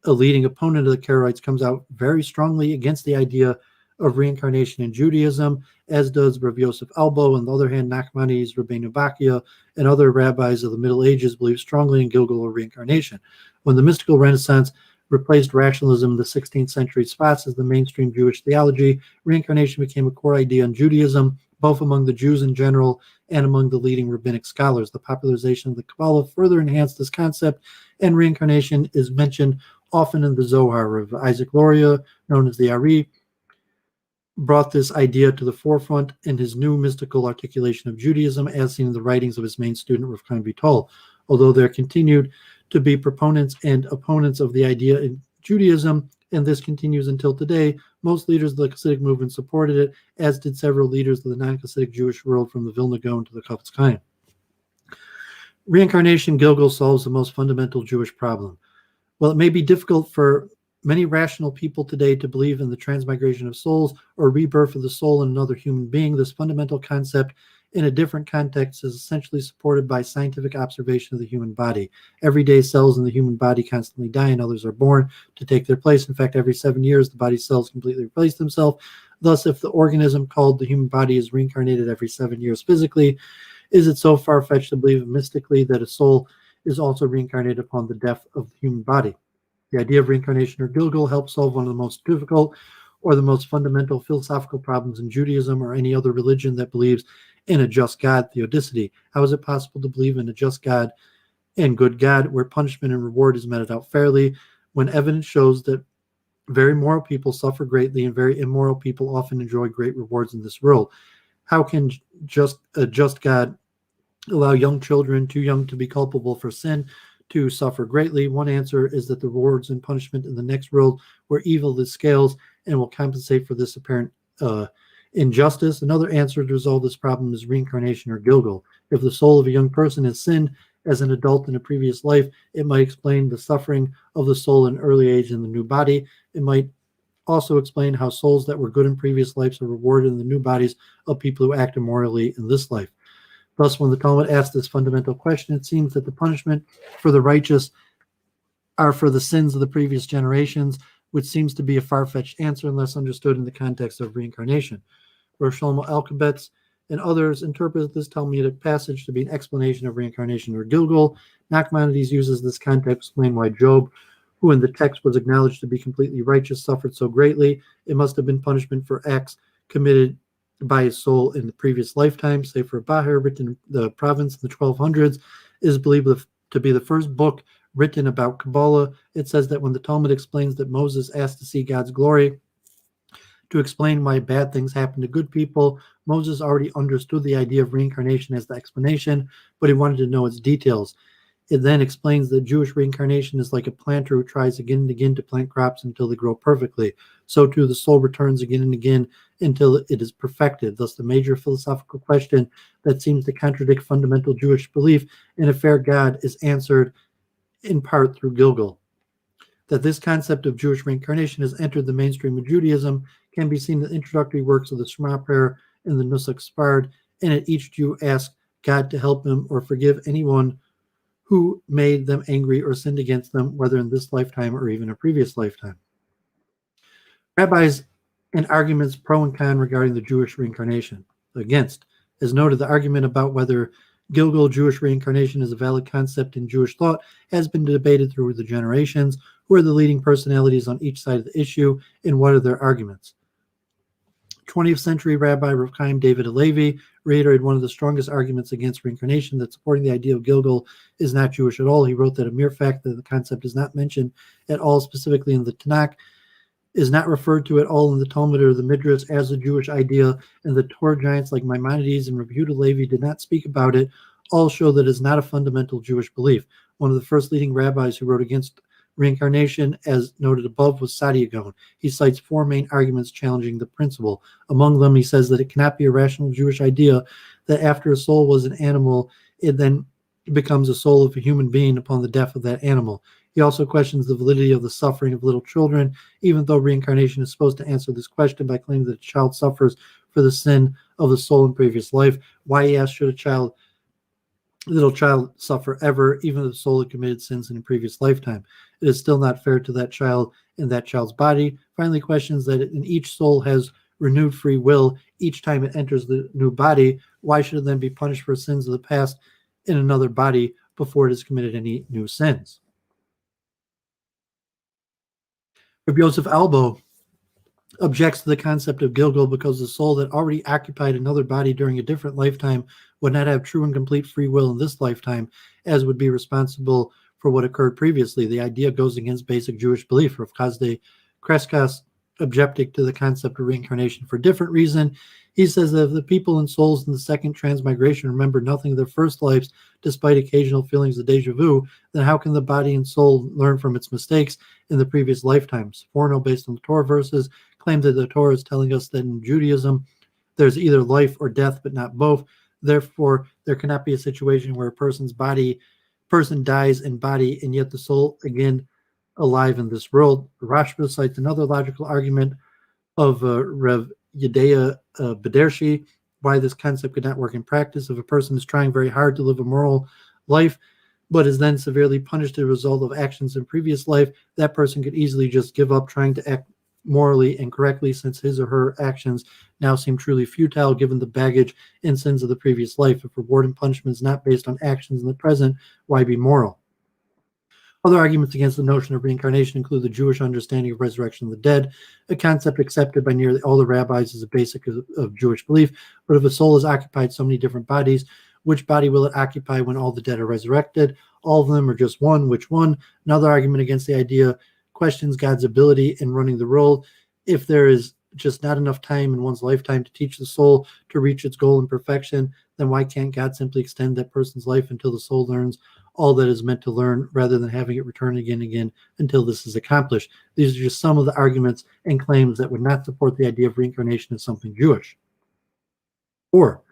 a leading opponent of the Karaites, comes out very strongly against the idea of reincarnation in Judaism, as does Rav Yosef Albo. On the other hand, Nachmanides, Rabbeinu Bachya, and other rabbis of the Middle Ages believe strongly in Gilgal or reincarnation. When the mystical Renaissance replaced rationalism in the 16th century spots as the mainstream Jewish theology, reincarnation became a core idea in Judaism, both among the Jews in general and among the leading rabbinic scholars. The popularization of the Kabbalah further enhanced this concept, and reincarnation is mentioned often in the Zohar. Of Isaac Luria, known as the Ari, brought this idea to the forefront in his new mystical articulation of Judaism, as seen in the writings of his main student, Rav Chaim Vital. Although there continued to be proponents and opponents of the idea in Judaism, and this continues until today, most leaders of the Hasidic movement supported it, as did several leaders of the non-Hasidic Jewish world, from the Vilna Gaon to the Chafetz Chaim. Reincarnation Gilgal solves the most fundamental Jewish problem. While it may be difficult for many rational people today to believe in the transmigration of souls or rebirth of the soul in another human being, this fundamental concept in a different context is essentially supported by scientific observation of the human body. Everyday cells in the human body constantly die and others are born to take their place. In fact, every 7 years, the body's cells completely replace themselves. Thus, if the organism called the human body is reincarnated every 7 years physically, is it so far-fetched to believe mystically that a soul is also reincarnated upon the death of the human body? The idea of reincarnation or Gilgal helps solve one of the most difficult or the most fundamental philosophical problems in Judaism or any other religion that believes in a just God, theodicity. How is it possible to believe in a just God and good God where punishment and reward is meted out fairly, when evidence shows that very moral people suffer greatly and very immoral people often enjoy great rewards in this world? How can a just God allow young children too young to be culpable for sin to suffer greatly? One answer is that the rewards and punishment in the next world, where evil is scales and will compensate for this apparent injustice. Another answer to resolve this problem is reincarnation or Gilgal. If the soul of a young person has sinned as an adult in a previous life, it might explain the suffering of the soul in early age in the new body. It might also explain how souls that were good in previous lives are rewarded in the new bodies of people who act immorally in this life. Thus, when the Talmud asks this fundamental question, it seems that the punishment for the righteous are for the sins of the previous generations, which seems to be a far-fetched answer unless understood in the context of reincarnation. Rosh Shlomo Alkabetz and others interpret this Talmudic passage to be an explanation of reincarnation or Gilgal. Nachmanides uses this context to explain why Job, who in the text was acknowledged to be completely righteous, suffered so greatly. It must have been punishment for acts committed by his soul in the previous lifetime. Sefer Bahir, written in the province in the 1200s, is believed to be the first book written about Kabbalah. It says that when the Talmud explains that Moses asked to see God's glory to explain why bad things happen to good people, Moses already understood the idea of reincarnation as the explanation, but he wanted to know its details. It then explains that Jewish reincarnation is like a planter who tries again and again to plant crops until they grow perfectly. So too, the soul returns again and again until it is perfected. Thus, the major philosophical question that seems to contradict fundamental Jewish belief in a fair God is answered in part through Gilgal. That this concept of Jewish reincarnation has entered the mainstream of Judaism can be seen in the introductory works of the Shema prayer in the Nusach Sfard. In it, each Jew asks God to help him or forgive anyone who made them angry or sinned against them, whether in this lifetime or even a previous lifetime. Rabbis and arguments pro and con regarding the Jewish reincarnation. Against, as noted, the argument about whether Gilgal Jewish reincarnation is a valid concept in Jewish thought has been debated through the generations. Who are the leading personalities on each side of the issue, and what are their arguments? 20th century Rabbi Rav Chaim David Halevi reiterated one of the strongest arguments against reincarnation, that supporting the idea of Gilgal is not Jewish at all. He wrote that a mere fact that the concept is not mentioned at all specifically in the Tanakh, is not referred to at all in the Talmud or the Midrash as a Jewish idea, and the Torah giants like Maimonides and Rabbi Yehuda Levi did not speak about it, all show that it is not a fundamental Jewish belief. One of the first leading rabbis who wrote against reincarnation, as noted above, was Saadia Gaon. He cites four main arguments challenging the principle. Among them, he says that it cannot be a rational Jewish idea that after a soul was an animal, it then becomes a soul of a human being upon the death of that animal. He also questions the validity of the suffering of little children, even though reincarnation is supposed to answer this question by claiming that a child suffers for the sin of the soul in previous life. Why, he asks, should a little child suffer ever, even if the soul had committed sins in a previous lifetime? It is still not fair to that child and that child's body. Finally, questions that in each soul has renewed free will each time it enters the new body. Why should it then be punished for sins of the past in another body before it has committed any new sins? Rabbi Yosef Albo objects to the concept of Gilgal because the soul that already occupied another body during a different lifetime would not have true and complete free will in this lifetime, as would be responsible for what occurred previously. The idea goes against basic Jewish belief. Rav Chazdei Kreskas objecting to the concept of reincarnation for a different reason. He says that if the people and souls in the second transmigration remember nothing of their first lives, despite occasional feelings of deja vu, then how can the body and soul learn from its mistakes in the previous lifetimes? Forno, based on the Torah verses, claims that the Torah is telling us that in Judaism, there's either life or death, but not both. Therefore, there cannot be a situation where a person dies in body, and yet the soul again alive in this world. Rashba cites another logical argument of Rev Yedea Bedershi, why this concept could not work in practice. If a person is trying very hard to live a moral life, but is then severely punished as a result of actions in previous life, that person could easily just give up trying to act morally and correctly, since his or her actions now seem truly futile given the baggage and sins of the previous life. If reward and punishment is not based on actions in the present, why be moral? Other arguments against the notion of reincarnation include the Jewish understanding of resurrection of the dead, a concept accepted by nearly all the rabbis as a basic of Jewish belief. But if a soul has occupied so many different bodies, which body will it occupy when all the dead are resurrected? All of them, or just one? Which one? Another argument against the idea questions God's ability in running the world. If there is just not enough time in one's lifetime to teach the soul to reach its goal in perfection, then why can't God simply extend that person's life until the soul learns all that is meant to learn, rather than having it return again and again until this is accomplished? These are just some of the arguments and claims that would not support the idea of reincarnation as something Jewish. Or,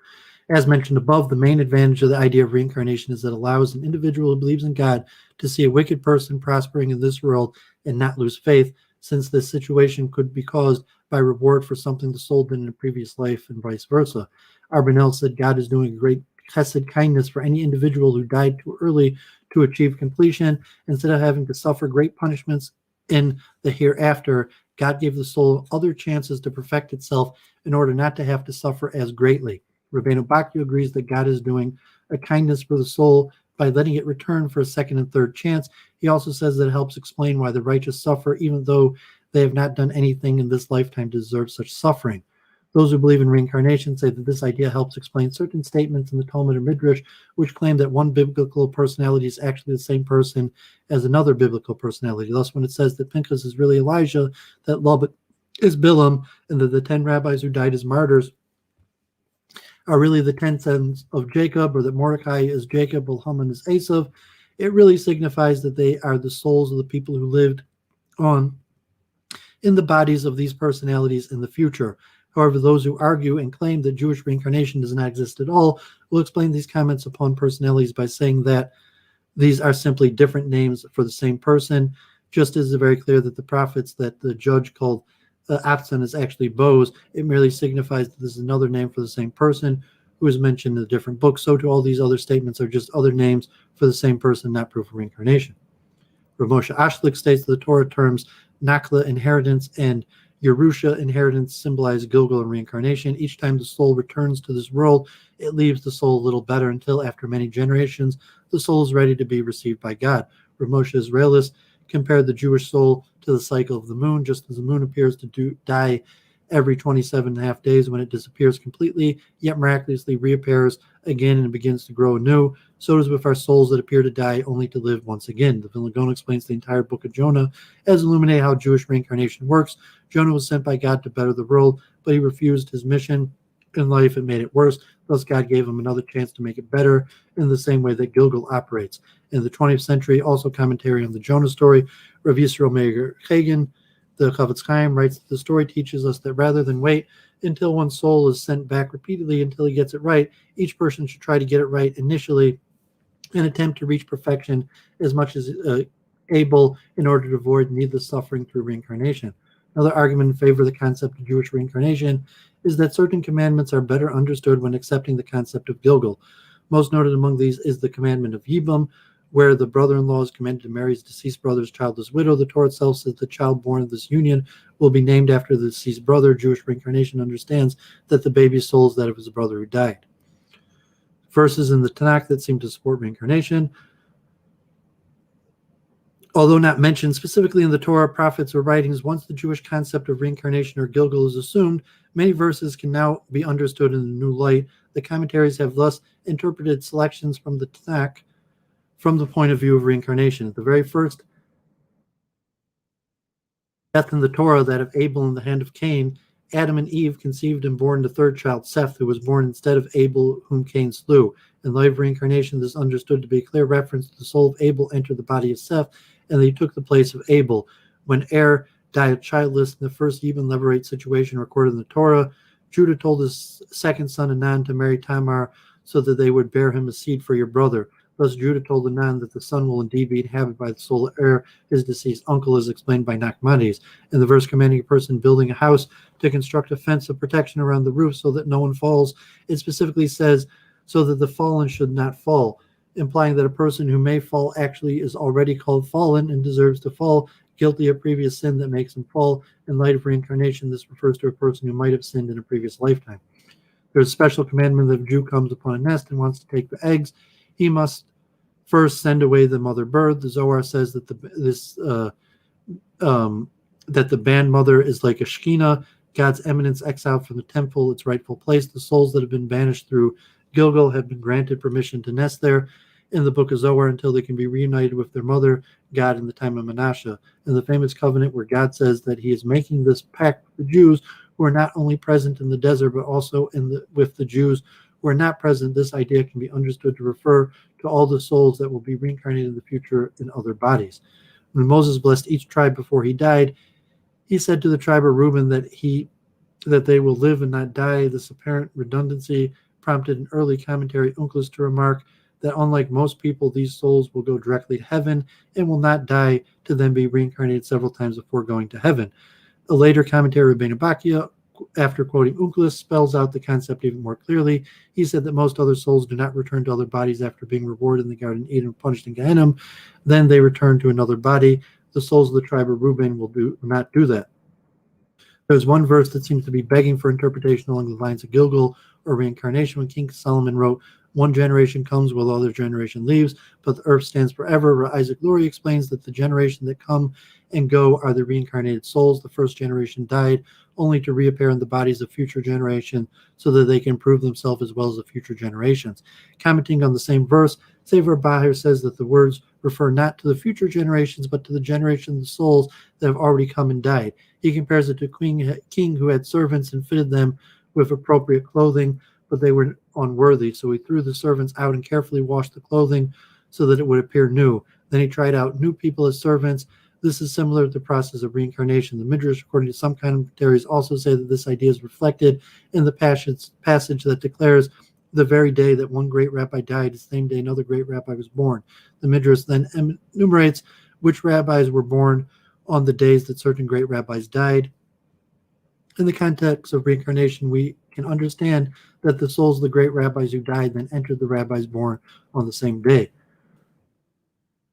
as mentioned above, the main advantage of the idea of reincarnation is that it allows an individual who believes in God to see a wicked person prospering in this world and not lose faith, since this situation could be caused by reward for something the soul did in a previous life, and vice versa. Arbanel said God is doing a great chesed kindness for any individual who died too early to achieve completion. Instead of having to suffer great punishments in the hereafter, God gave the soul other chances to perfect itself in order not to have to suffer as greatly. Rabbeinu Bakyu agrees that God is doing a kindness for the soul by letting it return for a second and third chance. He also says that it helps explain why the righteous suffer even though they have not done anything in this lifetime to deserve such suffering. Those who believe in reincarnation say that this idea helps explain certain statements in the Talmud or Midrash, which claim that one biblical personality is actually the same person as another biblical personality. Thus, when it says that Pinchas is really Elijah, that Lubbock is Bilam, and that the 10 rabbis who died as martyrs are really the 10 sons of Jacob, or that Mordecai is Jacob, Bilhaman is Esav, it really signifies that they are the souls of the people who lived on in the bodies of these personalities in the future. However, those who argue and claim that Jewish reincarnation does not exist at all will explain these comments upon personalities by saying that these are simply different names for the same person, just as it's very clear that the prophets that the judge called Abson is actually Boaz. It merely signifies that this is another name for the same person who is mentioned in the different books, so too all these other statements are just other names for the same person, not proof of reincarnation. Rav Moshe Ashlik states that the Torah terms Nakla, inheritance, and Yerusha, inheritance, symbolize Gilgal and reincarnation. Each time the soul returns to this world, it leaves the soul a little better until, after many generations, the soul is ready to be received by God. Rav Moshe Israelis compared the Jewish soul to the cycle of the moon. Just as the moon appears to die every 27.5 days when it disappears completely, yet miraculously reappears again and begins to grow anew, so it is with our souls that appear to die only to live once again. The Vilna Gaon explains the entire book of Jonah as illuminating how Jewish reincarnation works. Jonah was sent by God to better the world, but he refused his mission in life and made it worse. Thus, God gave him another chance to make it better in the same way that Gilgal operates. In the 20th century, also commentary on the Jonah story, Rav Yisrael Meir Chagan, the Chavetz Chaim, writes that the story teaches us that rather than wait until one's soul is sent back repeatedly until he gets it right, each person should try to get it right initially and attempt to reach perfection as much as able in order to avoid needless suffering through reincarnation. Another argument in favor of the concept of Jewish reincarnation is that certain commandments are better understood when accepting the concept of Gilgal. Most noted among these is the commandment of Yibam, where the brother-in-law is commanded to marry his deceased brother's childless widow. The Torah itself says the child born of this union will be named after the deceased brother. Jewish reincarnation understands that the baby's soul is that of his brother who died. Verses in the Tanakh that seem to support reincarnation, although not mentioned specifically in the Torah, prophets, or writings, once the Jewish concept of reincarnation or Gilgal is assumed, many verses can now be understood in a new light. The commentaries have thus interpreted selections from the Tanakh from the point of view of reincarnation. At the very first death in the Torah, that of Abel in the hand of Cain, Adam and Eve conceived and born the third child, Seth, who was born instead of Abel, whom Cain slew. In light of reincarnation, this is understood to be a clear reference to the soul of Abel entered the body of Seth, and that he took the place of Abel. When Er died childless in the first Yibam Levirate situation recorded in the Torah, Judah told his second son Anan to marry Tamar so that they would bear him a seed for your brother. Thus Judah told Anan that the son will indeed be inhabited by the soul of Er, his deceased uncle, as explained by Nachmanides. In the verse commanding a person building a house to construct a fence of protection around the roof so that no one falls, it specifically says, so that the fallen should not fall, implying that a person who may fall actually is already called fallen and deserves to fall, guilty of previous sin that makes him fall. In light of reincarnation, this refers to a person who might have sinned in a previous lifetime. There's a special commandment that if a Jew comes upon a nest and wants to take the eggs, he must first send away the mother bird. The Zohar says that the band mother is like a Shekhinah, God's eminence exiled from the temple, its rightful place. The souls that have been banished through Gilgal have been granted permission to nest there in the book of Zohar until they can be reunited with their mother, God, in the time of Manasseh. In the famous covenant where God says that he is making this pact with the Jews who are not only present in the desert, but also with the Jews who are not present, this idea can be understood to refer to all the souls that will be reincarnated in the future in other bodies. When Moses blessed each tribe before he died, he said to the tribe of Reuben that they will live and not die. This apparent redundancy prompted an early commentary Unclus to remark that unlike most people, these souls will go directly to heaven and will not die to then be reincarnated several times before going to heaven. A later commentary, Rabbeinu Bakia, after quoting Unclus, spells out the concept even more clearly. He said that most other souls do not return to other bodies after being rewarded in the Garden of Eden and punished in Gehenna. Then they return to another body. The souls of the tribe of Reuben will not do that. There's one verse that seems to be begging for interpretation along the lines of Gilgal or reincarnation when King Solomon wrote, "One generation comes while the other generation leaves, but the earth stands forever." Isaac Lurie explains that the generation that come and go are the reincarnated souls. The first generation died only to reappear in the bodies of future generation so that they can prove themselves as well as the future generations. Commenting on the same verse, Sefer Bahir says that the words refer not to the future generations, but to the generation of the souls that have already come and died. He compares it to a king who had servants and fitted them with appropriate clothing, but they were unworthy. So he threw the servants out and carefully washed the clothing so that it would appear new. Then he tried out new people as servants. This is similar to the process of reincarnation. The Midrash, according to some commentaries, also say that this idea is reflected in the passage that declares the very day that one great rabbi died, the same day another great rabbi was born. The Midrash then enumerates which rabbis were born on the days that certain great rabbis died. In the context of reincarnation, we can understand that the souls of the great rabbis who died then entered the rabbis born on the same day.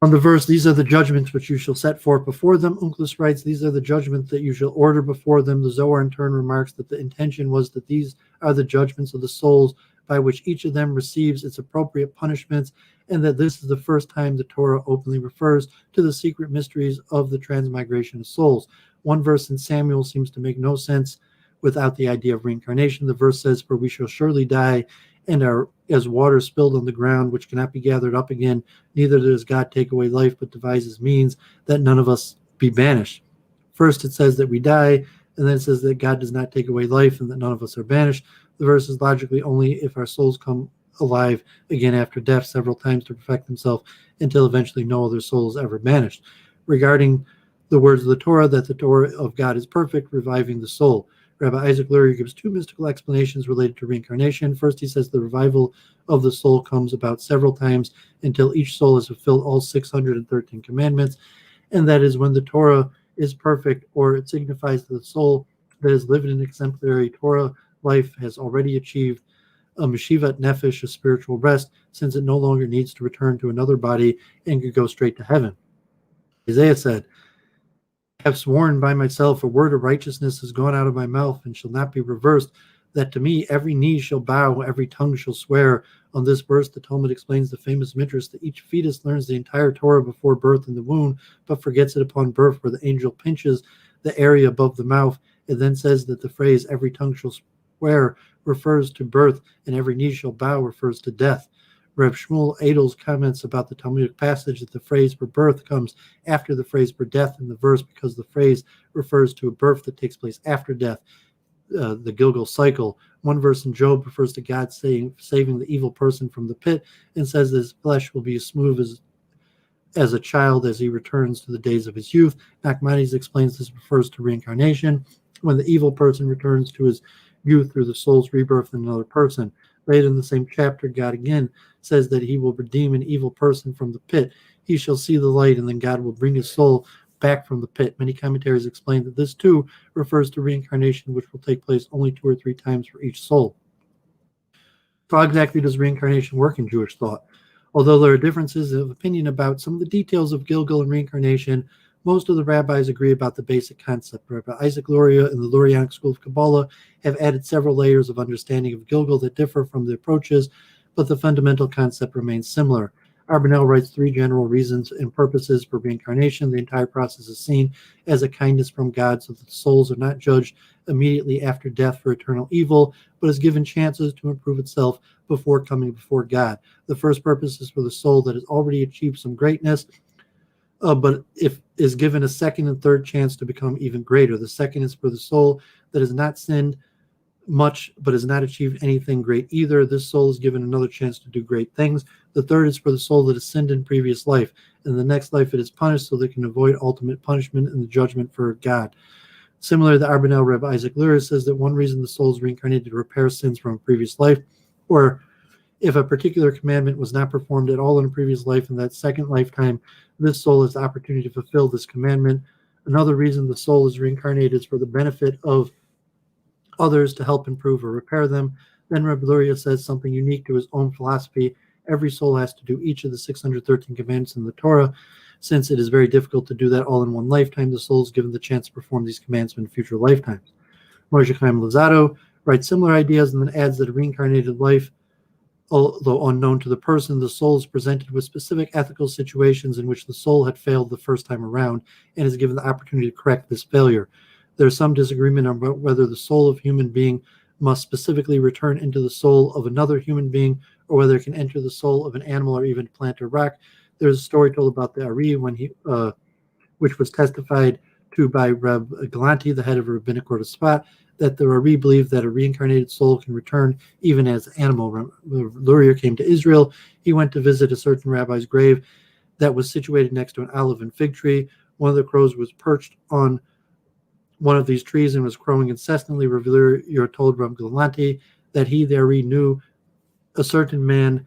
On the verse, these are the judgments which you shall set forth before them. Onkelos writes, these are the judgments that you shall order before them. The Zohar in turn remarks that the intention was that these are the judgments of the souls by which each of them receives its appropriate punishments, and that this is the first time the Torah openly refers to the secret mysteries of the transmigration of souls. One verse in Samuel seems to make no sense without the idea of reincarnation. The verse says, for we shall surely die and are as water spilled on the ground, which cannot be gathered up again. Neither does God take away life, but devises means that none of us be banished. First it says that we die, and then it says that God does not take away life and that none of us are banished. The verse is logically only if our souls come alive again after death several times to perfect themselves until eventually no other soul is ever banished. Regarding the words of the Torah, that the Torah of God is perfect, reviving the soul. Rabbi Isaac Lurie gives two mystical explanations related to reincarnation. First, he says the revival of the soul comes about several times until each soul has fulfilled all 613 commandments, and that is when the Torah is perfect, or it signifies that the soul that has lived an exemplary Torah life has already achieved a Meshivat Nefesh, a spiritual rest, since it no longer needs to return to another body and could go straight to heaven. Isaiah said, I have sworn by myself, a word of righteousness has gone out of my mouth and shall not be reversed, that to me every knee shall bow, every tongue shall swear. On this verse, the Talmud explains the famous midrash that each fetus learns the entire Torah before birth in the womb, but forgets it upon birth, where the angel pinches the area above the mouth. It then says that the phrase every tongue shall swear refers to birth, and every knee shall bow refers to death. Reb Shmuel Edel's comments about the Talmudic passage that the phrase for birth comes after the phrase for death in the verse because the phrase refers to a birth that takes place after death, the Gilgal cycle. One verse in Job refers to God saving the evil person from the pit and says that his flesh will be as smooth as a child as he returns to the days of his youth. Nachmanides explains this refers to reincarnation, when the evil person returns to his youth through the soul's rebirth in another person. Later in the same chapter, God again says that he will redeem an evil person from the pit. He shall see the light, and then God will bring his soul back from the pit. Many commentaries explain that this too refers to reincarnation, which will take place only 2 or 3 times for each soul. So how exactly does reincarnation work in Jewish thought? Although there are differences of opinion about some of the details of Gilgal and reincarnation, most of the rabbis agree about the basic concept. Rabbi Isaac Luria and the Lurianic school of Kabbalah have added several layers of understanding of Gilgal that differ from the approaches, but the fundamental concept remains similar. Arbanel writes 3 general reasons and purposes for reincarnation. The entire process is seen as a kindness from God, so that the souls are not judged immediately after death for eternal evil, but is given chances to improve itself before coming before God. The first purpose is for the soul that has already achieved some greatness, but if is given a second and third chance to become even greater. The second is for the soul that has not sinned much but has not achieved anything great either. This soul is given another chance to do great things. The third is for the soul that has sinned in previous life. In the next life it is punished so they can avoid ultimate punishment and the judgment for God. Similarly, the Arbanel Reb Isaac Luria says that one reason the soul is reincarnated to repair sins from a previous life, or if a particular commandment was not performed at all in a previous life, in that second lifetime, this soul has the opportunity to fulfill this commandment. Another reason the soul is reincarnated is for the benefit of others, to help improve or repair them. Then Reb Luria says something unique to his own philosophy. Every soul has to do each of the 613 commandments in the Torah. Since it is very difficult to do that all in one lifetime, the soul is given the chance to perform these commandments in future lifetimes. Moshe Chaim Luzzatto writes similar ideas and then adds that a reincarnated life, although unknown to the person, the soul is presented with specific ethical situations in which the soul had failed the first time around and is given the opportunity to correct this failure. There is some disagreement about whether the soul of a human being must specifically return into the soul of another human being, or whether it can enter the soul of an animal or even plant or rock. There's a story told about the Ari which was testified to by Reb Galanti, the head of a rabbinic court of Sfat, that the Rabbi believed that a reincarnated soul can return even as an animal. Luria came to Israel. He went to visit a certain rabbi's grave that was situated next to an olive and fig tree. One of the crows was perched on one of these trees and was crowing incessantly. Luria told Reb Galanti that he there knew a certain man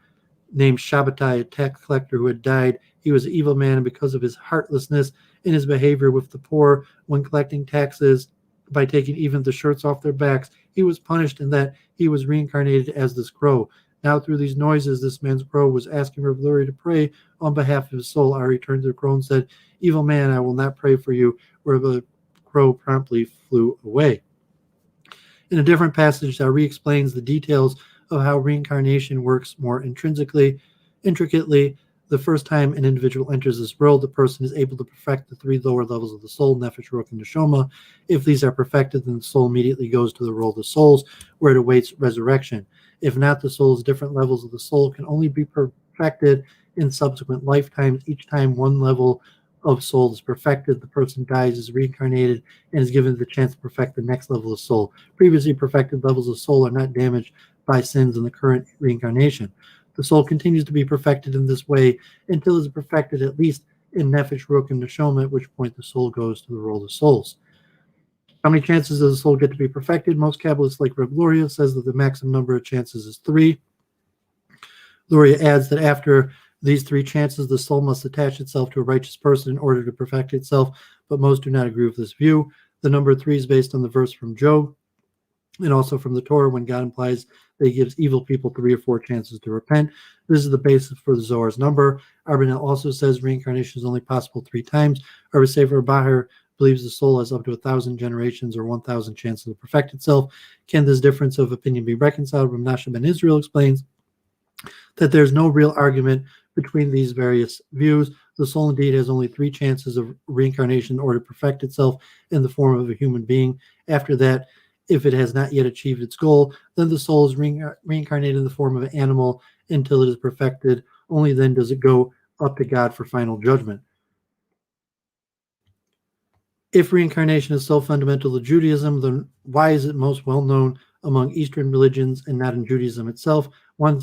named Shabbatai, a tax collector who had died. He was an evil man, and because of his heartlessness in his behavior with the poor when collecting taxes, by taking even the shirts off their backs. He was punished in that he was reincarnated as this crow. Now through these noises, this man's crow was asking Rabbi Lurie to pray on behalf of his soul. Ari turned to the crow and said, "Evil man, I will not pray for you," where the crow promptly flew away. In a different passage, Ari explains the details of how reincarnation works more intricately. The first time an individual enters this world, the person is able to perfect the three lower levels of the soul, Nefesh, Ruach, and Neshama. If these are perfected, then the soul immediately goes to the world of souls, where it awaits resurrection. If not, the soul's different levels of the soul can only be perfected in subsequent lifetimes. Each time one level of soul is perfected, the person dies, is reincarnated, and is given the chance to perfect the next level of soul. Previously perfected levels of soul are not damaged by sins in the current reincarnation. The soul continues to be perfected in this way until it is perfected at least in Nefesh, Ruach, and Neshama, at which point the soul goes to the world of souls. How many chances does the soul get to be perfected? Most Kabbalists, like Reb Luria, says that the maximum number of chances is 3. Luria adds that after these 3 chances, the soul must attach itself to a righteous person in order to perfect itself, but most do not agree with this view. The number 3 is based on the verse from Job and also from the Torah, when God implies that he gives evil people 3 or 4 chances to repent. This is the basis for the Zohar's number. Arbonel also says reincarnation is only possible 3 times. Rabbi Sefer Bahar believes the soul has up to 1,000 generations or 1,000 chances to perfect itself. Can this difference of opinion be reconciled? Rabbi Menashe ben Israel explains that there's no real argument between these various views. The soul indeed has only 3 chances of reincarnation in order to perfect itself in the form of a human being. After that, if it has not yet achieved its goal, then the soul is reincarnated in the form of an animal until it is perfected. Only then does it go up to God for final judgment. If reincarnation is so fundamental to Judaism, then why is it most well known among Eastern religions and not in Judaism itself? One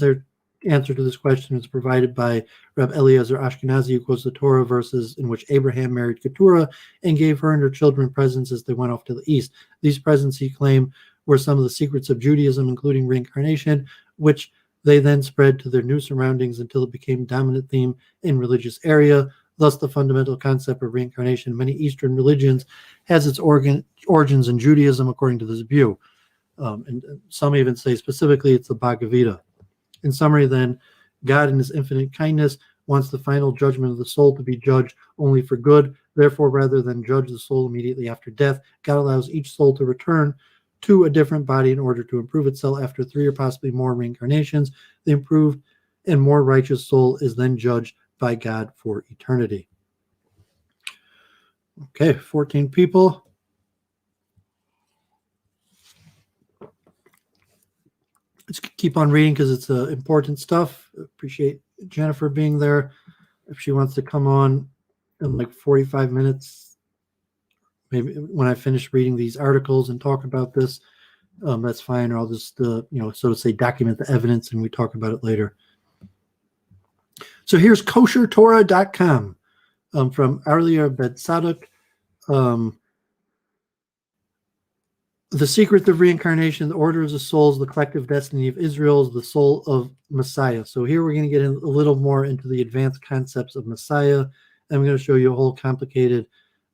answer to this question is provided by Reb Eliezer Ashkenazi, who quotes the Torah verses in which Abraham married Keturah and gave her and her children presents as they went off to the east. These presents, he claimed, were some of the secrets of Judaism, including reincarnation, which they then spread to their new surroundings until it became a dominant theme in religious area. Thus, the fundamental concept of reincarnation in many Eastern religions has its origins in Judaism, according to this view. And some even say specifically it's the Bhagavad Gita. In summary, then, God in his infinite kindness wants the final judgment of the soul to be judged only for good. Therefore, rather than judge the soul immediately after death, God allows each soul to return to a different body in order to improve itself. After 3 or possibly more reincarnations, the improved and more righteous soul is then judged by God for eternity. Okay, 14 people. Let's keep on reading because it's important stuff. Appreciate Jennifer being there. If she wants to come on in like 45 minutes, maybe when I finish reading these articles and talk about this, that's fine. Or I'll just, so to say, document the evidence and we talk about it later. So here's koshertorah.com from Arlia Betsadok. The secret of reincarnation, the order of the souls, the collective destiny of Israel is the soul of Messiah. So here we're going to get a little more into the advanced concepts of Messiah. I'm going to show you a whole complicated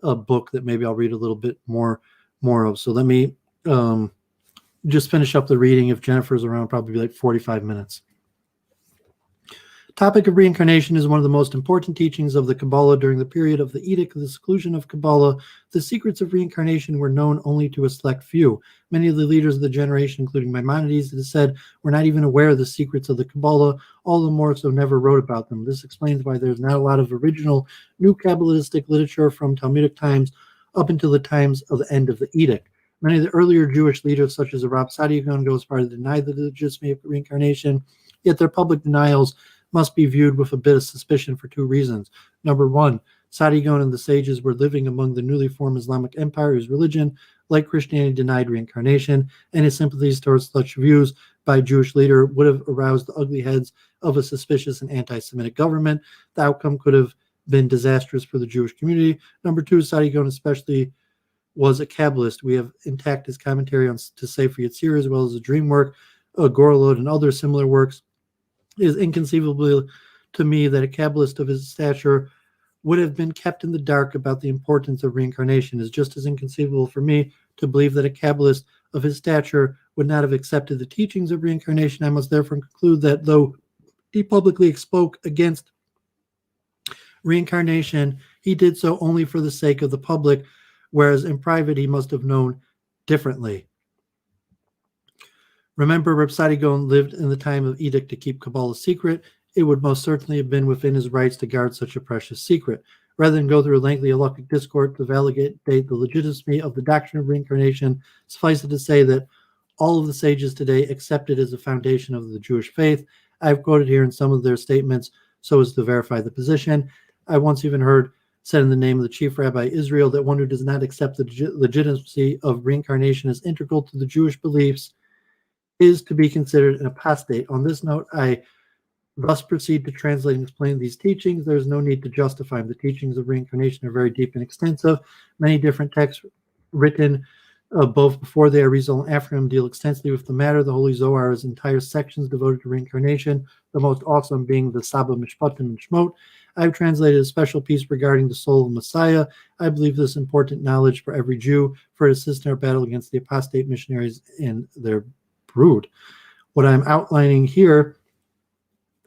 book that maybe I'll read a little bit more of. So let me just finish up the reading. If Jennifer's around, probably like 45 minutes. Topic of reincarnation is one of the most important teachings of the Kabbalah. During the period of the Edict of the Seclusion of Kabbalah, the secrets of reincarnation were known only to a select few. Many of the leaders of the generation, including Maimonides, it is said, were not even aware of the secrets of the Kabbalah, all the more so never wrote about them. This explains why there's not a lot of original new Kabbalistic literature from Talmudic times up until the times of the end of the Edict. Many of the earlier Jewish leaders, such as the Rab Sadigan, go as far as to deny the legitimacy of reincarnation, yet their public denials must be viewed with a bit of suspicion for 2 reasons. Number 1, Sadigan and the sages were living among the newly formed Islamic empire whose religion, like Christianity, denied reincarnation, and his sympathies towards such views by a Jewish leader would have aroused the ugly heads of a suspicious and anti-Semitic government. The outcome could have been disastrous for the Jewish community. Number 2, Sadigan especially was a Kabbalist. We have intact his commentary on to Sefer Yetzirah, as well as the dream work, Gorelot, and other similar works. It is inconceivable to me that a Kabbalist of his stature would have been kept in the dark about the importance of reincarnation. It is just as inconceivable for me to believe that a Kabbalist of his stature would not have accepted the teachings of reincarnation. I must therefore conclude that though he publicly spoke against reincarnation, he did so only for the sake of the public, whereas in private he must have known differently. Remember, Reb Sadi Gaon lived in the time of edict to keep Kabbalah secret. It would most certainly have been within his rights to guard such a precious secret. Rather than go through a lengthy halakhic discourse to validate the legitimacy of the doctrine of reincarnation, suffice it to say that all of the sages today accept it as a foundation of the Jewish faith. I've quoted here in some of their statements so as to verify the position. I once even heard said in the name of the chief rabbi Israel that one who does not accept the legitimacy of reincarnation as integral to the Jewish beliefs is to be considered an apostate. On this note, I thus proceed to translate and explain these teachings. There is no need to justify them. The teachings of reincarnation are very deep and extensive. Many different texts written both before the AriZal and after him deal extensively with the matter. The Holy Zohar has entire sections devoted to reincarnation, the most awesome being the Saba Mishpatim and Shmot. I've translated a special piece regarding the soul of Messiah. I believe this important knowledge for every Jew for to assist in our battle against the apostate missionaries and their brood. What I'm outlining here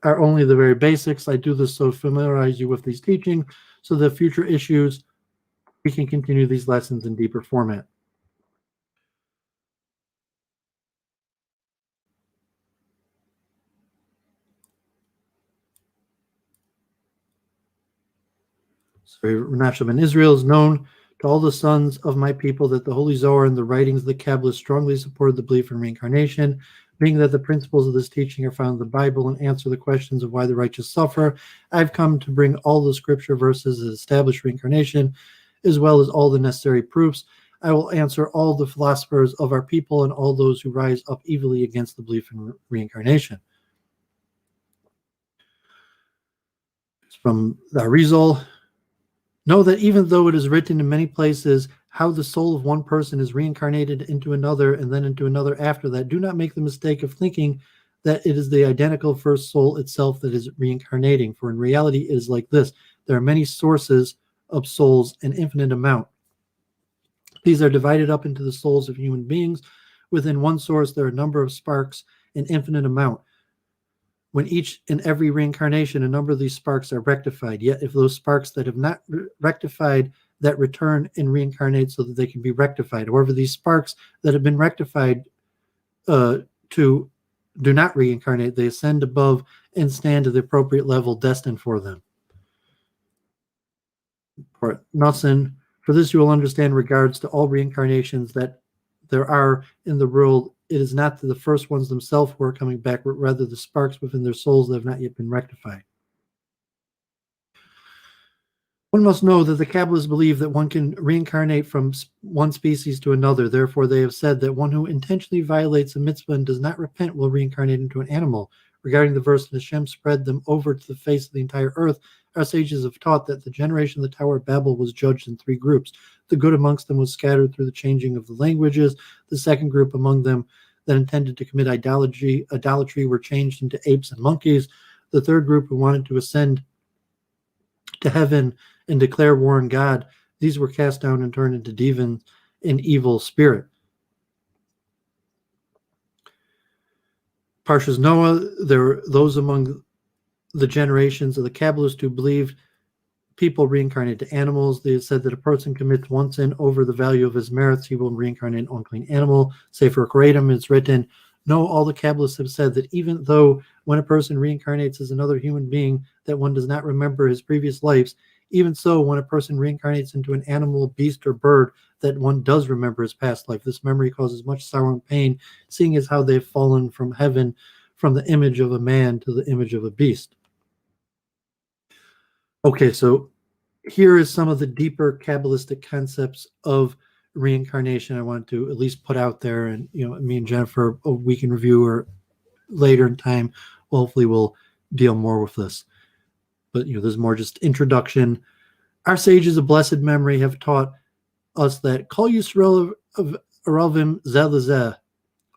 are only the very basics. I do this so familiarize you with these teachings so that future issues we can continue these lessons in deeper format. So Menachem in Israel is known to all the sons of my people that the Holy Zohar and the writings of the Kabbalists strongly supported the belief in reincarnation, being that the principles of this teaching are found in the Bible and answer the questions of why the righteous suffer. I've come to bring all the scripture verses that establish reincarnation, as well as all the necessary proofs. I will answer all the philosophers of our people and all those who rise up evilly against the belief in reincarnation. It's from the AriZal. Know that even though it is written in many places how the soul of one person is reincarnated into another and then into another after that, do not make the mistake of thinking that it is the identical first soul itself that is reincarnating. For in reality, it is like this. There are many sources of souls, an infinite amount. These are divided up into the souls of human beings. Within one source, there are a number of sparks, an infinite amount. When each and every reincarnation, a number of these sparks are rectified. Yet if those sparks that have not rectified, that return and reincarnate so that they can be rectified. However, these sparks that have been rectified do not reincarnate. They ascend above and stand at the appropriate level destined for them. For Yonassan, for this you will understand regards to all reincarnations that there are in the world. It is not the first ones themselves who are coming back, but rather the sparks within their souls that have not yet been rectified. One must know that the Kabbalists believe that one can reincarnate from one species to another. Therefore, they have said that one who intentionally violates a mitzvah and does not repent will reincarnate into an animal. Regarding the verse that Shem spread them over to the face of the entire earth, our sages have taught that the generation of the Tower of Babel was judged in three groups. The good amongst them was scattered through the changing of the languages. The second group among them that intended to commit idolatry were changed into apes and monkeys. The third group who wanted to ascend to heaven and declare war on God, these were cast down and turned into demons and evil spirit. Parshas Noah, there were those among the generations of the Kabbalists who believed people reincarnate to animals. They said that a person commits one sin over the value of his merits, he will reincarnate an unclean animal. Sefer Koradim, it's written, no, all the Kabbalists have said that even though when a person reincarnates as another human being, that one does not remember his previous lives, even so, when a person reincarnates into an animal, beast, or bird, that one does remember his past life. This memory causes much sorrow and pain, seeing as how they've fallen from heaven, from the image of a man to the image of a beast. Okay, so here is some of the deeper Kabbalistic concepts of reincarnation I wanted to at least put out there, and me and Jennifer, we can review or later in time, hopefully we'll deal more with this. But this is more just introduction. Our sages of blessed memory have taught us that Kol Yisrael of Aravim Zeh Lezeh,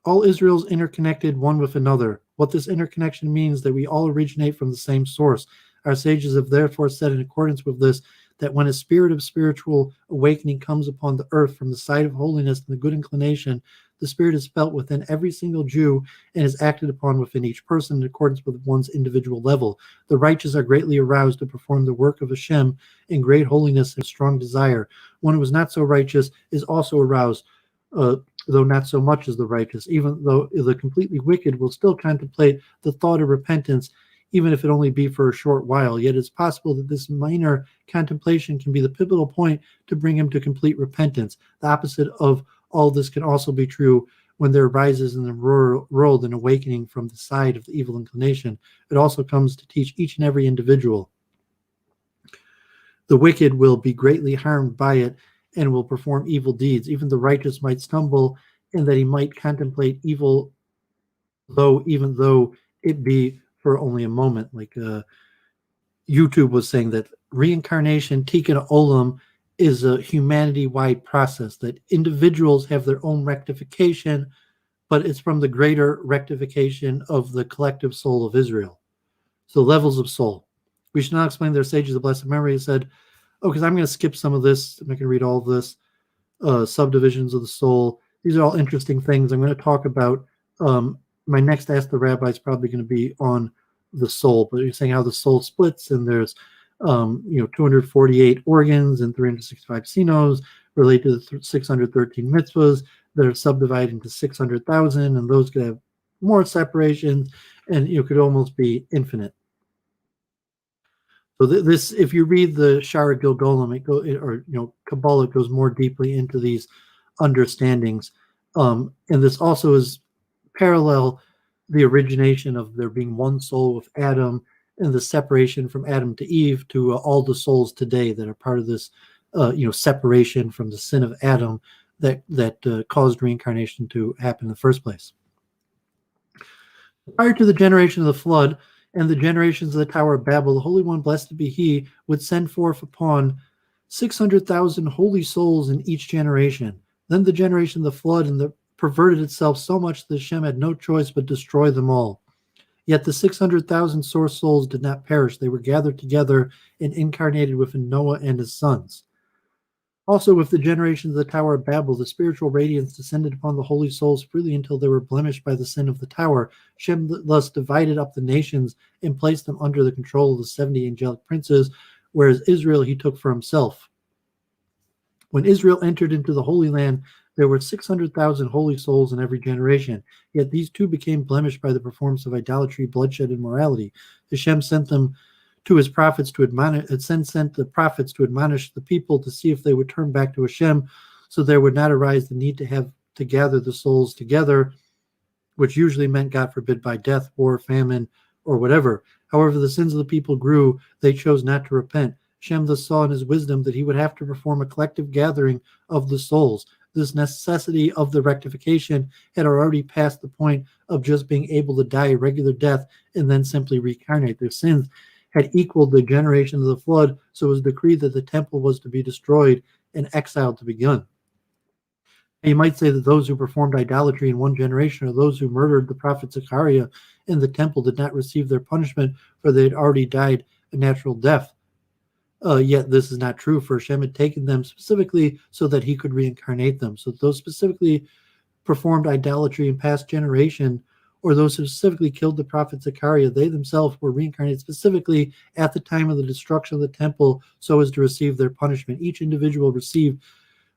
all Israel's interconnected one with another. What this interconnection means that we all originate from the same source. Our sages have therefore said in accordance with this that when a spirit of spiritual awakening comes upon the earth from the side of holiness and the good inclination, the spirit is felt within every single Jew and is acted upon within each person in accordance with one's individual level. The righteous are greatly aroused to perform the work of Shem in great holiness and strong desire. One who is not so righteous is also aroused, though not so much as the righteous, even though the completely wicked will still contemplate the thought of repentance, even if it only be for a short while. Yet it's possible that this minor contemplation can be the pivotal point to bring him to complete repentance. The opposite of all this can also be true when there arises in the world an awakening from the side of the evil inclination. It also comes to teach each and every individual. The wicked will be greatly harmed by it and will perform evil deeds. Even the righteous might stumble in that he might contemplate evil, even though it be for only a moment. Like YouTube was saying that reincarnation, Tikkun Olam, is a humanity-wide process, that individuals have their own rectification, but it's from the greater rectification of the collective soul of Israel. So levels of soul. We should not explain their sages of blessed memory. He said, because I'm going to skip some of this. I'm not going to read all of this. Subdivisions of the soul. These are all interesting things. I'm going to talk about. My next Ask the Rabbi is probably going to be on the soul, but you're saying how the soul splits, and there's 248 organs and 365 sinos relate to the 613 mitzvahs that are subdivided into 600,000, and those could have more separations, and could almost be infinite. So this, if you read the Shara Gilgolim, Kabbalah goes more deeply into these understandings, and this also is parallel the origination of there being one soul with Adam, and the separation from Adam to Eve to all the souls today that are part of this, separation from the sin of Adam that caused reincarnation to happen in the first place. Prior to the generation of the flood and the generations of the Tower of Babel, the Holy One, blessed be He, would send forth upon 600,000 holy souls in each generation. Then the generation of the flood and the perverted itself so much that Shem had no choice but destroy them all. Yet the 600,000 source souls did not perish. They were gathered together and incarnated within Noah and his sons. Also, with the generations of the Tower of Babel, the spiritual radiance descended upon the holy souls freely until they were blemished by the sin of the tower. Shem thus divided up the nations and placed them under the control of the 70 angelic princes, whereas Israel he took for himself. When Israel entered into the Holy Land, there were 600,000 holy souls in every generation. Yet these too became blemished by the performance of idolatry, bloodshed, and morality. Hashem sent them to his prophets to sent the prophets to admonish the people to see if they would turn back to Hashem, so there would not arise the need to gather the souls together, which usually meant, God forbid, by death, war, famine, or whatever. However, the sins of the people grew. They chose not to repent. Shem thus saw in his wisdom that he would have to perform a collective gathering of the souls. This necessity of the rectification had already passed the point of just being able to die a regular death and then simply reincarnate. Their sins had equaled the generation of the flood, so it was decreed that the temple was to be destroyed and exiled to begin. And you might say that those who performed idolatry in one generation, or those who murdered the prophet Zechariah in the temple, did not receive their punishment, for they had already died a natural death. Yet this is not true, for Shem had taken them specifically so that he could reincarnate them. So those specifically performed idolatry in past generation, or those who specifically killed the prophet Zechariah, they themselves were reincarnated specifically at the time of the destruction of the temple so as to receive their punishment. Each individual received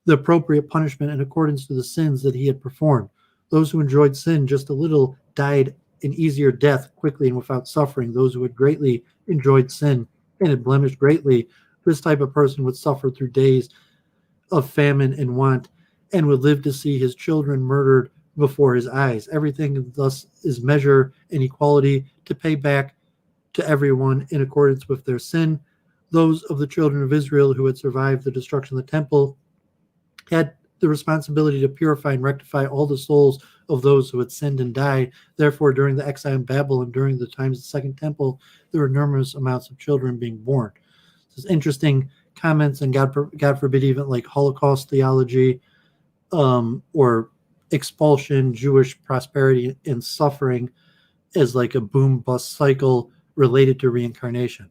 the appropriate punishment in accordance to the sins that he had performed. Those who enjoyed sin just a little died an easier death quickly and without suffering. Those who had greatly enjoyed sin and had blemished greatly, this type of person would suffer through days of famine and want and would live to see his children murdered before his eyes. Everything thus is measure and equality to pay back to everyone in accordance with their sin. Those of the children of Israel who had survived the destruction of the temple had the responsibility to purify and rectify all the souls of those who had sinned and died. Therefore, during the exile in Babel and during the times of the Second Temple, there were enormous amounts of children being born. This is interesting comments, and God forbid, even like Holocaust theology or expulsion, Jewish prosperity and suffering as like a boom-bust cycle related to reincarnation.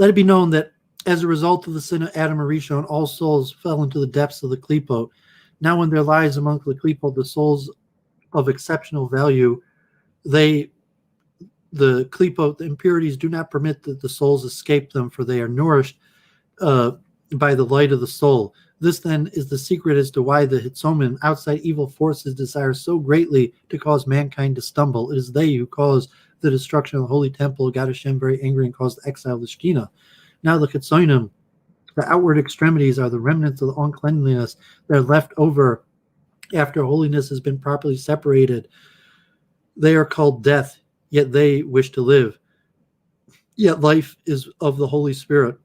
Let it be known that as a result of the sin of Adam and Rishon, all souls fell into the depths of the klipot. Now when there lies among the klipot the souls of exceptional value, the klipot, the impurities, do not permit that the souls escape them, for they are nourished by the light of the soul. This then is the secret as to why the Hitzomim, outside evil forces, desire so greatly to cause mankind to stumble. It is they who cause the destruction of the holy temple, God Hashem very angry, and caused the exile of the Shekhinah. Now the Chitzonim, the outward extremities, are the remnants of the uncleanliness that are left over after holiness has been properly separated. They are called death, yet they wish to live. Yet life is of the Holy Spirit.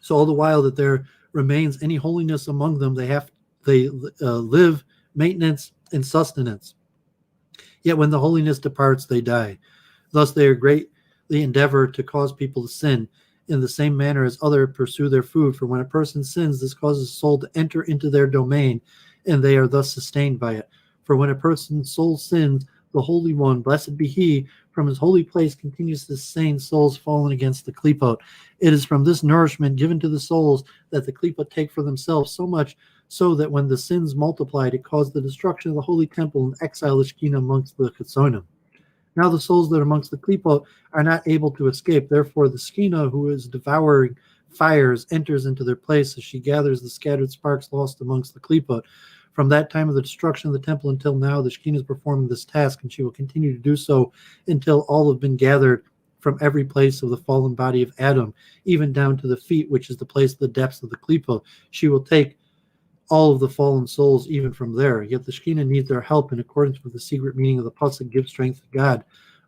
So all the while that there remains any holiness among them, they live, maintenance, and sustenance. Yet when the holiness departs, they die. Thus they are greatly endeavor to cause people to sin, in the same manner as others pursue their food. For when a person sins, this causes soul to enter into their domain, and they are thus sustained by it. For when a person's soul sins, the Holy One, blessed be He, from His holy place continues to sustain souls fallen against the klipot. It is from this nourishment given to the souls that the klipot take for themselves, so much so that when the sins multiplied, it caused the destruction of the holy temple and exile the Shekhinah amongst the Chitzonim. Now the souls that are amongst the klipot are not able to escape. Therefore the Shekhinah, who is devouring fires, enters into their place as she gathers the scattered sparks lost amongst the klipot. From that time of the destruction of the temple until now, the Shekhinah is performing this task, and she will continue to do so until all have been gathered from every place of the fallen body of Adam, even down to the feet, which is the place of the depths of the klipot. She will take all of the fallen souls even from there. Yet the Shekhinah needs their help in accordance with the secret meaning of the pasuk, give strength to God.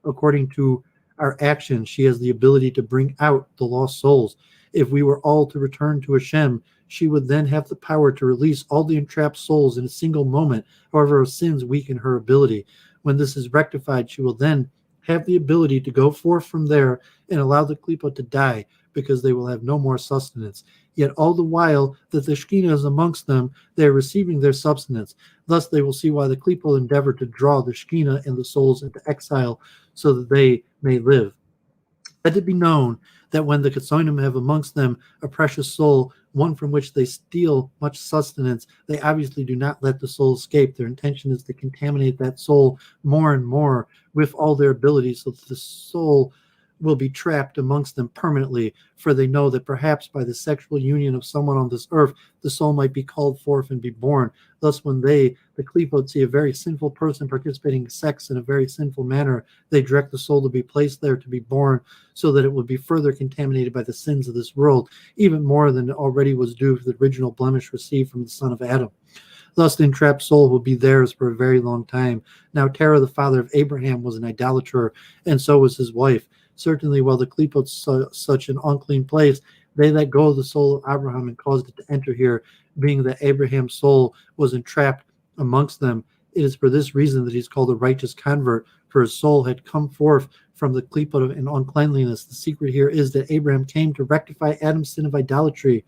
According to our actions, she has the ability to bring out the lost souls. If we were all to return to Shem, she would then have the power to release all the entrapped souls in a single moment. However, her sins weaken her ability. When this is rectified, she will then have the ability to go forth from there and allow the klipot to die, because they will have no more sustenance. Yet all the while that the Shekhinah is amongst them, they are receiving their substance. Thus they will see why the klipot endeavor to draw the Shekhinah and the souls into exile, so that they may live. Let it be known that when the Chitzonim have amongst them a precious soul, one from which they steal much sustenance, they obviously do not let the soul escape. Their intention is to contaminate that soul more and more with all their abilities, so that the soul will be trapped amongst them permanently, for they know that perhaps by the sexual union of someone on this earth, the soul might be called forth and be born. Thus when they, the klipot, see a very sinful person participating in sex in a very sinful manner, they direct the soul to be placed there to be born, so that it will be further contaminated by the sins of this world, even more than it already was due to the original blemish received from the son of Adam. Thus the entrapped soul will be theirs for a very long time. Now Terah, the father of Abraham, was an idolater, and so was his wife. Certainly, while the klipot saw such an unclean place, they let go of the soul of Abraham and caused it to enter here, being that Abraham's soul was entrapped amongst them. It is for this reason that he's called a righteous convert, for his soul had come forth from the klipot and uncleanliness. The secret here is that Abraham came to rectify Adam's sin of idolatry,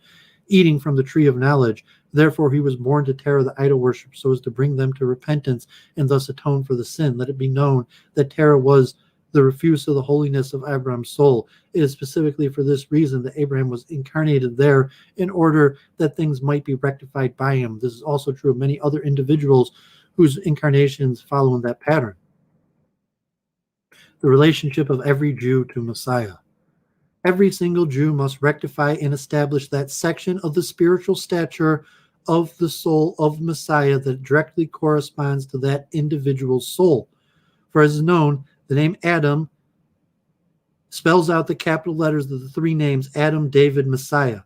eating from the tree of knowledge. Therefore he was born to Terah the idol worship, so as to bring them to repentance and thus atone for the sin. Let it be known that Terah was the refuse of the holiness of Abraham's soul. It is specifically for this reason that Abraham was incarnated there, in order that things might be rectified by him. This is also true of many other individuals whose incarnations follow in that pattern. The relationship of every Jew to Messiah. Every single Jew must rectify and establish that section of the spiritual stature of the soul of Messiah that directly corresponds to that individual's soul. For as is known, the name Adam spells out the capital letters of the three names Adam, David, Messiah.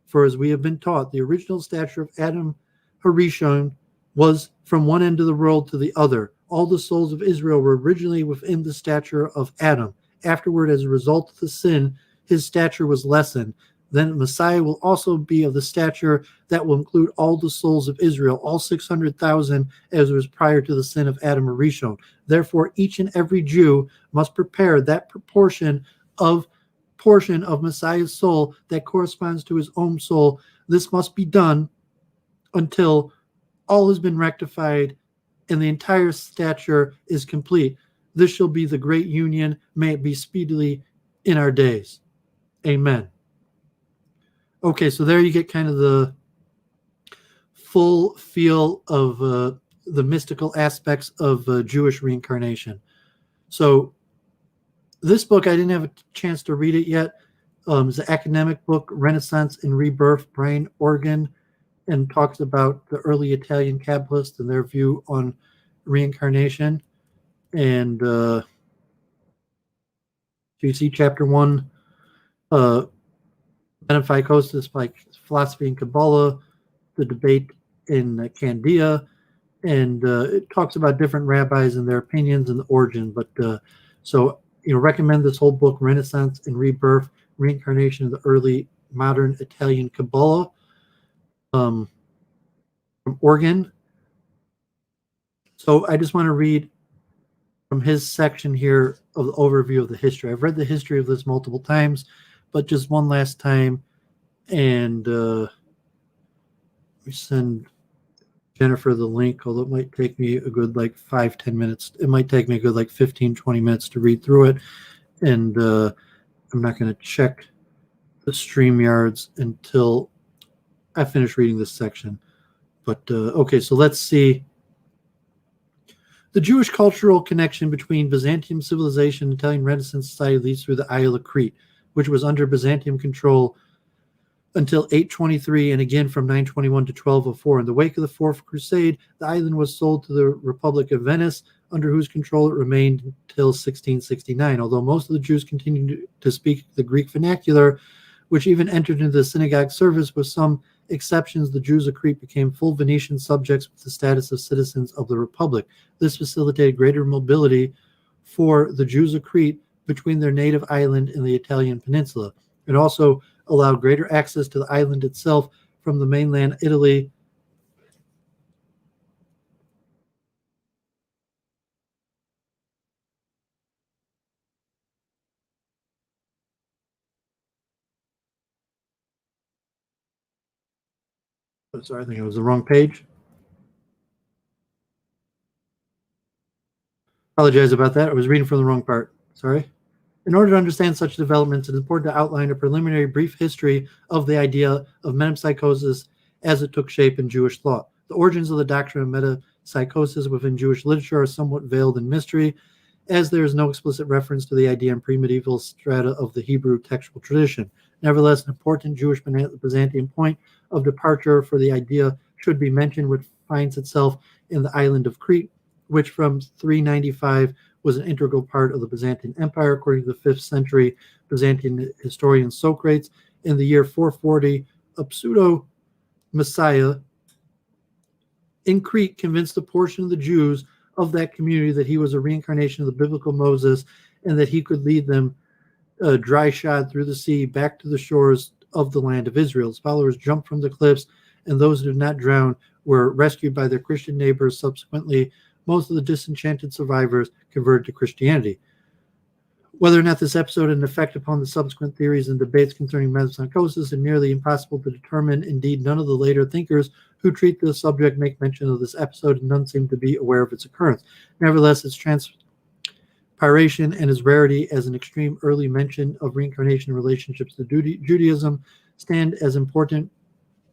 For as we have been taught, the original stature of Adam Harishon was from one end of the world to the other. All the souls of Israel were originally within the stature of Adam. Afterward, as a result of the sin, his stature was lessened. Then Messiah will also be of the stature that will include all the souls of Israel, all 600,000, as was prior to the sin of Adam Harishon. Therefore, each and every Jew must prepare that portion of Messiah's soul that corresponds to his own soul. This must be done until all has been rectified and the entire stature is complete. This shall be the great union. May it be speedily in our days. Amen. Okay, so there you get kind of the full feel of the mystical aspects of Jewish reincarnation. So this book, I didn't have a chance to read it yet. It's an academic book, Renaissance and Rebirth, Brian Orgen, and talks about the early Italian Kabbalists and their view on reincarnation. And you see chapter 1, metempsychosis, like philosophy and Kabbalah, the debate in Candia, and it talks about different rabbis and their opinions and the origin. But so, recommend this whole book, Renaissance and Rebirth, Reincarnation of the Early Modern Italian Kabbalah, from Orgen. So I just want to read from his section here of the overview of the history. I've read the history of this multiple times, but just one last time. And we send Jennifer the link, although it might take me a good 5-10 minutes. It might take me a good 15-20 minutes to read through it. And I'm not going to check the StreamYards until I finish reading this section. But okay, so let's see. The Jewish cultural connection between Byzantium civilization and Italian Renaissance society leads through the Isle of Crete, which was under Byzantium control until 823 and again from 921 to 1204. In the wake of the Fourth Crusade, the island was sold to the Republic of Venice, under whose control it remained until 1669. Although most of the Jews continued to speak the Greek vernacular, which even entered into the synagogue service, with some exceptions, the Jews of Crete became full Venetian subjects with the status of citizens of the Republic. This facilitated greater mobility for the Jews of Crete between their native island and the Italian peninsula. It also allowed greater access to the island itself from the mainland Italy. Oh, sorry, I think it was the wrong page. Apologize about that. I was reading from the wrong part. Sorry. In order to understand such developments, it is important to outline a preliminary brief history of the idea of metempsychosis as it took shape in Jewish thought. The origins of the doctrine of metempsychosis within Jewish literature are somewhat veiled in mystery, as there is no explicit reference to the idea in pre-medieval strata of the Hebrew textual tradition. Nevertheless, an important Jewish Byzantine point of departure for the idea should be mentioned, which finds itself in the island of Crete, which from 395 was an integral part of the Byzantine Empire, according to the 5th century Byzantine historian Socrates. In the year 440, a pseudo-Meshiah in Crete convinced a portion of the Jews of that community that he was a reincarnation of the biblical Moses and that he could lead them dry shod through the sea back to the shores of the land of Israel. His followers jumped from the cliffs, and those who did not drown were rescued by their Christian neighbors. Subsequently, most of the disenchanted survivors converted to Christianity. Whether or not this episode had an effect upon the subsequent theories and debates concerning metempsychosis is nearly impossible to determine. Indeed, none of the later thinkers who treat the subject make mention of this episode, and none seem to be aware of its occurrence. Nevertheless, its transpiration and its rarity as an extreme early mention of reincarnation relationships to Judaism stand as important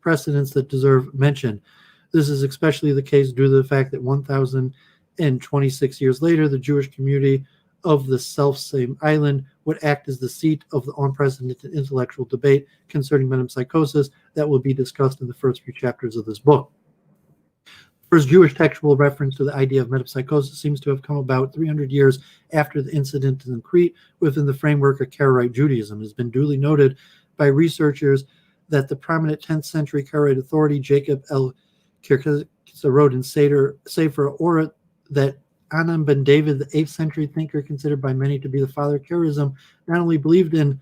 precedents that deserve mention. This is especially the case due to the fact that 1,026 years later, the Jewish community of the self-same island would act as the seat of the unprecedented intellectual debate concerning metempsychosis that will be discussed in the first few chapters of this book. First Jewish textual reference to the idea of metempsychosis seems to have come about 300 years after the incident in Crete within the framework of Karaite Judaism. It has been duly noted by researchers that the prominent 10th century Karaite authority Jacob L. Kirkus wrote in Sefer Ora that Anam ben David, the 8th century thinker considered by many to be the father of Karaism, not only believed in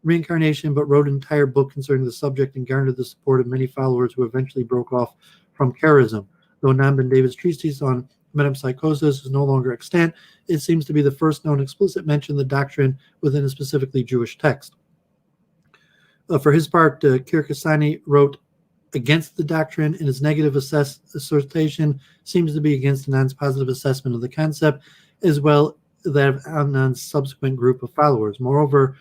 reincarnation but wrote an entire book concerning the subject and garnered the support of many followers who eventually broke off from Karaism. Though Anam ben David's treatise on metempsychosis is no longer extant, it seems to be the first known explicit mention of the doctrine within a specifically Jewish text. For his part, Kirkasani wrote against the doctrine, and his negative assertion seems to be against Anand's positive assessment of the concept, as well as that of Anand's subsequent group of followers. Moreover,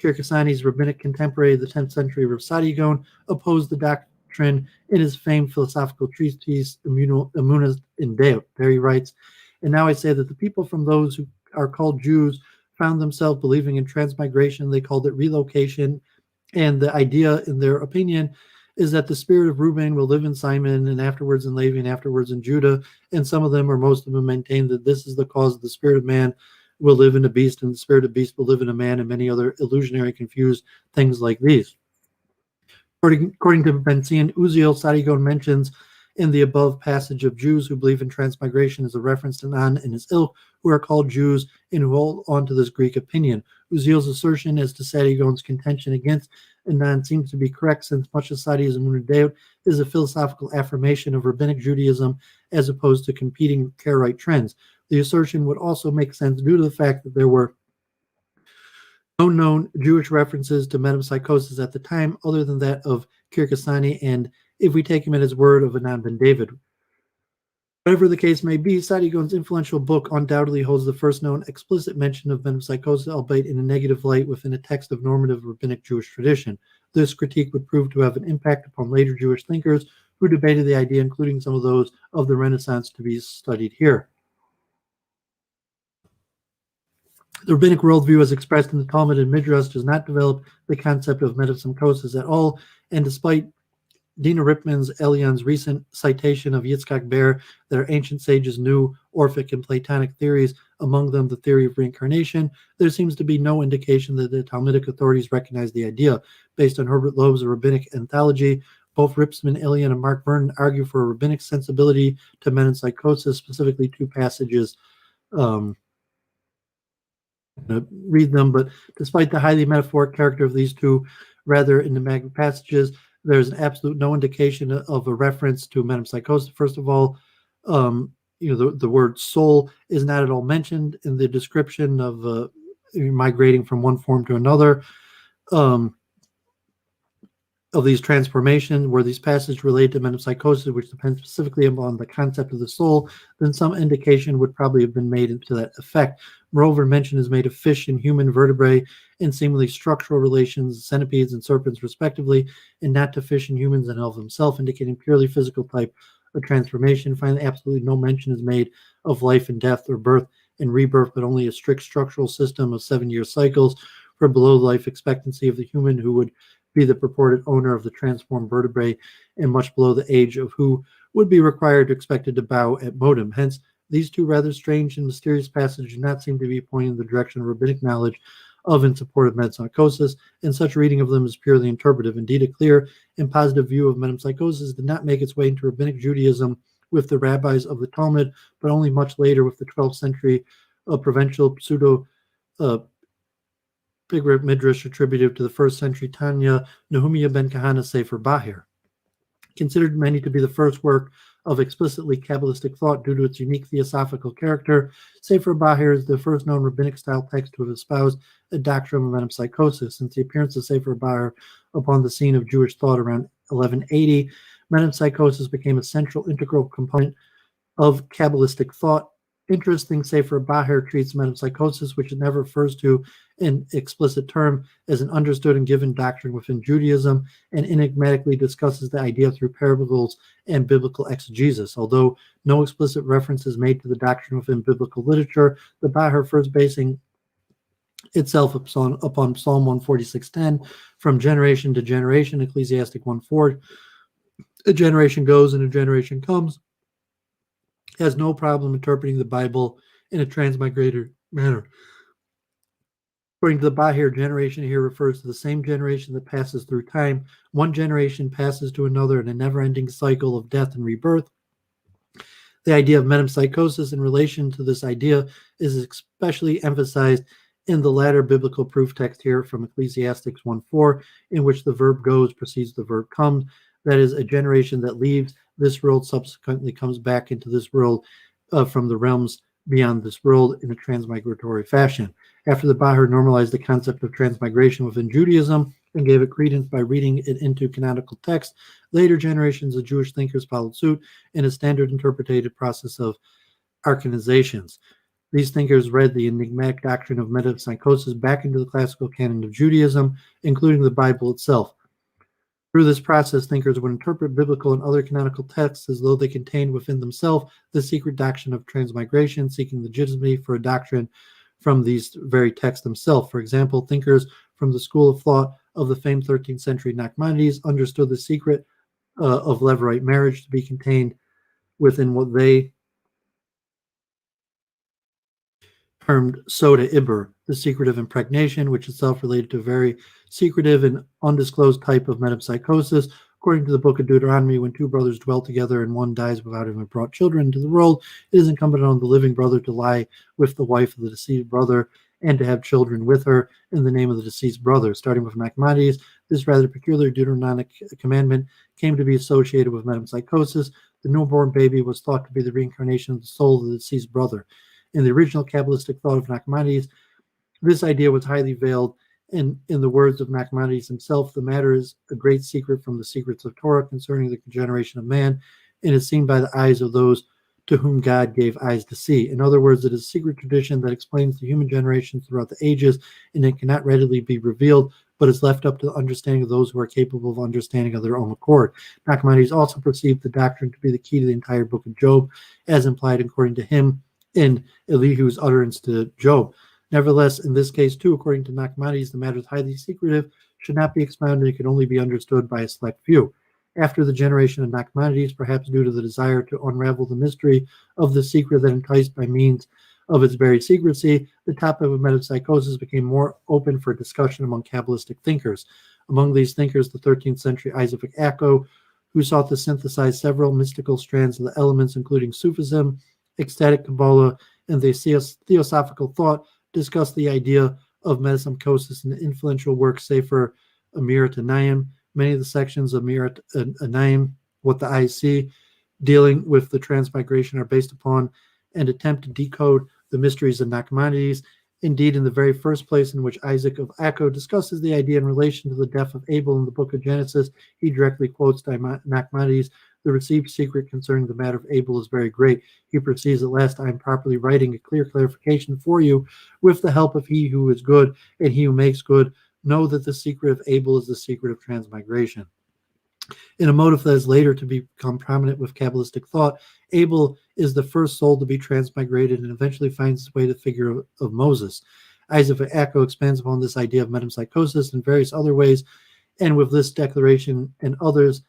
Kirkasani's rabbinic contemporary, the 10th century Rav Saadia Gaon, opposed the doctrine in his famed philosophical treatise, Emunah in Deut. There he writes, and now I say that the people from those who are called Jews found themselves believing in transmigration. They called it relocation. And the idea, in their opinion, is that the spirit of Reuben will live in Simon and afterwards in Levi and afterwards in Judah. And some of them, or most of them, maintain that this is the cause of the spirit of man will live in a beast and the spirit of beast will live in a man, and many other illusionary, confused things like these. According to Benzion, Uziel, Saadia Gaon mentions in the above passage of Jews who believe in transmigration is a reference to Nan and his ilk, who are called Jews and who hold on to this Greek opinion. Uziel's assertion as to Saadia Gaon's contention against Nan seems to be correct, since much of Saadia's Emunah Deut is a philosophical affirmation of rabbinic Judaism as opposed to competing Karaite trends. The assertion would also make sense due to the fact that there were no known Jewish references to metempsychosis at the time, other than that of Kirkasani, and if we take him at his word, of Anan ben David. Whatever the case may be, Saadia Gaon's influential book undoubtedly holds the first known explicit mention of metempsychosis, albeit in a negative light within a text of normative rabbinic Jewish tradition. This critique would prove to have an impact upon later Jewish thinkers who debated the idea, including some of those of the Renaissance to be studied here. The rabbinic worldview, as expressed in the Talmud and Midrash, does not develop the concept of metempsychosis at all, and despite Dina Ripman's Elion's recent citation of Yitzchak Ber that our ancient sages knew Orphic and Platonic theories, among them the theory of reincarnation, there seems to be no indication that the Talmudic authorities recognize the idea. Based on Herbert Loeb's rabbinic anthology, both Ripsman, Elion, and Mark Vernon argue for a rabbinic sensibility to metempsychosis, specifically two passages. Read them, but despite the highly metaphoric character of these two rather enigmatic passages, there's an absolute no indication of a reference to metempsychosis. First of all, the word soul is not at all mentioned in the description of migrating from one form to another. Of these transformations, where these passages relate to metempsychosis, which depends specifically upon the concept of the soul, then some indication would probably have been made to that effect. Moreover, mention is made of fish and human vertebrae and seemingly structural relations, centipedes and serpents respectively, and not to fish and humans and of himself, indicating purely physical type of transformation. Finally, absolutely no mention is made of life and death or birth and rebirth, but only a strict structural system of 7-year cycles for below life expectancy of the human who would be the purported owner of the transformed vertebrae, and much below the age of who would be required to expected to bow at modem. Hence, these two rather strange and mysterious passages do not seem to be pointing in the direction of rabbinic knowledge of and support of metempsychosis, and such reading of them is purely interpretive. Indeed, a clear and positive view of metempsychosis did not make its way into rabbinic Judaism with the rabbis of the Talmud, but only much later with the 12th century provincial pseudo Big Midrash attributed to the 1st century Tanya Nehemiah ben Kahana Sefer Bahir, considered many to be the first work of explicitly Kabbalistic thought due to its unique theosophical character. Sefer Bahir is the first known rabbinic style text to have espoused a doctrine of metempsychosis. Since the appearance of Sefer Bahir upon the scene of Jewish thought around 1180, metempsychosis became a central integral component of Kabbalistic thought. Interesting, Sefer Bahir treats metempsychosis, which it never refers to in explicit term, as an understood and given doctrine within Judaism, and enigmatically discusses the idea through parables and biblical exegesis. Although no explicit reference is made to the doctrine within biblical literature, the Bahir first basing itself upon Psalm 146:10, from generation to generation, Ecclesiastic 1:4, a generation goes and a generation comes, has no problem interpreting the Bible in a transmigrator manner. According to the Bahir, generation here refers to the same generation that passes through time. One generation passes to another in a never-ending cycle of death and rebirth. The idea of metempsychosis in relation to this idea is especially emphasized in the latter biblical proof text here from Ecclesiastes 1:4, in which the verb goes precedes the verb comes. That is, a generation that leaves this world subsequently comes back into this world from the realms beyond this world in a transmigratory fashion. After the Bahir normalized the concept of transmigration within Judaism and gave it credence by reading it into canonical text, later generations of Jewish thinkers followed suit in a standard interpreted process of arcanizations. These thinkers read the enigmatic doctrine of metempsychosis back into the classical canon of Judaism, including the Bible itself. Through this process, thinkers would interpret biblical and other canonical texts as though they contained within themselves the secret doctrine of transmigration, seeking legitimacy for a doctrine from these very texts themselves. For example, thinkers from the school of thought of the famed 13th century Nachmanides understood the secret of Levirate marriage to be contained within what they termed Soda Iber, the secret of impregnation, which itself related to a very secretive and undisclosed type of metempsychosis. According to the book of Deuteronomy, when two brothers dwell together and one dies without having brought children into the world, it is incumbent on the living brother to lie with the wife of the deceased brother and to have children with her in the name of the deceased brother. Starting with Nachmanides, this rather peculiar Deuteronomic commandment came to be associated with metempsychosis. The newborn baby was thought to be the reincarnation of the soul of the deceased brother. In the original Kabbalistic thought of Nachmanides, this idea was highly veiled. In the words of Nachmanides himself, the matter is a great secret from the secrets of Torah concerning the generation of man, and is seen by the eyes of those to whom God gave eyes to see. In other words, it is a secret tradition that explains the human generations throughout the ages, and it cannot readily be revealed, but is left up to the understanding of those who are capable of understanding of their own accord. Nachmanides also perceived the doctrine to be the key to the entire book of Job, as implied according to him in Elihu's utterance to Job. Nevertheless, in this case too, according to Nachmanides, the matter is highly secretive, should not be expounded, and can only be understood by a select few. After the generation of Nachmanides, perhaps due to the desire to unravel the mystery of the secret that enticed by means of its very secrecy, the topic of metempsychosis became more open for discussion among Kabbalistic thinkers. Among these thinkers, the 13th century Isaac Acco, who sought to synthesize several mystical strands of the elements, including Sufism, ecstatic Kabbalah, and the theosophical thought, discussed the idea of metempsychosis in the influential work Sefer Amirat Anayim. Many of the sections of Amirat Anayim, what the eyes see, dealing with the transmigration, are based upon and attempt to decode the mysteries of Nachmanides. Indeed, in the very first place in which Isaac of Acco discusses the idea in relation to the death of Abel in the book of Genesis, he directly quotes Nachmanides: "The received secret concerning the matter of Abel is very great. He perceives at last I am properly writing a clear clarification for you, with the help of he who is good and he who makes good. Know that the secret of Abel is the secret of transmigration." In a motive that is later to become prominent with Kabbalistic thought, Abel is the first soul to be transmigrated and eventually finds its way to the figure of Moses. Isaac of Acco expands upon this idea of metempsychosis in various other ways, and with this declaration and others,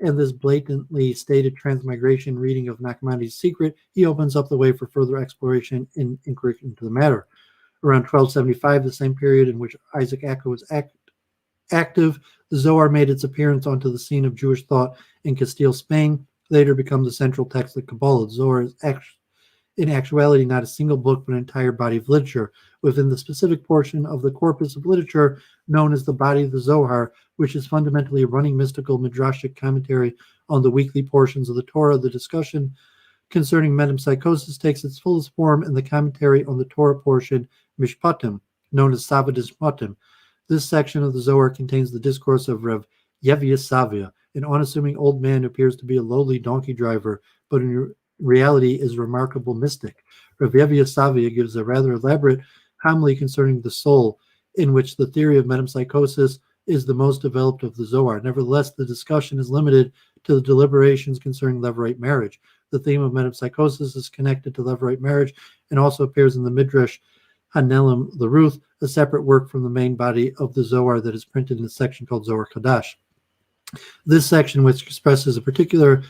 and this blatantly stated transmigration reading of Nachmanides' secret, he opens up the way for further exploration and inquiry into the matter. Around 1275, the same period in which Isaac Acco was active, the Zohar made its appearance onto the scene of Jewish thought in Castile, Spain, later become the central text of Kabbalah. The Zohar is in actuality not a single book, but an entire body of literature. Within the specific portion of the corpus of literature known as the body of the Zohar, which is fundamentally a running mystical midrashic commentary on the weekly portions of the Torah, the discussion concerning metempsychosis takes its fullest form in the commentary on the Torah portion, Mishpatim, known as Sava Dishpatim. This section of the Zohar contains the discourse of Rav Yevius Savia, an unassuming old man who appears to be a lowly donkey driver, but in reality is a remarkable mystic. Rav Yevius Savia gives a rather elaborate homily concerning the soul, in which the theory of metempsychosis is the most developed of the Zohar. Nevertheless, the discussion is limited to the deliberations concerning Levirate marriage. The theme of metempsychosis is connected to Levirate marriage and also appears in the Midrash Hanelim Leruth, a separate work from the main body of the Zohar that is printed in a section called Zohar Kadash. This section, which expresses a particularity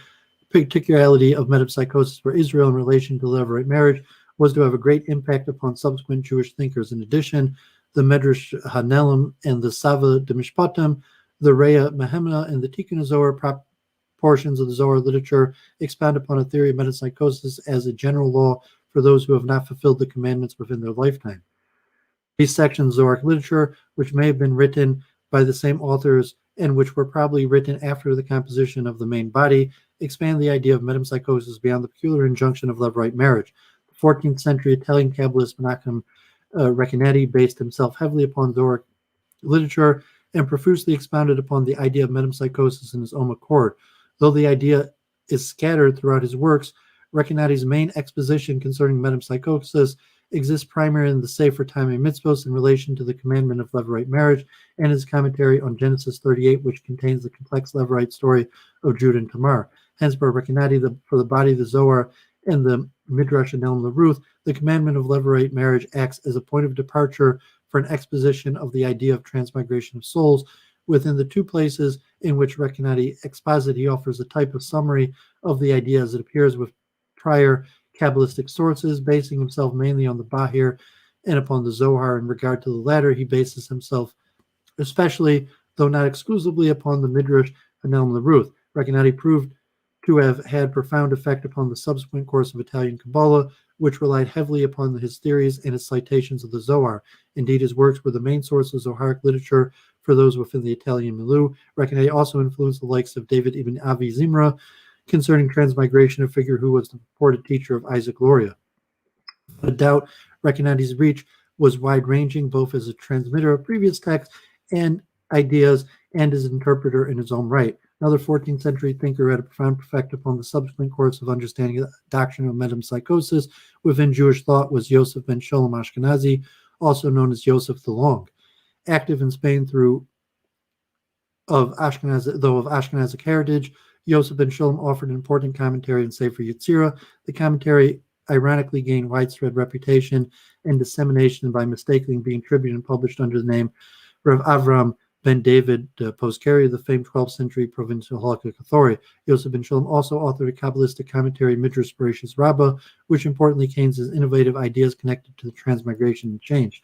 of metempsychosis for Israel in relation to Levirate marriage, was to have a great impact upon subsequent Jewish thinkers. In addition, the Midrash Hanelim and the Sava de Mishpatim, the Reya Mehemna, and the Tikkun Zohar portions of the Zohar literature expound upon a theory of metempsychosis as a general law for those who have not fulfilled the commandments within their lifetime. These sections of Zohar literature, which may have been written by the same authors and which were probably written after the composition of the main body, expand the idea of metempsychosis beyond the peculiar injunction of Levirate marriage. The 14th century Italian Kabbalist Menachem Recanetti based himself heavily upon Zohar literature and profusely expounded upon the idea of metempsychosis in his own accord. Though the idea is scattered throughout his works, Recanetti's main exposition concerning metempsychosis exists primarily in the Sefer Tamei Mitzvos in relation to the commandment of Levirate marriage, and his commentary on Genesis 38, which contains the complex Levirate story of Judah and Tamar. Hence, for the body of the Zohar and the Midrash and Elm Ruth, the commandment of Levirate marriage acts as a point of departure for an exposition of the idea of transmigration of souls. Within the two places in which Rekanati exposit, he offers a type of summary of the idea as it appears with prior Kabbalistic sources, basing himself mainly on the Bahir and upon the Zohar. In regard to the latter, he bases himself especially, though not exclusively, upon the Midrash and Elm Ruth. Rekanati proved to have had profound effect upon the subsequent course of Italian Kabbalah, which relied heavily upon his theories and his citations of the Zohar. Indeed, his works were the main source of Zoharic literature for those within the Italian milieu. Rekanati also influenced the likes of David ibn Avi Zimra concerning transmigration, a figure who was the purported teacher of Isaac Luria. Without doubt, Rekanati's reach was wide-ranging, both as a transmitter of previous texts and ideas and as an interpreter in his own right. Another 14th century thinker who had a profound effect upon the subsequent course of understanding the doctrine of metempsychosis within Jewish thought was Yosef ben Sholom Ashkenazi, also known as Yosef the Long. Active in Spain though of Ashkenazic heritage, Yosef ben Sholom offered an important commentary in Sefer Yetzirah. The commentary ironically gained widespread reputation and dissemination by mistakenly being attributed and published under the name Rav Avram ben David Poskari, the famed 12th century provincial halakhic authority. Yosef ben Sholom also authored a Kabbalistic commentary, Midrash Bereshis Rabbah, which importantly contains his innovative ideas connected to the transmigration and change.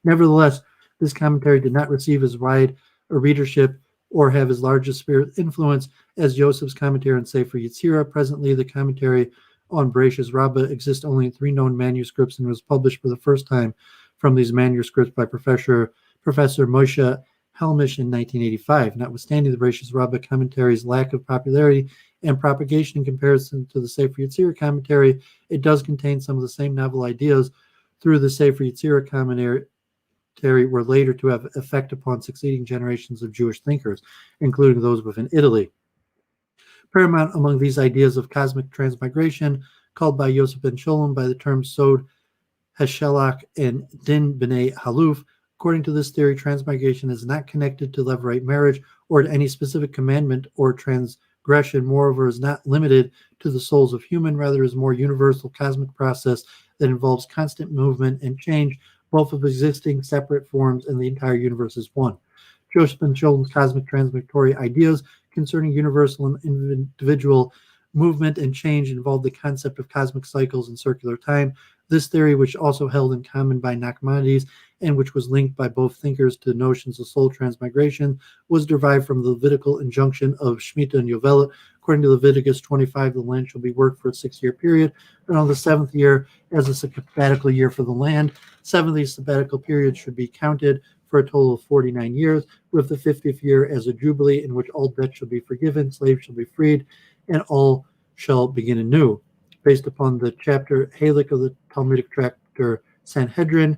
Nevertheless, this commentary did not receive as wide a readership or have as large a spirit influence as Joseph's commentary on Sefer Yetzirah. Presently, the commentary on Bereshis Rabbah exists only in 3 known manuscripts and was published for the first time from these manuscripts by Professor Moshe Helmish in 1985. Notwithstanding the Bereshis Rabbah commentary's lack of popularity and propagation in comparison to the Sefer Yetzirah commentary, it does contain some of the same novel ideas through the Sefer Yetzirah commentary were later to have effect upon succeeding generations of Jewish thinkers, including those within Italy. Paramount among these ideas of cosmic transmigration, called by Yosef ben Sholom by the terms Sod Heshelach and Din B'nai Haluf. According to this theory, transmigration is not connected to Levirate marriage or to any specific commandment or transgression. Moreover, is not limited to the souls of human, rather is a more universal cosmic process that involves constant movement and change, both of existing separate forms, and the entire universe is one. Joseph ben Sholom's cosmic transmigatory ideas concerning universal and individual movement and change involved the concept of cosmic cycles and circular time. This theory, which also held in common by Nachmanides and which was linked by both thinkers to notions of soul transmigration, was derived from the Levitical injunction of Shemitah and Yovelet. According to Leviticus 25, the land shall be worked for a 6-year period, and on the 7th year as a sabbatical year for the land. 7 of these sabbatical periods should be counted for a total of 49 years, with the 50th year as a jubilee in which all debts shall be forgiven, slaves shall be freed, and all shall begin anew. Based upon the chapter Halik of the Talmudic tractor Sanhedrin,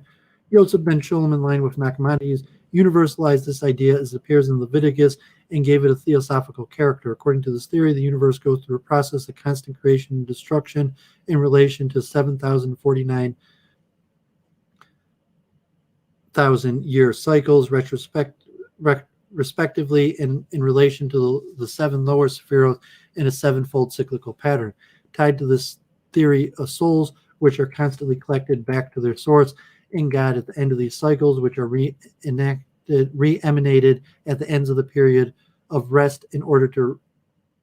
Yosef ben Sholom, in line with Nachmanides, universalized this idea as it appears in Leviticus and gave it a theosophical character. According to this theory, the universe goes through a process of constant creation and destruction in relation to 7,049,000-year cycles, respectively, in relation to the 7 lower sephirot in a 7-fold cyclical pattern. Tied to this theory of souls, which are constantly collected back to their source in God at the end of these cycles, which are re-emanated at the ends of the period of rest in order to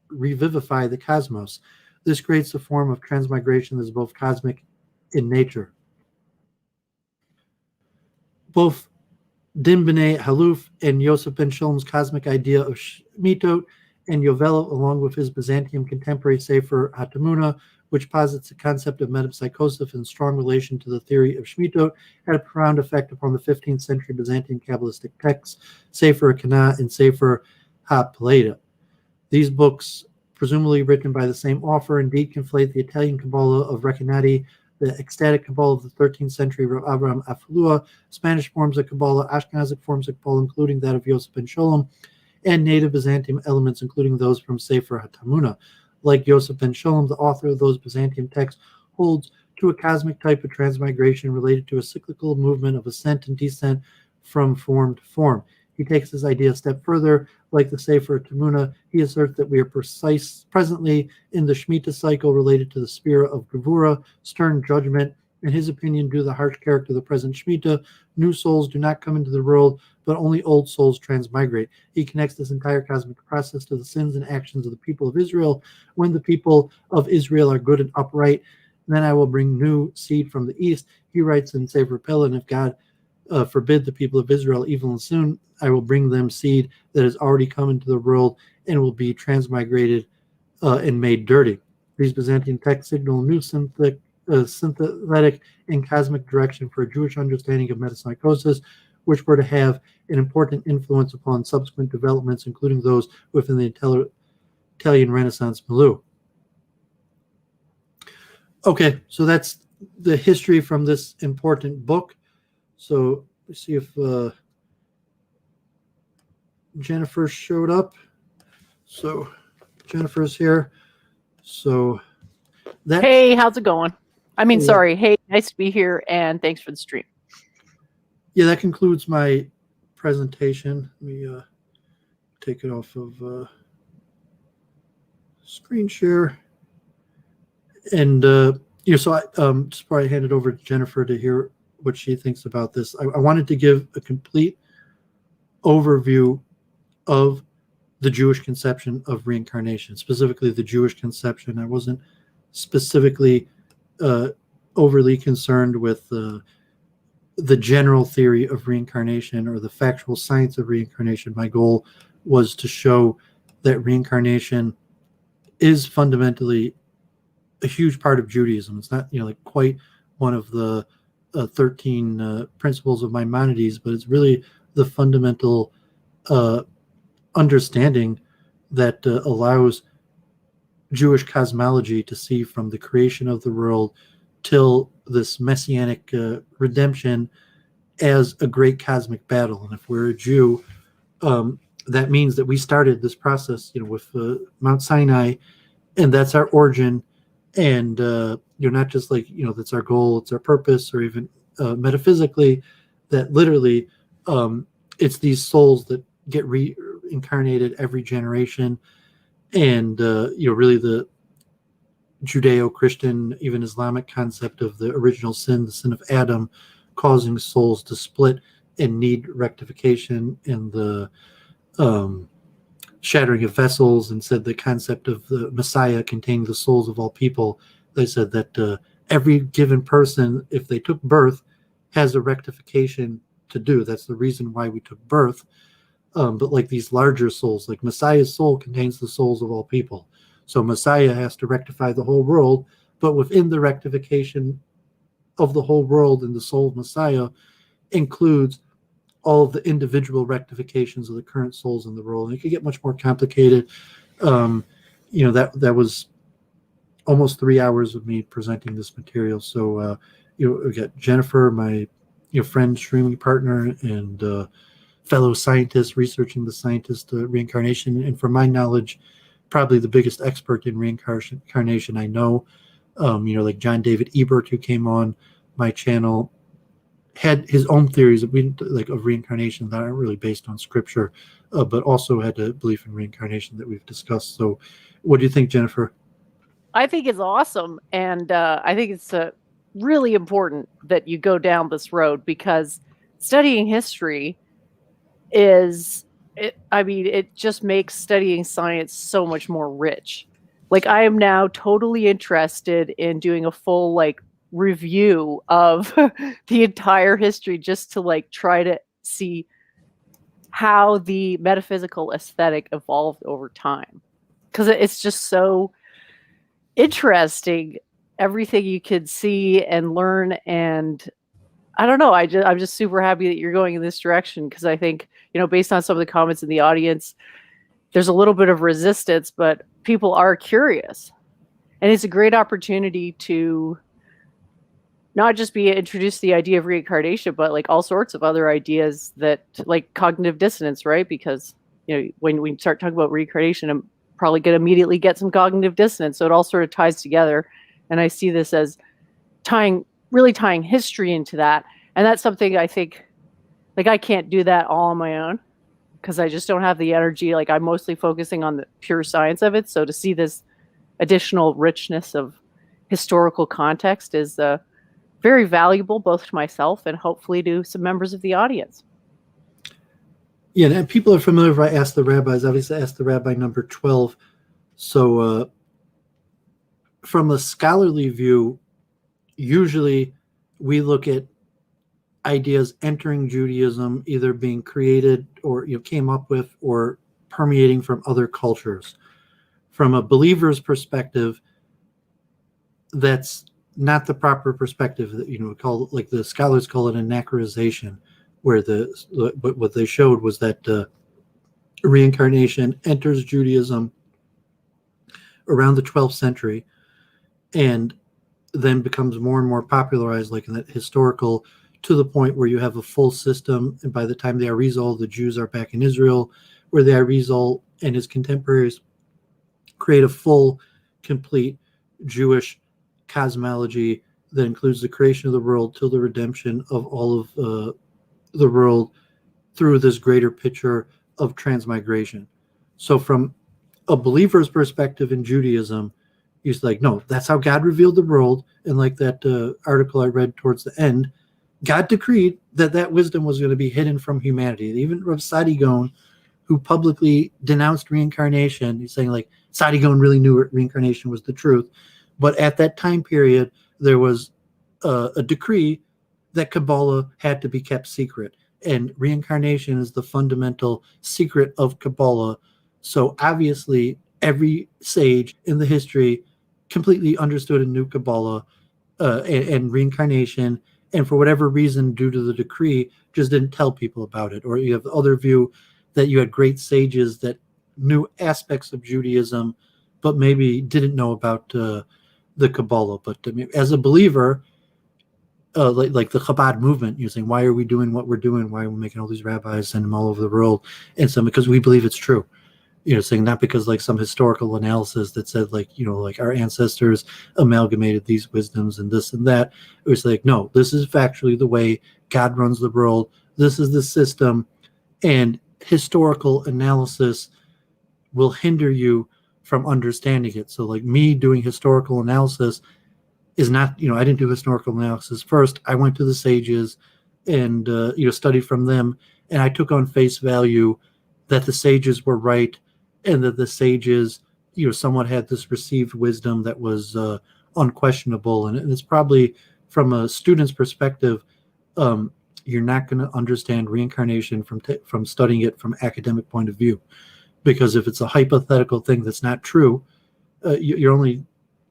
revivify the cosmos. This creates a form of transmigration that is both cosmic in nature. Both Din B'nai Haluf and Yosef ben Sholom's cosmic idea of Shmitot and Yovel, along with his Byzantium contemporary Sefer HaTamuna, which posits the concept of metempsychosis in strong relation to the theory of Shmitot, had a profound effect upon the 15th century Byzantine Kabbalistic texts, Sefer Kana and Sefer HaPeleda. These books, presumably written by the same author, indeed conflate the Italian Kabbalah of Rekanati, the ecstatic Kabbalah of the 13th century Rav Abraham Afulua, Spanish forms of Kabbalah, Ashkenazic forms of Kabbalah, including that of Yosef ben Sholom, and native Byzantium elements, including those from Sefer HaTamuna. Like Yosef ben Sholom, the author of those Byzantium texts holds to a cosmic type of transmigration related to a cyclical movement of ascent and descent from form to form. He takes this idea a step further. Like the Sefer Tamuna, he asserts that we are presently in the Shemitah cycle related to the spirit of Gevura, stern judgment. In his opinion, due to the harsh character of the present Shemitah, new souls do not come into the world, but only old souls transmigrate. He connects this entire cosmic process to the sins and actions of the people of Israel. When the people of Israel are good and upright, then I will bring new seed from the east. He writes in Sefer Pella, and if God forbid the people of Israel evil and soon, I will bring them seed that has already come into the world and will be transmigrated and made dirty. These Byzantine texts signal a new synthetic and cosmic direction for a Jewish understanding of metempsychosis, which were to have an important influence upon subsequent developments, including those within the Italian Renaissance milieu. Okay, so that's the history from this important book. So let's see if Jennifer showed up. So Jennifer's here. So that. Hey, how's it going? I mean, sorry. Hey, nice to be here, and thanks for the stream. Yeah, that concludes my presentation. Let me take it off of screen share. And so I just before I hand it over to Jennifer to hear what she thinks about this, I wanted to give a complete overview of the Jewish conception of reincarnation, specifically the Jewish conception. I wasn't specifically overly concerned with the general theory of reincarnation or the factual science of reincarnation. My goal was to show that reincarnation is fundamentally a huge part of Judaism. It's not, like quite one of the 13 principles of Maimonides, but it's really the fundamental understanding that allows Jewish cosmology to see from the creation of the world till this messianic redemption as a great cosmic battle. And if we're a Jew, that means that we started this process, with Mount Sinai, and that's our origin. And not just like, that's our goal, it's our purpose, or even metaphysically, that literally it's these souls that get reincarnated every generation. And, really the Judeo-Christian, even Islamic concept of the original sin, the sin of Adam, causing souls to split and need rectification, and the shattering of vessels, and said the concept of the Messiah containing the souls of all people. They said that every given person, if they took birth, has a rectification to do. That's the reason why we took birth. But like these larger souls, like Messiah's soul contains the souls of all people. So Messiah has to rectify the whole world, but within the rectification of the whole world and the soul of Messiah includes all of the individual rectifications of the current souls in the world. And it could get much more complicated. That was almost 3 hours of me presenting this material. So, we got Jennifer, my friend, streaming partner, and fellow scientist researching the scientist reincarnation. And from my knowledge, probably the biggest expert in reincarnation I know. Like John David Ebert, who came on my channel, had his own theories of reincarnation that aren't really based on scripture, but also had a belief in reincarnation that we've discussed. So what do you think, Jennifer? I think it's awesome. And I think it's really important that you go down this road, because studying history it just makes studying science so much more rich. Like, I am now totally interested in doing a full review of the entire history, just to try to see how the metaphysical aesthetic evolved over time, because it's just so interesting, everything you could see and learn. And I don't know, I'm just super happy that you're going in this direction, because I think, based on some of the comments in the audience, there's a little bit of resistance, but people are curious. And it's a great opportunity to not just be introduced to the idea of reincarnation, but all sorts of other ideas that, cognitive dissonance, right? Because, when we start talking about reincarnation, I'm probably going to immediately get some cognitive dissonance. So it all sort of ties together. And I see this as really tying history into that. And that's something I think, like, I can't do that all on my own because I just don't have the energy. Like, I'm mostly focusing on the pure science of it. So to see this additional richness of historical context is very valuable, both to myself and hopefully to some members of the audience. Yeah, and people are familiar with Ask the Rabbis. Obviously, Ask the Rabbi number 12. So from a scholarly view, usually we look at ideas entering Judaism, either being created or came up with or permeating from other cultures. From a believer's perspective, that's not the proper perspective. That call, like the scholars call it, anachronization, where what they showed was that reincarnation enters Judaism around the 12th century, and then becomes more and more popularized, like in that historical, to the point where you have a full system. And by the time the AriZal, the Jews are back in Israel, where the AriZal and his contemporaries create a full, complete Jewish cosmology that includes the creation of the world till the redemption of all of the world through this greater picture of transmigration. So from a believer's perspective in Judaism, he's like, no, that's how God revealed the world. And like that article I read towards the end, God decreed that wisdom was going to be hidden from humanity. Even Rav Sadigon, who publicly denounced reincarnation, he's saying like Sadigon really knew reincarnation was the truth. But at that time period, there was a decree that Kabbalah had to be kept secret. And reincarnation is the fundamental secret of Kabbalah. So obviously, every sage in the history completely understood and knew Kabbalah and reincarnation. And for whatever reason, due to the decree, just didn't tell people about it. Or you have the other view that you had great sages that knew aspects of Judaism, but maybe didn't know about the Kabbalah. But I mean, as a believer, like the Chabad movement, you're saying, why are we doing what we're doing? Why are we making all these rabbis, send them all over the world? And so because we believe it's true. Saying not because like some historical analysis that said like our ancestors amalgamated these wisdoms and this and that. It was like, no, this is factually the way God runs the world. This is the system, and historical analysis will hinder you from understanding it. So like me doing historical analysis is not, I didn't do historical analysis first. I went to the sages and studied from them, and I took on face value that the sages were right, and that the sages, somewhat had this received wisdom that was unquestionable. And it's probably, from a student's perspective, you're not going to understand reincarnation from studying it from academic point of view, because if it's a hypothetical thing that's not true, you're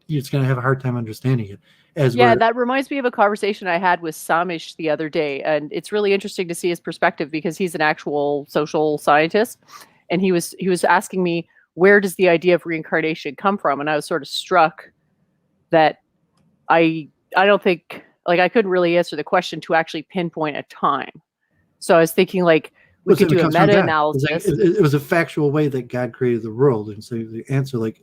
just going to have a hard time understanding it. That reminds me of a conversation I had with Samish the other day, and it's really interesting to see his perspective because he's an actual social scientist. And he was asking me, where does the idea of reincarnation come from? And I was sort of struck that I don't think, like, I couldn't really answer the question to actually pinpoint a time. So I was thinking like we could do a meta-analysis. It was a factual way that God created the world. And so the answer, like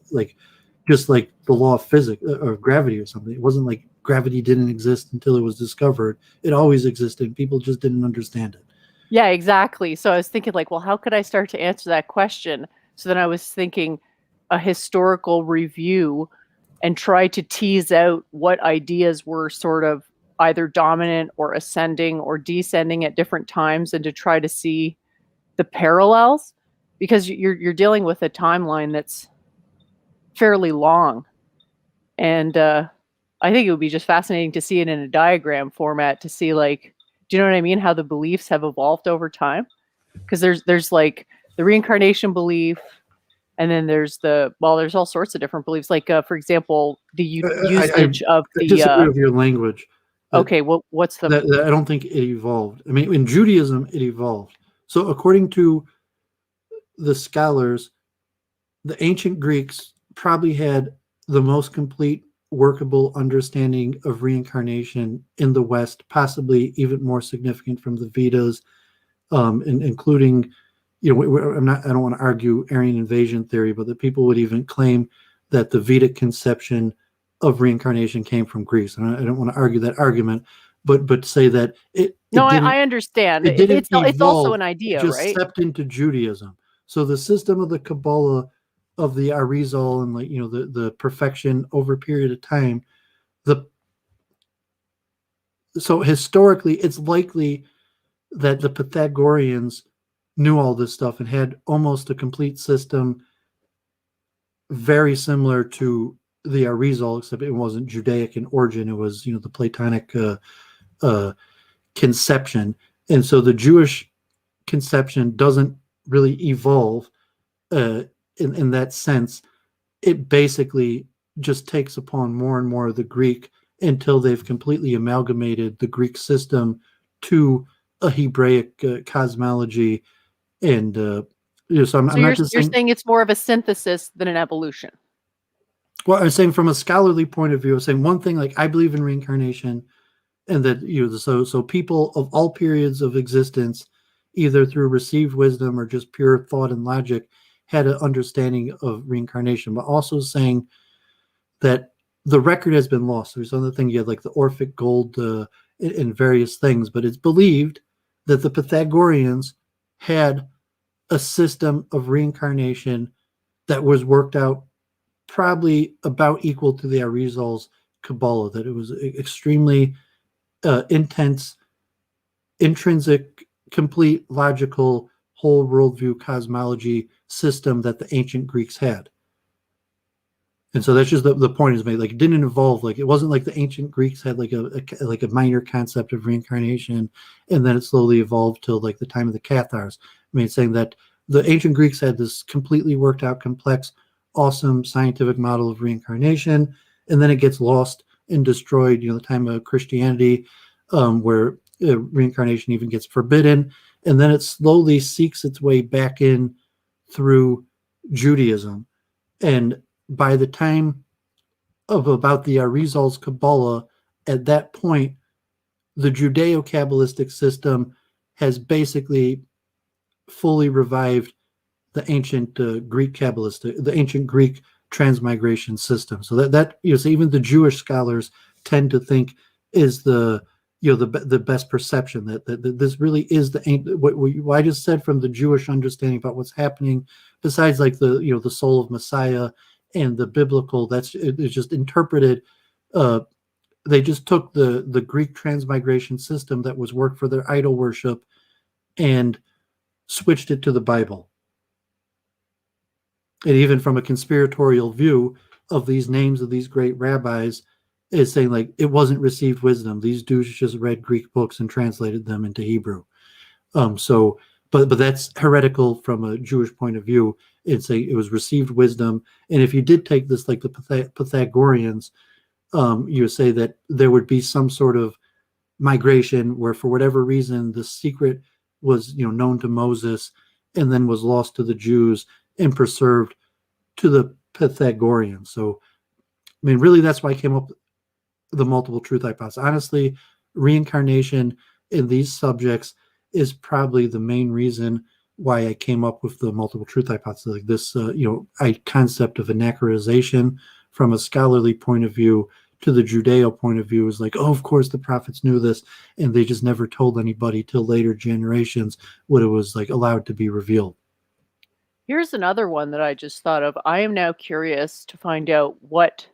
just like the law of physics or gravity or something. It wasn't like gravity didn't exist until it was discovered. It always existed. People just didn't understand it. Yeah, exactly. So I was thinking like, well, how could I start to answer that question? So then I was thinking a historical review and try to tease out what ideas were sort of either dominant or ascending or descending at different times, and to try to see the parallels, because you're dealing with a timeline that's fairly long. And I think it would be just fascinating to see it in a diagram format, to see like, do you know what I mean? How the beliefs have evolved over time. Because there's like the reincarnation belief, and then there's there's all sorts of different beliefs. Like, for example, the usage of the... I disagree with your language. Okay, what's the... I don't think it evolved. I mean, in Judaism, it evolved. So according to the scholars, the ancient Greeks probably had the most complete workable understanding of reincarnation in the West, possibly even more significant from the Vedas, including, I don't want to argue Aryan invasion theory, but that people would even claim that the Vedic conception of reincarnation came from Greece. And I don't want to argue that argument, but say that I understand. It didn't It's also evolve, an idea, just right? seeped into Judaism. So the system of the Kabbalah, of the AriZal, and the perfection over a period of time, so historically it's likely that the Pythagoreans knew all this stuff and had almost a complete system very similar to the AriZal, except it wasn't Judaic in origin. It was the Platonic conception. And so the Jewish conception doesn't really evolve in that sense. It basically just takes upon more and more of the Greek until they've completely amalgamated the Greek system to a Hebraic cosmology. And so I'm not just you're saying it's more of a synthesis than an evolution. Well, I'm saying from a scholarly point of view, I'm saying one thing, like I believe in reincarnation, and that so people of all periods of existence, either through received wisdom or just pure thought and logic, had an understanding of reincarnation, but also saying that the record has been lost. There's another thing, you had like the Orphic gold and various things, but it's believed that the Pythagoreans had a system of reincarnation that was worked out probably about equal to the AriZal's Kabbalah, that it was extremely intense, intrinsic, complete, logical, whole worldview cosmology system that the ancient Greeks had. And so that's just the point is made. Like, it didn't evolve. Like, it wasn't like the ancient Greeks had like a minor concept of reincarnation, and then it slowly evolved till like the time of the Cathars. I mean, it's saying that the ancient Greeks had this completely worked out, complex, awesome scientific model of reincarnation, and then it gets lost and destroyed. The time of Christianity, where reincarnation even gets forbidden, and then it slowly seeks its way back in through Judaism. And by the time of about the AriZal's Kabbalah, at that point, the Judeo-Kabbalistic system has basically fully revived the ancient Greek Kabbalistic, the ancient Greek transmigration system. So that so even the Jewish scholars tend to think is the best perception that this really is what I just said from the Jewish understanding about what's happening. Besides, like the soul of Messiah and the biblical, it's just interpreted. They just took the Greek transmigration system that was worked for their idol worship and switched it to the Bible. And even from a conspiratorial view of these names of these great rabbis, is saying like it wasn't received wisdom. These dudes just read Greek books and translated them into Hebrew. But that's heretical from a Jewish point of view. It was received wisdom. And if you did take this like the Pythagoreans, you would say that there would be some sort of migration where, for whatever reason, the secret was known to Moses and then was lost to the Jews and preserved to the Pythagoreans. So, I mean, really, that's why I came up with the multiple truth hypothesis. Honestly, reincarnation in these subjects is probably the main reason why I came up with the multiple truth hypothesis. Like this, concept of anachronization from a scholarly point of view to the Judeo point of view is like, oh, of course the prophets knew this, and they just never told anybody till later generations when it was like allowed to be revealed. Here's another one that I just thought of. I am now curious to find out what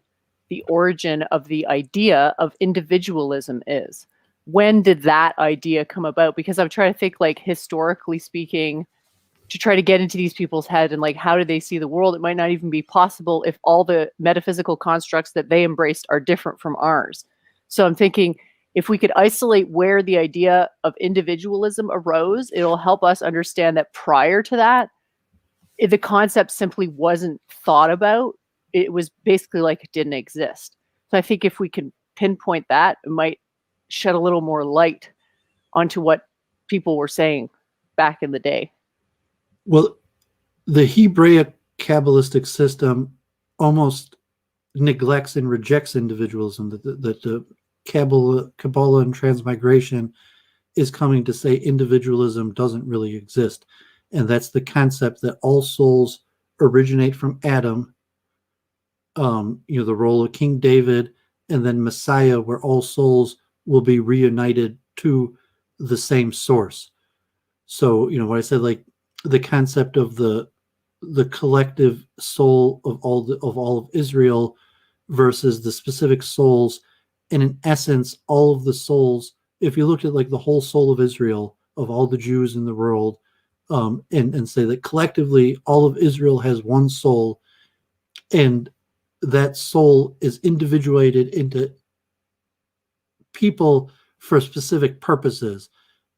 the origin of the idea of individualism is. When did that idea come about? Because I'm trying to think, like, historically speaking, to try to get into these people's head and like, how do they see the world? It might not even be possible if all the metaphysical constructs that they embraced are different from ours. So I'm thinking, if we could isolate where the idea of individualism arose, it'll help us understand that prior to that, the concept simply wasn't thought about. It was basically like it didn't exist. So I think if we can pinpoint that, it might shed a little more light onto what people were saying back in the day. Well, the Hebraic Kabbalistic system almost neglects and rejects individualism. That the Kabbalah and transmigration is coming to say individualism doesn't really exist. And that's the concept that all souls originate from Adam the role of King David, and then Messiah, where all souls will be reunited to the same source. So, what I said, like the concept of the collective soul of all of Israel versus the specific souls, and in essence, all of the souls. If you looked at like the whole soul of Israel, of all the Jews in the world, and say that collectively all of Israel has one soul, and that soul is individuated into people for specific purposes.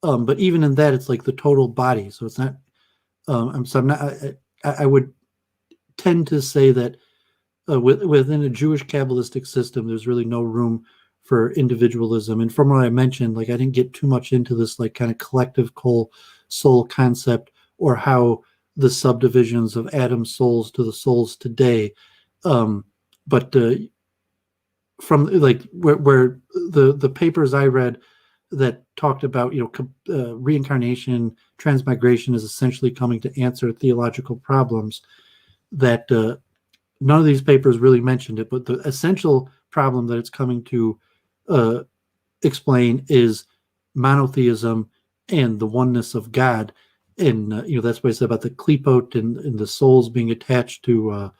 But even in that, it's like the total body. So it's not. I would tend to say that within a Jewish Kabbalistic system, there's really no room for individualism. And from what I mentioned, like I didn't get too much into this like kind of collective soul concept, or how the subdivisions of Adam's souls to the souls today. But from like where the papers I read that talked about reincarnation, transmigration is essentially coming to answer theological problems, that none of these papers really mentioned it, but the essential problem that it's coming to explain is monotheism and the oneness of God. And that's what I said about the klipot and the souls being attached to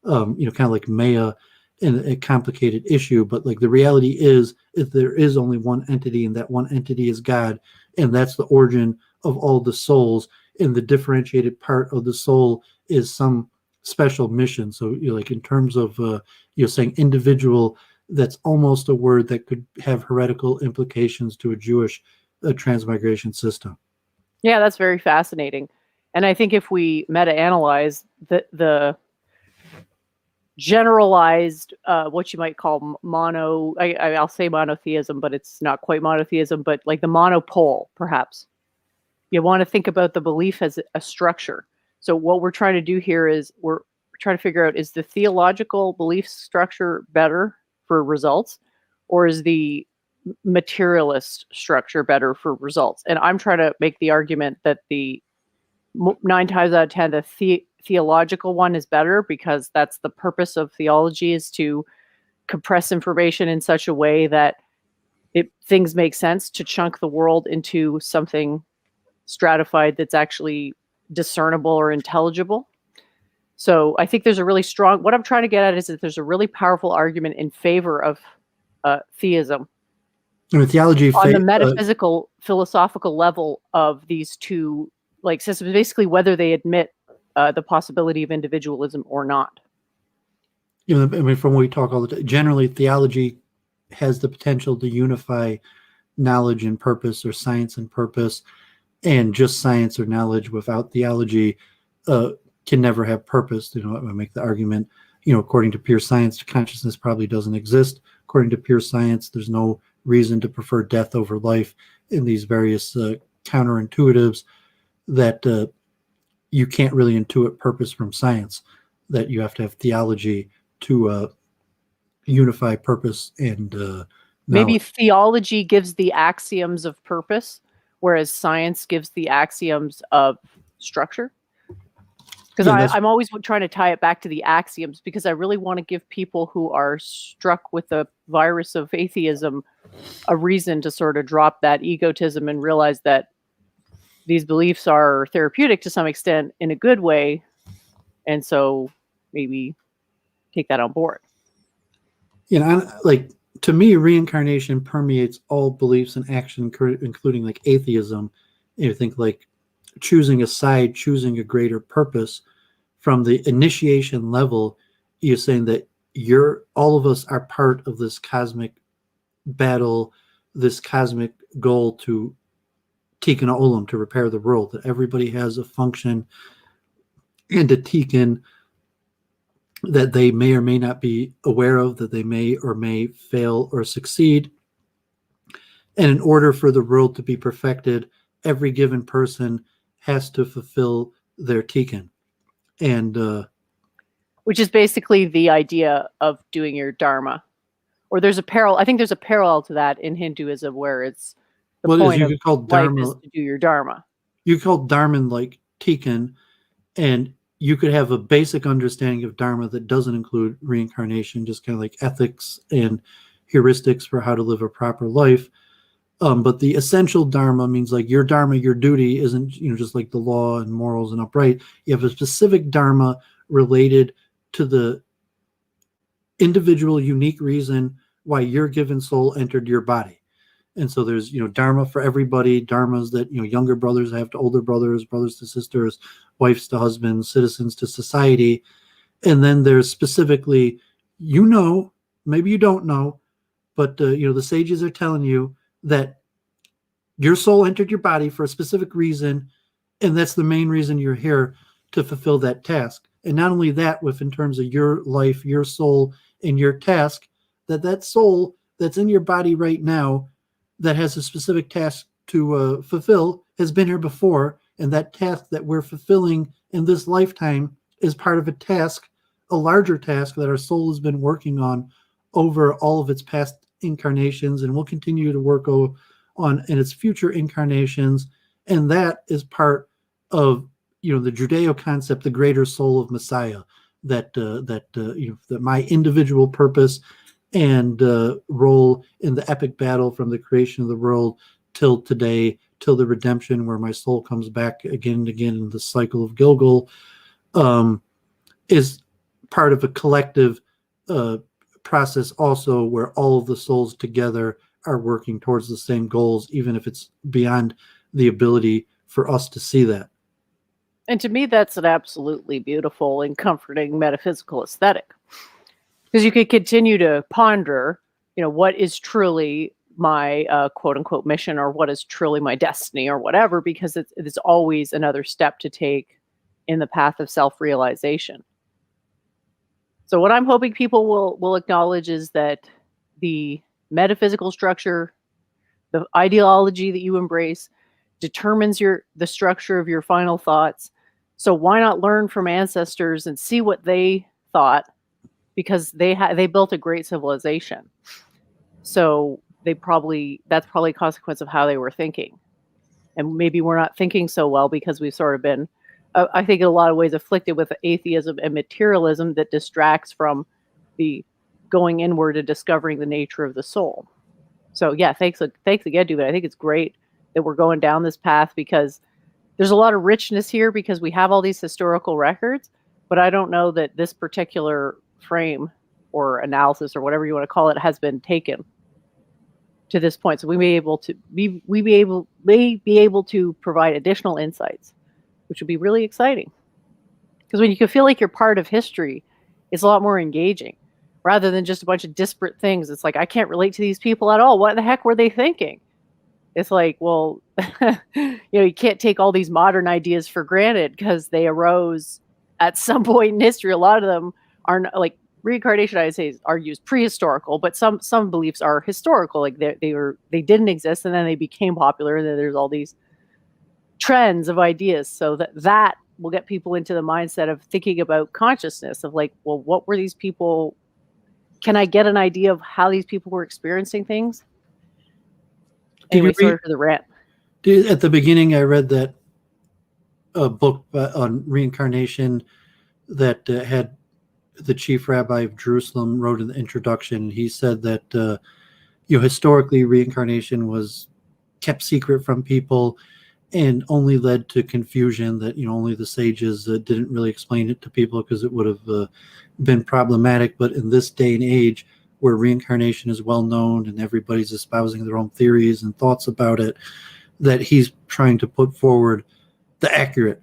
kind of like Maya, and a complicated issue. But like the reality is there is only one entity, and that one entity is God, and that's the origin of all the souls, and the differentiated part of the soul is some special mission. So like in terms of saying individual, that's almost a word that could have heretical implications to a Jewish transmigration system. Yeah, that's very fascinating. And I think if we meta-analyze the generalized, what you might call I'll say monotheism, but it's not quite monotheism, but like the monopole, perhaps. You want to think about the belief as a structure. So what we're trying to do here is we're trying to figure out, is the theological belief structure better for results, or is the materialist structure better for results? And I'm trying to make the argument that the 9 times out of 10, the theological one is better, because that's the purpose of theology, is to compress information in such a way that things make sense, to chunk the world into something stratified that's actually discernible or intelligible. So I think there's a really strong, what I'm trying to get at is that there's a really powerful argument in favor of theism. Theology on the metaphysical, philosophical level of these two like systems, basically whether they admit the possibility of individualism or not. From what we talk all the time, generally theology has the potential to unify knowledge and purpose, or science and purpose, and just science or knowledge without theology can never have purpose. I make the argument, according to pure science, consciousness probably doesn't exist. According to pure science, there's no reason to prefer death over life in these various counterintuitives, that you can't really intuit purpose from science, that you have to have theology to unify purpose and maybe theology gives the axioms of purpose, whereas science gives the axioms of structure. Because I'm always trying to tie it back to the axioms, because I really want to give people who are struck with the virus of atheism a reason to sort of drop that egotism and realize that these beliefs are therapeutic to some extent in a good way. And so maybe take that on board. Like to me, reincarnation permeates all beliefs and action, including like atheism. You think like choosing a side, choosing a greater purpose. From the initiation level, you're saying that all of us are part of this cosmic battle, this cosmic goal to Tikkun Olam, to repair the world, that everybody has a function and a Tikkun that they may or may not be aware of, that they may or may fail or succeed. And in order for the world to be perfected, every given person has to fulfill their Tikkun. And which is basically the idea of doing your dharma. Or there's a parallel. I think there's a parallel to that in Hinduism, where it's the point of life is to do your dharma. You call dharma like Tikkun, and you could have a basic understanding of Dharma that doesn't include reincarnation, just kind of like ethics and heuristics for how to live a proper life. But the essential Dharma means like your Dharma, your duty isn't, just like the law and morals and upright. You have a specific Dharma related to the individual, unique reason why your given soul entered your body. And so there's, Dharma for everybody, Dharmas that, younger brothers have to older brothers, brothers to sisters, wives to husbands, citizens to society. And then there's specifically, maybe you don't know, but, the sages are telling you that your soul entered your body for a specific reason. And that's the main reason you're here, to fulfill that task. And not only that, in terms of your life, your soul, and your task, that soul that's in your body right now that has a specific task to fulfill has been here before. And that task that we're fulfilling in this lifetime is part of a larger task that our soul has been working on over all of its past incarnations and will continue to work on in its future incarnations. And that is part of, the Judeo concept, the greater soul of Messiah, that my individual purpose and role in the epic battle from the creation of the world till today, till the redemption, where my soul comes back again and again in the cycle of Gilgal, is part of a collective process also, where all of the souls together are working towards the same goals, even if it's beyond the ability for us to see that. And to me, that's an absolutely beautiful and comforting metaphysical aesthetic. Because you could continue to ponder, what is truly my quote unquote mission, or what is truly my destiny, or whatever, because it is always another step to take in the path of self-realization. So what I'm hoping people will acknowledge is that the metaphysical structure, the ideology that you embrace, determines the structure of your final thoughts. So why not learn from ancestors and see what they thought, because they built a great civilization. So that's probably a consequence of how they were thinking. And maybe we're not thinking so well because we've sort of been, I think, in a lot of ways afflicted with atheism and materialism that distracts from the going inward and discovering the nature of the soul. So yeah, thanks again, David. I think it's great that we're going down this path, because there's a lot of richness here, because we have all these historical records, but I don't know that this particular frame or analysis, or whatever you want to call it, has been taken to this point. So we may be able to provide additional insights, which would be really exciting. Because when you can feel like you're part of history, it's a lot more engaging, rather than just a bunch of disparate things. It's like, I can't relate to these people at all. What the heck were they thinking? It's like, well, you can't take all these modern ideas for granted, because they arose at some point in history. A lot of them are like reincarnation, I would say, are used prehistorical, but some beliefs are historical. Like they didn't exist, and then they became popular, and then there's all these trends of ideas. So that will get people into the mindset of thinking about consciousness, of like, well, what were these people? Can I get an idea of how these people were experiencing things? Anyway, sorry for the rant. At the beginning, I read that book on reincarnation that had the chief rabbi of Jerusalem wrote in the introduction. He said that historically reincarnation was kept secret from people and only led to confusion, that only the sages didn't really explain it to people because it would have been problematic. But in this day and age, where reincarnation is well known and everybody's espousing their own theories and thoughts about it, that he's trying to put forward the accurate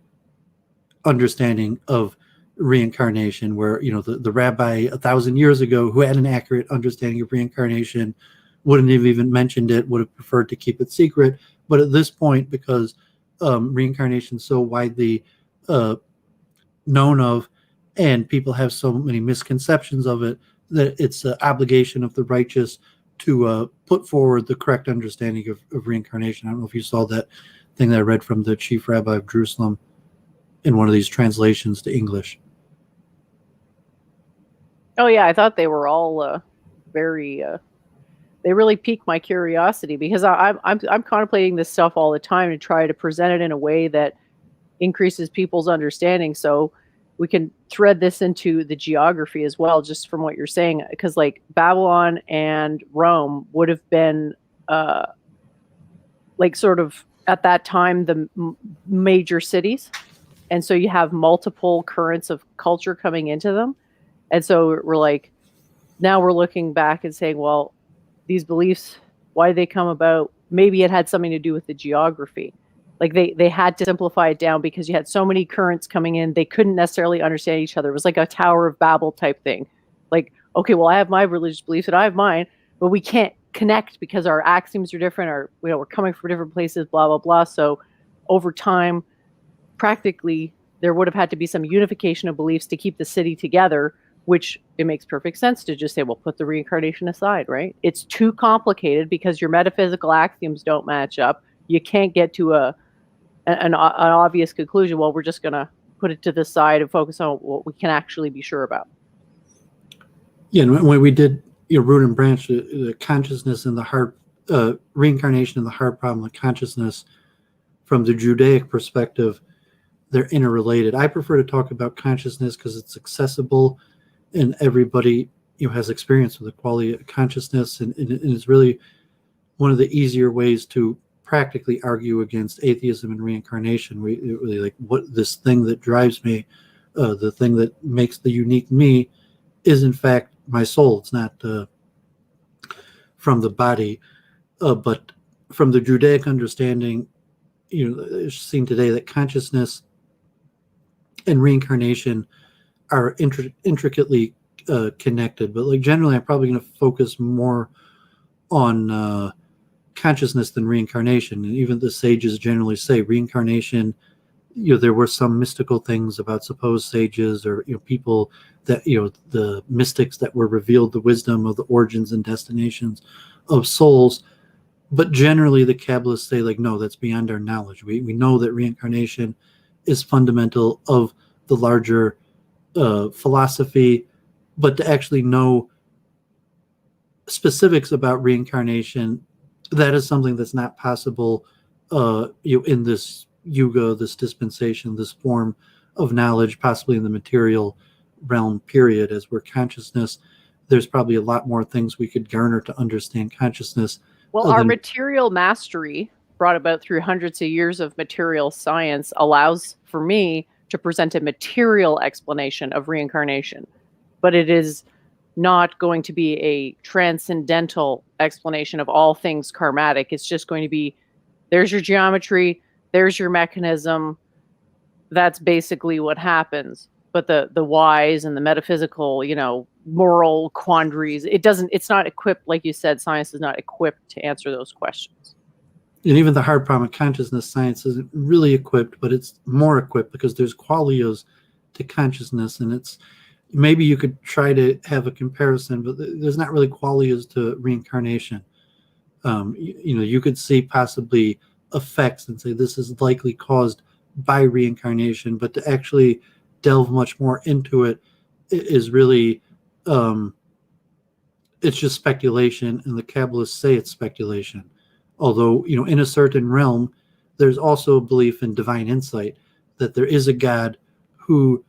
understanding of reincarnation, where the rabbi 1,000 years ago, who had an accurate understanding of reincarnation, wouldn't have even mentioned it, would have preferred to keep it secret. But at this point, because reincarnation is so widely known of, and people have so many misconceptions of it, that it's an obligation of the righteous to put forward the correct understanding of reincarnation. I don't know if you saw that thing that I read from the chief rabbi of Jerusalem in one of these translations to English. Oh yeah, I thought they were all very. They really piqued my curiosity, because I'm contemplating this stuff all the time and try to present it in a way that increases people's understanding. So, we can thread this into the geography as well, just from what you're saying, because like Babylon and Rome would have been like sort of at that time the major cities, and so you have multiple currents of culture coming into them, and so we're like, now we're looking back and saying, well, these beliefs, why did they come about? Maybe it had something to do with the geography. Like they had to simplify it down because you had so many currents coming in, they couldn't necessarily understand each other. It was like a Tower of Babel type thing. Like, okay, well, I have my religious beliefs and I have mine, but we can't connect because our axioms are different, or we're coming from different places, blah, blah, blah. So over time, practically, there would have had to be some unification of beliefs to keep the city together, which it makes perfect sense to just say, well, put the reincarnation aside, right? It's too complicated because your metaphysical axioms don't match up. You can't get to an obvious conclusion. Well, we're just going to put it to the side and focus on what we can actually be sure about. Yeah, and when we did root and branch, the consciousness and the heart, reincarnation and the heart problem of consciousness, from the Judaic perspective, they're interrelated. I prefer to talk about consciousness because it's accessible and everybody has experience with the quality of consciousness, and it's really one of the easier ways to practically argue against atheism and reincarnation. We really like what this thing that drives me, the thing that makes the unique me, is in fact my soul. It's not from the body, but from the Judaic understanding. It's seen today that consciousness and reincarnation are intricately connected. But like generally, I'm probably going to focus more on consciousness than reincarnation. And even the sages generally say reincarnation, there were some mystical things about supposed sages or people that the mystics that were revealed the wisdom of the origins and destinations of souls. But generally the Kabbalists say, like, no, that's beyond our knowledge. We know that reincarnation is fundamental of the larger philosophy, but to actually know specifics about reincarnation, that is something that's not possible in this yuga, this dispensation, this form of knowledge, possibly in the material realm period. As we're consciousness, there's probably a lot more things we could garner to understand consciousness. Well, our material mastery, brought about through hundreds of years of material science, allows for me to present a material explanation of reincarnation, but it is not going to be a transcendental explanation of all things karmatic. It's just going to be, there's your geometry, there's your mechanism. That's basically what happens. But the whys and the metaphysical, moral quandaries, it's not equipped, like you said, science is not equipped to answer those questions. And even the hard problem of consciousness, science isn't really equipped, but it's more equipped because there's qualios to consciousness, and it's, maybe you could try to have a comparison, but there's not really qualios to reincarnation. You could see possibly effects and say this is likely caused by reincarnation, but to actually delve much more into it is really, it's just speculation, and the Kabbalists say it's speculation. Although, in a certain realm, there's also a belief in divine insight, that there is a God who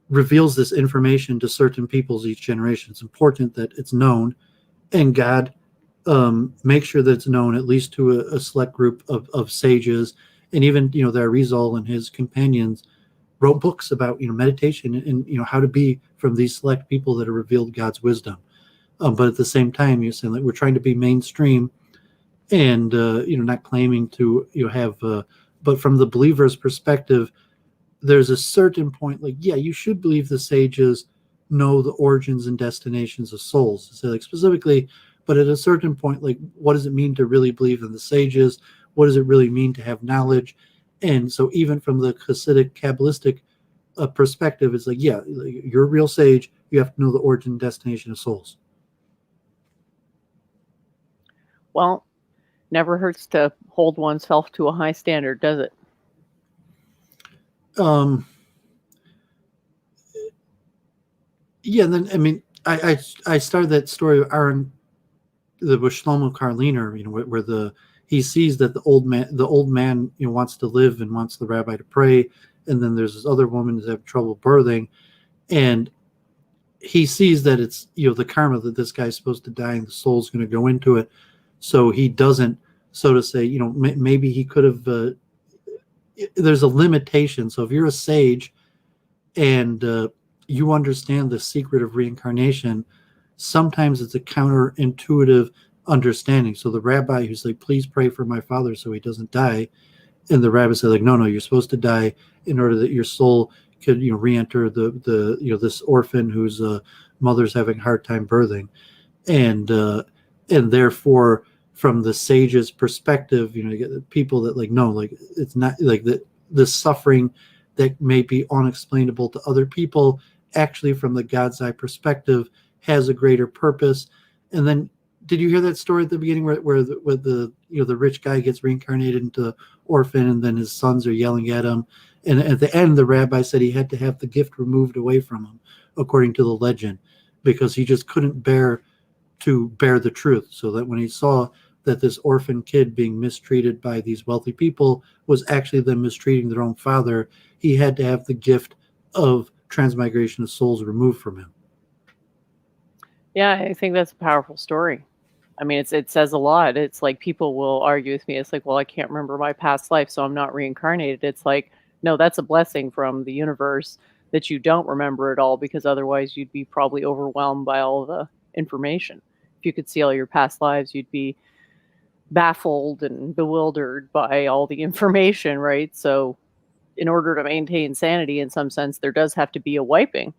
reveals this information to certain peoples each generation. It's important that it's known, and God makes sure that it's known at least to a select group of sages. And even, the AriZal and his companions wrote books about, meditation and, how to be from these select people that have revealed God's wisdom. But at the same time, you're saying that we're trying to be mainstream and, not claiming to have, but from the believer's perspective, there's a certain point, like, yeah, you should believe the sages know the origins and destinations of souls. So like specifically, but at a certain point, like, what does it mean to really believe in the sages? What does it really mean to have knowledge? And so even from the Hasidic Kabbalistic perspective, it's like, yeah, you're a real sage. You have to know the origin and destination of souls. Well, never hurts to hold oneself to a high standard, does it? Yeah, then I started that story of Aaron, the Shlomo Karliner, where he sees that the old man wants to live and wants the rabbi to pray, and then there's this other woman who's having trouble birthing, and he sees that it's, the karma that this guy's supposed to die and the soul's going to go into it. So he doesn't, so to say, maybe he could have, there's a limitation. So if you're a sage and you understand the secret of reincarnation, sometimes it's a counterintuitive understanding. So the rabbi who's like, please pray for my father so he doesn't die. And the rabbi said, like, no, you're supposed to die in order that your soul could, re-enter the this orphan whose mother's having a hard time birthing. And therefore, from the sage's perspective, you get people that like, no, like it's not like the suffering that may be unexplainable to other people, actually from the God's eye perspective has a greater purpose. And then, did you hear that story at the beginning where the rich guy gets reincarnated into orphan, and then his sons are yelling at him, and at the end the rabbi said he had to have the gift removed away from him, according to the legend, because he just couldn't bear the truth. So that when he saw that this orphan kid being mistreated by these wealthy people was actually them mistreating their own father, he had to have the gift of transmigration of souls removed from him. Yeah, I think that's a powerful story. I mean, it says a lot. It's like people will argue with me. It's like, well, I can't remember my past life, so I'm not reincarnated. It's like, no, that's a blessing from the universe that you don't remember it all, because otherwise you'd be probably overwhelmed by all the information. If you could see all your past lives, you'd be baffled and bewildered by all the information, right? So in order to maintain sanity, in some sense, there does have to be a wiping.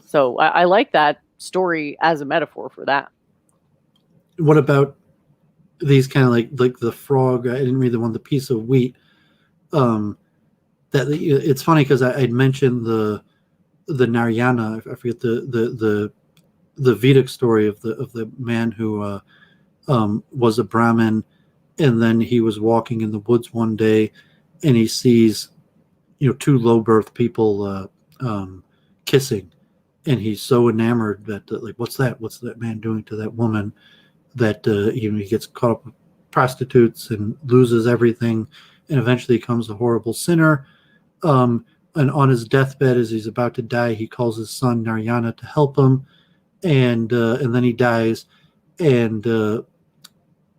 So I like that story as a metaphor for that. What about these kind of like the frog? I didn't read the piece of wheat. That it's funny because I'd mentioned the Narayana. I forget the Vedic story of the man who was a Brahmin, and then he was walking in the woods one day, and he sees two low birth people kissing, and he's so enamored that like, what's that man doing to that woman, that he gets caught up with prostitutes and loses everything, and eventually becomes a horrible sinner. And on his deathbed, as he's about to die, he calls his son Narayana to help him, and then he dies. And the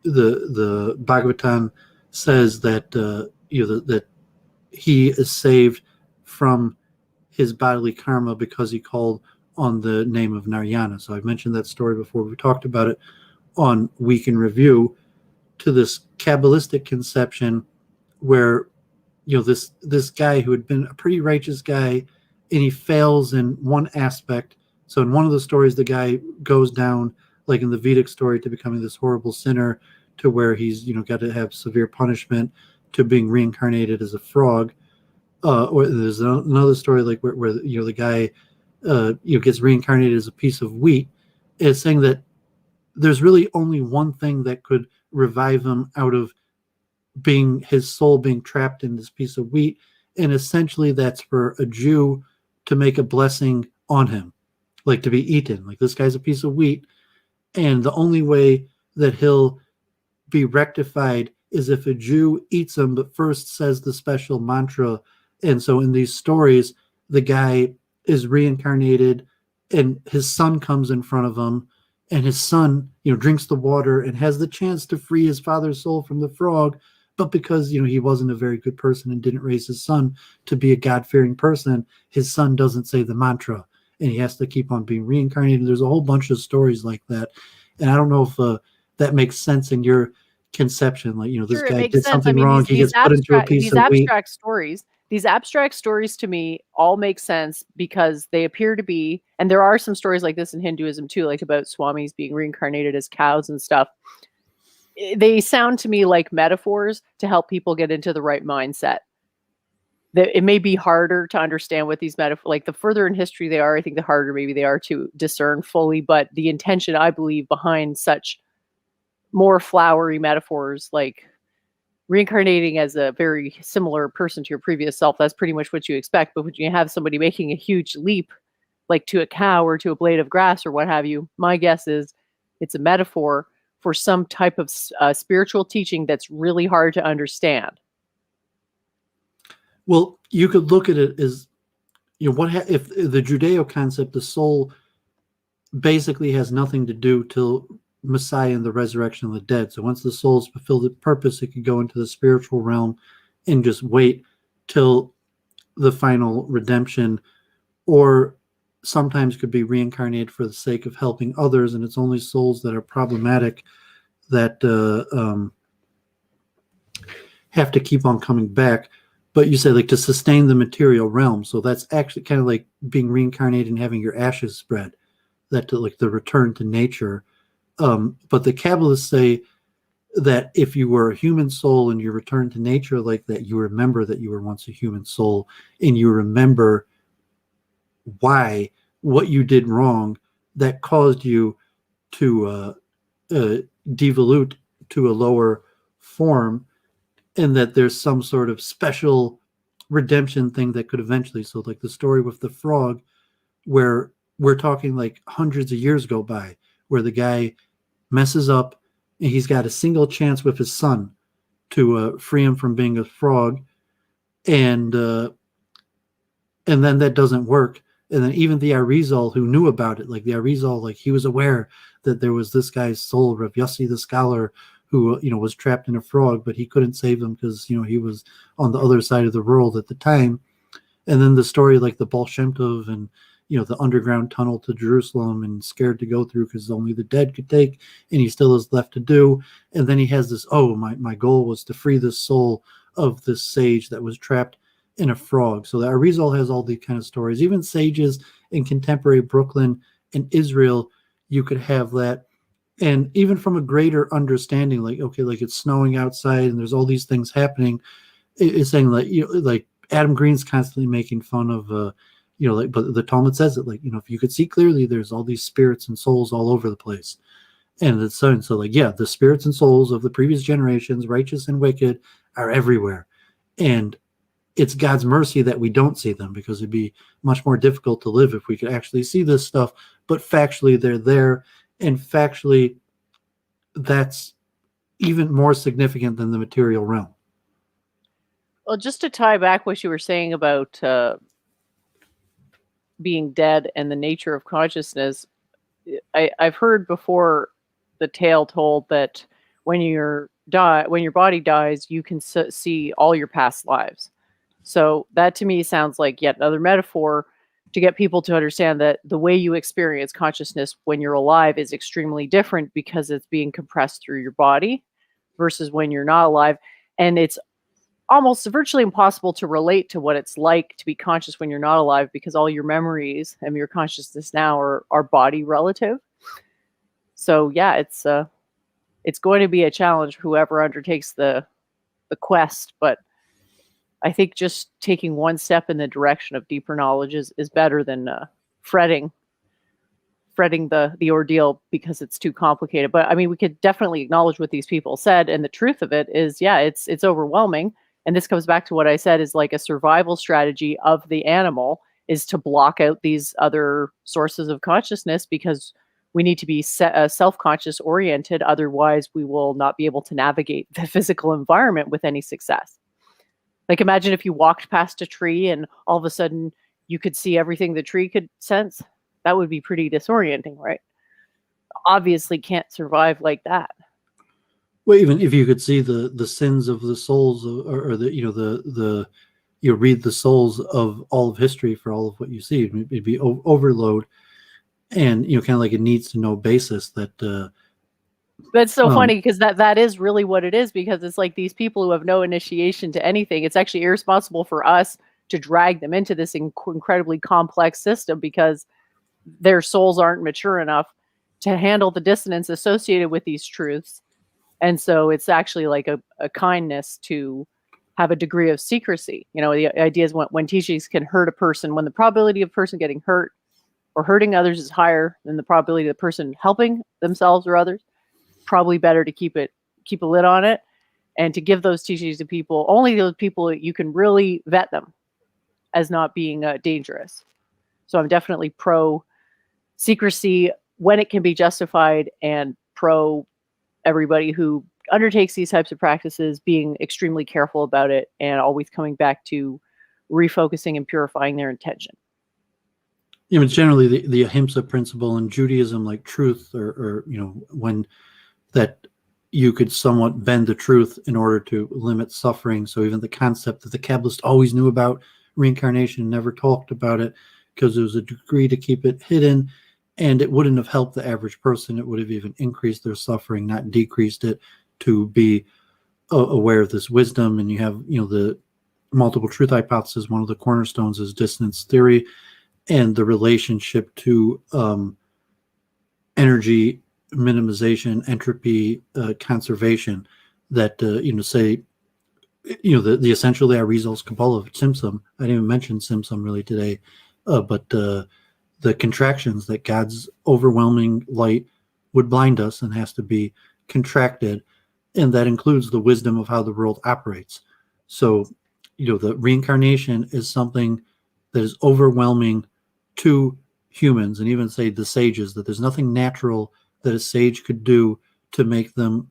Bhagavatam says that that he is saved from his bodily karma because he called on the name of Narayana. So I've mentioned that story before. We talked about it on Week in Review, to this Kabbalistic conception where this guy who had been a pretty righteous guy, and he fails in one aspect. So in one of the stories, the guy goes down, like in the Vedic story, to becoming this horrible sinner, to where he's got to have severe punishment, to being reincarnated as a frog. Or there's another story like where the guy gets reincarnated as a piece of wheat. It's saying that there's really only one thing that could revive him out of his soul being trapped in this piece of wheat, and essentially that's for a Jew to make a blessing on him, like to be eaten. Like, this guy's a piece of wheat, and the only way that he'll be rectified is if a Jew eats him, but first says the special mantra. And so in these stories, the guy is reincarnated, and his son comes in front of him, and his son, drinks the water and has the chance to free his father's soul from the frog. But because, he wasn't a very good person and didn't raise his son to be a God-fearing person, his son doesn't say the mantra, and he has to keep on being reincarnated. There's a whole bunch of stories like that. And I don't know if that makes sense in your conception. Like, this guy did something wrong. He gets put into a piece of wheat. These abstract stories to me all make sense because they appear to be, and there are some stories like this in Hinduism too, like about swamis being reincarnated as cows and stuff. They sound to me like metaphors to help people get into the right mindset. It may be harder to understand what these metaphors, like the further in history they are, I think the harder maybe they are to discern fully. But the intention, I believe, behind such more flowery metaphors, like reincarnating as a very similar person to your previous self, that's pretty much what you expect. But when you have somebody making a huge leap, like to a cow or to a blade of grass or what have you, my guess is it's a metaphor for some type of spiritual teaching that's really hard to understand. Well, you could look at it as, if the Judeo concept, the soul basically has nothing to do till Messiah and the resurrection of the dead. So once the soul's fulfilled its purpose, it can go into the spiritual realm and just wait till the final redemption, or sometimes could be reincarnated for the sake of helping others. And it's only souls that are problematic that have to keep on coming back. But you say, like, to sustain the material realm. So that's actually kind of like being reincarnated and having your ashes spread, that like the return to nature. But the Kabbalists say that if you were a human soul and you return to nature like that, you remember that you were once a human soul, and you remember what you did wrong that caused you to devolute to a lower form, and that there's some sort of special redemption thing that could eventually. So like the story with the frog, where we're talking like hundreds of years go by, where the guy messes up and he's got a single chance with his son to free him from being a frog, and then that doesn't work. And then even the AriZal, who knew about it, like the AriZal, like he was aware that there was this guy's soul, Rav Yossi the scholar, who was trapped in a frog, but he couldn't save him because he was on the other side of the world at the time. And then the story like the Baal Shem Tov and the underground tunnel to Jerusalem, and scared to go through because only the dead could take, and he still has left to do. And then he has this, my goal was to free the soul of this sage that was trapped in a frog. So the AriZal has all these kind of stories. Even sages in contemporary Brooklyn and Israel, you could have that. And even from a greater understanding, like, okay, like it's snowing outside and there's all these things happening, it's saying like, like Adam Green's constantly making fun of, but the Talmud says it, like, if you could see clearly, there's all these spirits and souls all over the place. And it's so like, yeah, the spirits and souls of the previous generations, righteous and wicked, are everywhere. And it's God's mercy that we don't see them, because it'd be much more difficult to live if we could actually see this stuff. But factually, they're there. And factually, that's even more significant than the material realm. Well, just to tie back what you were saying about being dead and the nature of consciousness, I've heard before the tale told that when your body dies, you can see all your past lives. So that to me sounds like yet another metaphor to get people to understand that the way you experience consciousness when you're alive is extremely different, because it's being compressed through your body versus when you're not alive. And it's almost virtually impossible to relate to what it's like to be conscious when you're not alive, because all your memories and your consciousness now are body relative. So yeah, it's going to be a challenge, whoever undertakes the quest. But I think just taking one step in the direction of deeper knowledge is better than fretting the ordeal because it's too complicated. But I mean, we could definitely acknowledge what these people said, and the truth of it is, yeah, it's overwhelming. And this comes back to what I said is like a survival strategy of the animal is to block out these other sources of consciousness, because we need to be self-conscious oriented. Otherwise, we will not be able to navigate the physical environment with any success. Like, imagine if you walked past a tree and all of a sudden you could see everything the tree could sense. That would be pretty disorienting, right? Obviously can't survive like that. Well, even if you could see the sins of the souls, or you read the souls of all of history for all of what you see, it'd be overload, and kind of like a needs to know basis that. That's so funny, because that is really what it is, because it's like these people who have no initiation to anything. It's actually irresponsible for us to drag them into this incredibly complex system, because their souls aren't mature enough to handle the dissonance associated with these truths. And so it's actually like a kindness to have a degree of secrecy. The idea is when teachings can hurt a person, when the probability of a person getting hurt or hurting others is higher than the probability of the person helping themselves or others, probably better to keep a lid on it, and to give those teachings to people, only those people that you can really vet them as not being dangerous. So I'm definitely pro secrecy when it can be justified, and pro everybody who undertakes these types of practices being extremely careful about it and always coming back to refocusing and purifying their intention. Yeah, but generally the ahimsa principle in Judaism, like truth, or when that you could somewhat bend the truth in order to limit suffering. So even the concept that the Kabbalists always knew about reincarnation, never talked about it because it was a degree to keep it hidden, and it wouldn't have helped the average person. It would have even increased their suffering, not decreased it, to be aware of this wisdom. And you have, the multiple truth hypothesis. One of the cornerstones is dissonance theory and the relationship to energy minimization, entropy conservation, that say the essentially AriZal's Kabalah of Tzimtzum. I didn't even mention Tzimtzum really today, but the contractions, that God's overwhelming light would blind us and has to be contracted, and that includes the wisdom of how the world operates. So the reincarnation is something that is overwhelming to humans, and even say the sages, that there's nothing natural that a sage could do to make them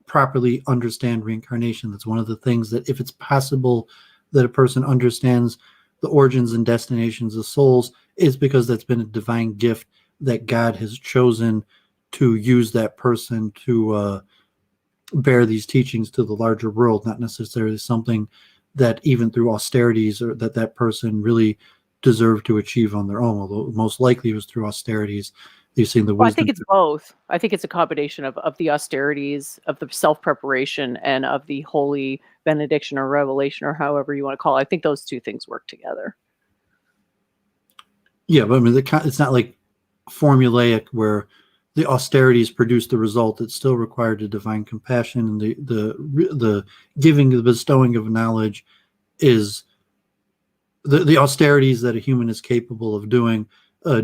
properly understand reincarnation. That's one of the things that, if it's possible that a person understands the origins and destinations of souls, is because that's been a divine gift that God has chosen to use that person to bear these teachings to the larger world, not necessarily something that even through austerities or that person really deserved to achieve on their own, although most likely it was through austerities. You've seen the wisdom. I think it's both. I think it's a combination of the austerities, of the self-preparation, and of the holy benediction or revelation, or however you want to call it. I think those two things work together. Yeah, but I mean, it's not like formulaic where the austerities produce the result. It's still required a divine compassion, and the giving, the bestowing of knowledge is the austerities that a human is capable of doing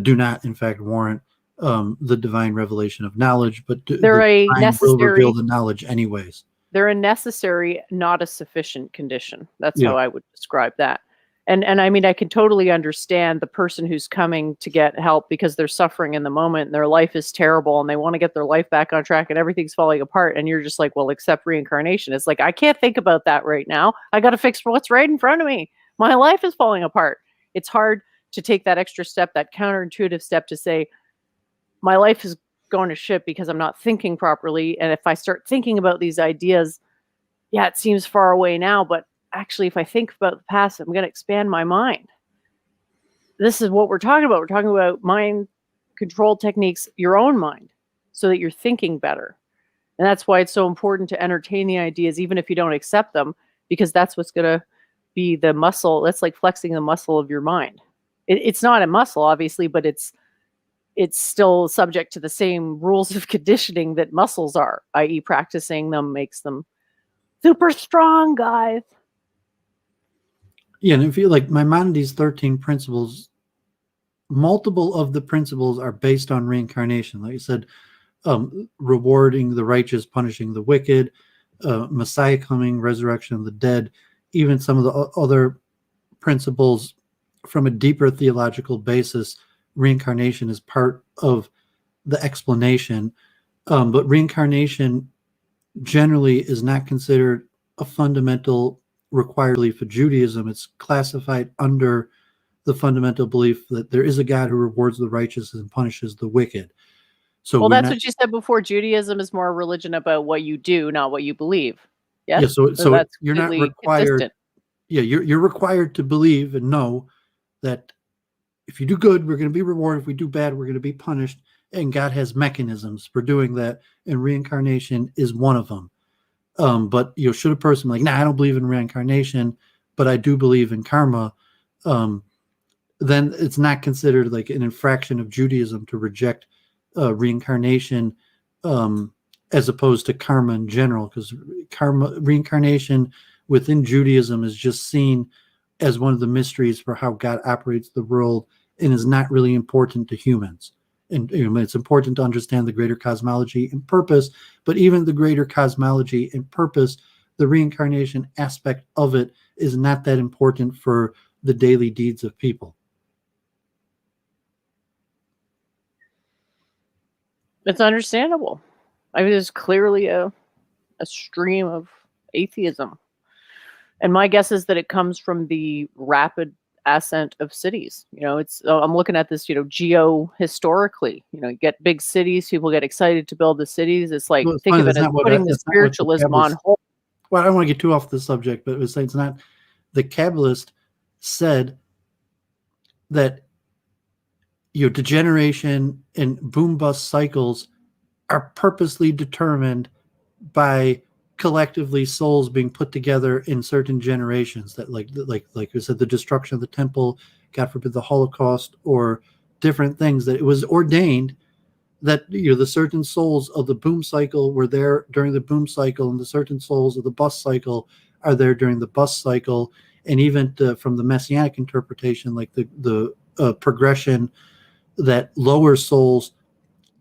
do not, in fact, warrant the divine revelation of knowledge, but they're a necessary, will reveal the knowledge anyways. They're a necessary, not a sufficient condition. That's how I would describe that. And I mean, I can totally understand the person who's coming to get help because they're suffering in the moment and their life is terrible and they want to get their life back on track and everything's falling apart. And you're just like, well, accept reincarnation. It's like, I can't think about that right now. I got to fix what's right in front of me. My life is falling apart. It's hard to take that extra step, that counterintuitive step, to say, my life is going to shit because I'm not thinking properly. And if I start thinking about these ideas, yeah, it seems far away now, but actually, if I think about the past, I'm going to expand my mind. This is what we're talking about. We're talking about mind control techniques, your own mind, so that you're thinking better. And that's why it's so important to entertain the ideas, even if you don't accept them, because that's what's going to be the muscle. That's like flexing the muscle of your mind. It's not a muscle, obviously, but it's still subject to the same rules of conditioning that muscles are, i.e. practicing them makes them super strong, guys. Yeah, and if you like Maimonides' 13 principles, multiple of the principles are based on reincarnation. Like you said, rewarding the righteous, punishing the wicked, Messiah coming, resurrection of the dead, even some of the other principles from a deeper theological basis. Reincarnation is part of the explanation, but reincarnation generally is not considered a fundamental required belief of Judaism. It's classified under the fundamental belief that there is a God who rewards the righteous and punishes the wicked. So, well, that's what you said before. Judaism is more a religion about what you do, not what you believe. Yes? Yeah. So that's you're not required. Consistent. Yeah, you're required to believe and know that if you do good, we're going to be rewarded. If we do bad, we're going to be punished. And God has mechanisms for doing that, and reincarnation is one of them. But should a person be like, nah, I don't believe in reincarnation, but I do believe in karma, then it's not considered like an infraction of Judaism to reject reincarnation as opposed to karma in general, because reincarnation within Judaism is just seen as one of the mysteries for how God operates the world, and is not really important to humans. And it's important to understand the greater cosmology and purpose, but even the greater cosmology and purpose, the reincarnation aspect of it is not that important for the daily deeds of people. It's understandable. I mean, there's clearly a stream of atheism And my guess is that it comes from the rapid ascent of cities. I'm looking at this, geo-historically. You get big cities, people get excited to build the cities. It's like, think of it as putting the spiritualism on hold. Well, I don't want to get too off the subject, but it's not. The Kabbalist said that degeneration and boom-bust cycles are purposely determined by collectively souls being put together in certain generations, that like you said, the destruction of the temple, God forbid the Holocaust, or different things, that it was ordained that the certain souls of the boom cycle were there during the boom cycle, and the certain souls of the bust cycle are there during the bust cycle. And even from the Messianic interpretation, like the progression, that lower souls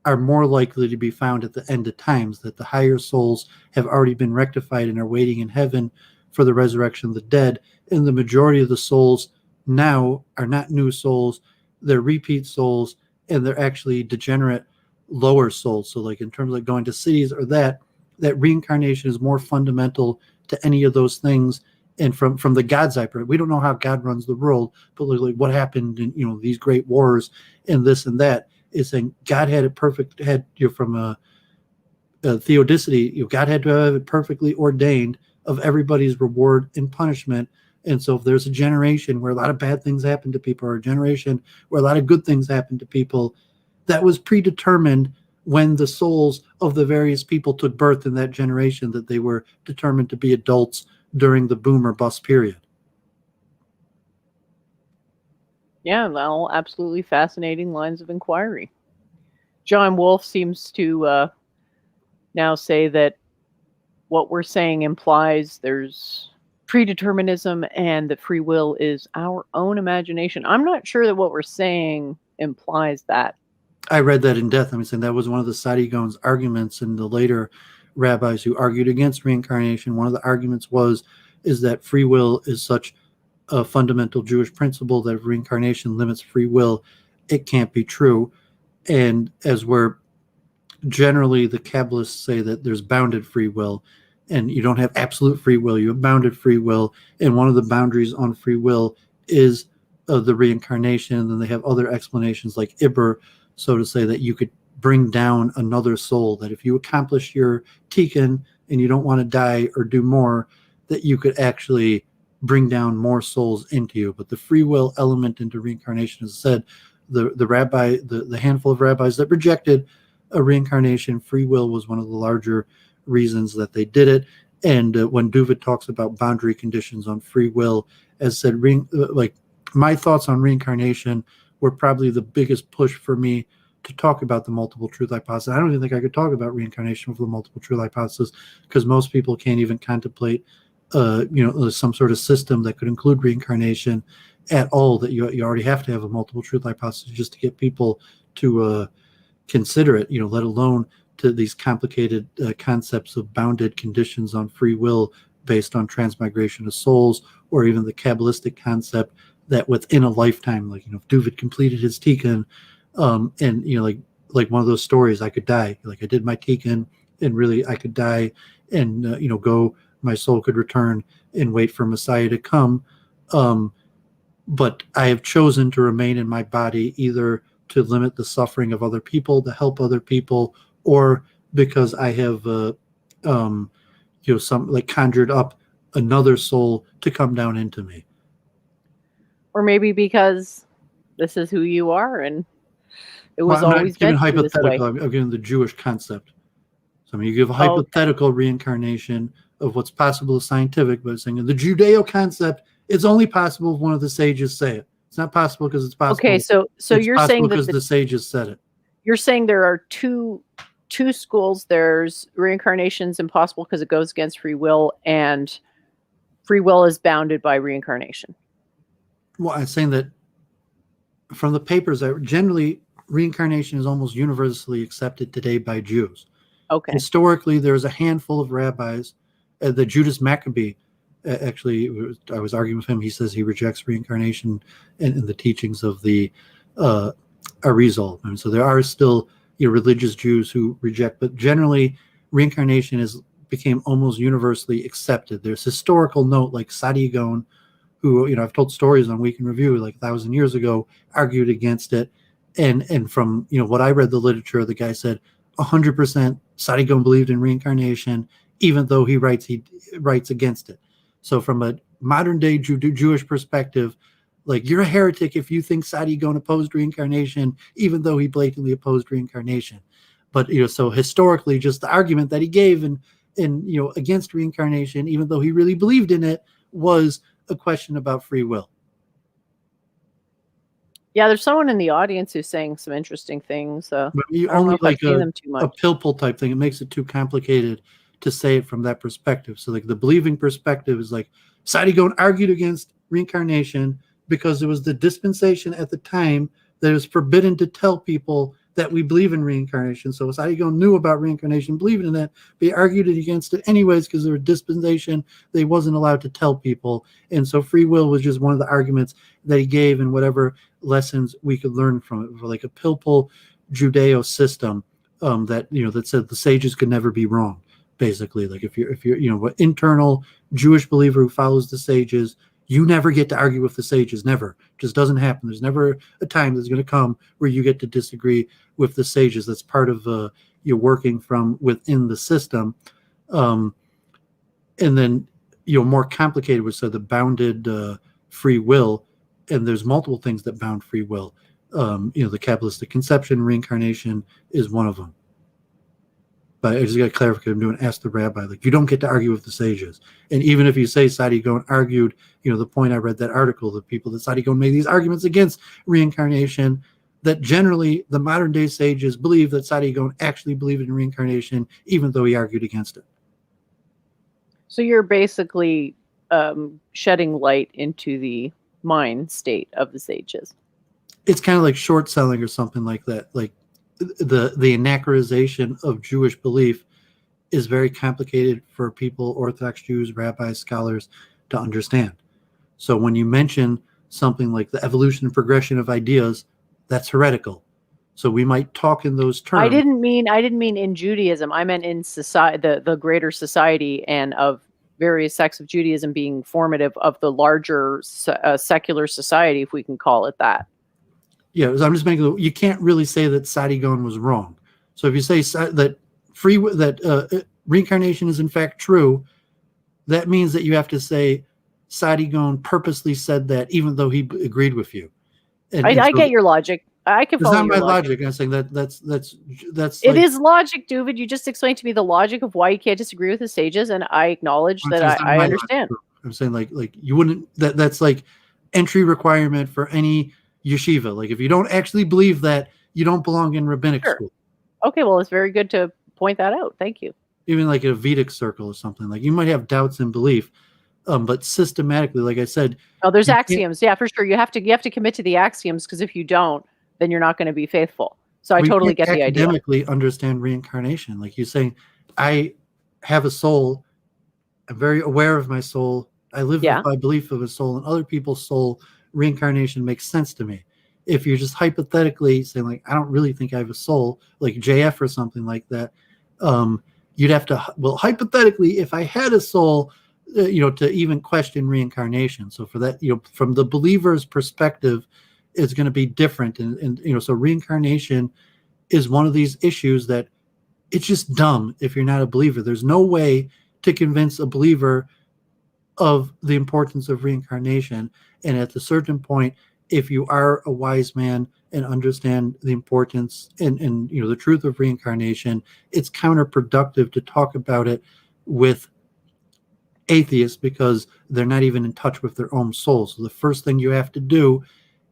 are more likely to be found at the end of times, that the higher souls have already been rectified and are waiting in heaven for the resurrection of the dead. And the majority of the souls now are not new souls, they're repeat souls, and they're actually degenerate lower souls. So like in terms of going to cities or that reincarnation is more fundamental to any of those things. And from the God's eye, we don't know how God runs the world, but like what happened in these great wars and this and that, is saying God had it perfect. From a theodicity, God had to have it perfectly ordained of everybody's reward and punishment. And so if there's a generation where a lot of bad things happen to people, or a generation where a lot of good things happen to people, that was predetermined when the souls of the various people took birth in that generation, that they were determined to be adults during the boom or bust period. Yeah, well, absolutely fascinating lines of inquiry. John Wolfe seems to now say that what we're saying implies there's predeterminism and that free will is our own imagination. I'm not sure that what we're saying implies that. I read that in depth. Saying that was one of the Sadi Gaon's arguments, and the later rabbis who argued against reincarnation. One of the arguments is that free will is such a fundamental Jewish principle that if reincarnation limits free will, it can't be true. And as we're generally, the Kabbalists say that there's bounded free will, and you don't have absolute free will, you have bounded free will. And one of the boundaries on free will is the reincarnation. And then they have other explanations like Iber, so to say that you could bring down another soul, that if you accomplish your tikkun and you don't want to die or do more, that you could actually bring down more souls into you. But the free will element into reincarnation, as I said, the handful of rabbis that rejected a reincarnation, free will was one of the larger reasons that they did it. And when Duvid talks about boundary conditions on free will, as said, my thoughts on reincarnation were probably the biggest push for me to talk about the multiple truth hypothesis. I don't even think I could talk about reincarnation with the multiple truth hypothesis, because most people can't even contemplate some sort of system that could include reincarnation at all, that you already have to have a multiple truth hypothesis just to get people to consider it, let alone to these complicated concepts of bounded conditions on free will based on transmigration of souls, or even the Kabbalistic concept that within a lifetime, if Duvid completed his tikkun, and like one of those stories, I could die, like I did my tikkun and really I could die, and my soul could return and wait for Messiah to come. But I have chosen to remain in my body either to limit the suffering of other people, to help other people, or because I have conjured up another soul to come down into me. Or maybe because this is who you are, and it was always meant to be this way. I'm giving the Jewish concept. So you give a hypothetical reincarnation of what's possible is scientific, but it's saying the Judeo concept, it's only possible if one of the sages say it. It's not possible because it's possible. Okay, so you're saying that because the sages said it. You're saying there are two schools. There's reincarnation's impossible because it goes against free will, and free will is bounded by reincarnation. Well, I'm saying that from the papers, generally reincarnation is almost universally accepted today by Jews. Okay. Historically, there's a handful of rabbis. The Judas Maccabee, actually, I was arguing with him. He says he rejects reincarnation in the teachings of the AriZal. So there are still religious Jews who reject, but generally reincarnation is became almost universally accepted. There's historical note like Sadi Gaon, who, I've told stories on Week in Review like 1,000 years ago, argued against it. And from, what I read the literature, the guy said 100% Sadi Gaon believed in reincarnation, even though he writes against it. So from a modern day Jewish perspective, like, you're a heretic if you think Sadi Gaon opposed reincarnation, even though he blatantly opposed reincarnation. But, so historically, just the argument that he gave and against reincarnation, even though he really believed in it, was a question about free will. Yeah, there's someone in the audience who's saying some interesting things. But you I don't know only if I've like seen them too a much. pill pull type thing. It makes it too complicated to say it from that perspective. So like the believing perspective is like Sadi Gaon argued against reincarnation because it was the dispensation at the time that it was forbidden to tell people that we believe in reincarnation. So Sadi Gaon knew about reincarnation, believed in it, but he argued against it anyways because there was dispensation they wasn't allowed to tell people. And so free will was just one of the arguments that he gave and whatever lessons we could learn from it. For like a pill pull Judeo system that that said the sages could never be wrong. Basically, like if you're an internal Jewish believer who follows the sages, you never get to argue with the sages. Never. It just doesn't happen. There's never a time that's going to come where you get to disagree with the sages. That's part of you're working from within the system. And then more complicated was the bounded free will, and there's multiple things that bound free will. The Kabbalistic conception, reincarnation is one of them. But I just got to clarify, I'm doing Ask the Rabbi. Like, you don't get to argue with the sages. And even if you say Sadi Gaon argued, the point I read that article, the people that Sadi Gaon made these arguments against reincarnation, that generally the modern day sages believe that Sadi Gaon actually believed in reincarnation, even though he argued against it. So you're basically shedding light into the mind state of the sages. It's kind of like short selling or something like that. Like, the anachronization of Jewish belief is very complicated for people, Orthodox Jews, rabbis, scholars, to understand. So when you mention something like the evolution and progression of ideas, that's heretical. So we might talk in those terms. I didn't mean in Judaism. I meant in society, the greater society, and of various sects of Judaism being formative of the larger secular society, if we can call it that. Yeah, I'm just making. You can't really say that Sadi Gaon was wrong. So if you say that reincarnation is in fact true, that means that you have to say Sadi Gaon purposely said that, even though he agreed with you. I get your logic. I can follow your logic. It's not my logic. I'm saying that's. It is logic, David. You just explained to me the logic of why you can't disagree with the sages, and I acknowledge that I understand. I'm saying like you wouldn't. That's like entry requirement for any yeshiva. Like, if you don't actually believe that, you don't belong in rabbinic school. Okay, well, it's very good to point that out. Thank you. Even like a Vedic circle or something, like you might have doubts in belief, but systematically, like I said, there's axioms. Yeah, for sure. You have to commit to the axioms, because if you don't, then you're not going to be faithful. So I totally get the idea. Academically understand reincarnation. Like you're saying, I have a soul. I'm very aware of my soul. I live with my belief of a soul, and other people's soul. Reincarnation makes sense to me. If you're just hypothetically saying like, I don't really think I have a soul, like JF or something like that, you'd have to, hypothetically, if I had a soul, to even question reincarnation. So for that, from the believer's perspective, it's going to be different. And so reincarnation is one of these issues that it's just dumb if you're not a believer. There's no way to convince a believer of the importance of reincarnation. And at a certain point, if you are a wise man and understand the importance and the truth of reincarnation, it's counterproductive to talk about it with atheists because they're not even in touch with their own soul. So the first thing you have to do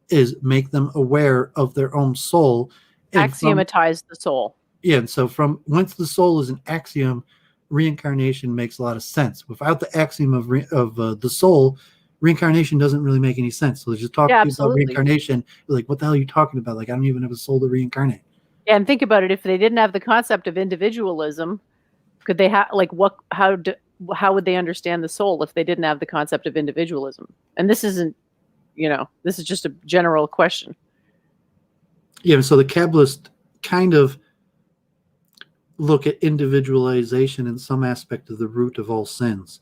is make them aware of their own soul. Axiomatize the soul. Yeah, and so once the soul is an axiom, reincarnation makes a lot of sense. Without the axiom of the soul, reincarnation doesn't really make any sense. So just talk about reincarnation. You're like, what the hell are you talking about? Like, I don't even have a soul to reincarnate. Yeah, and think about it. If they didn't have the concept of individualism, could they have how would they understand the soul if they didn't have the concept of individualism? And this isn't, this is just a general question. Yeah, so the Kabbalist kind of look at individualization in some aspect of the root of all sins,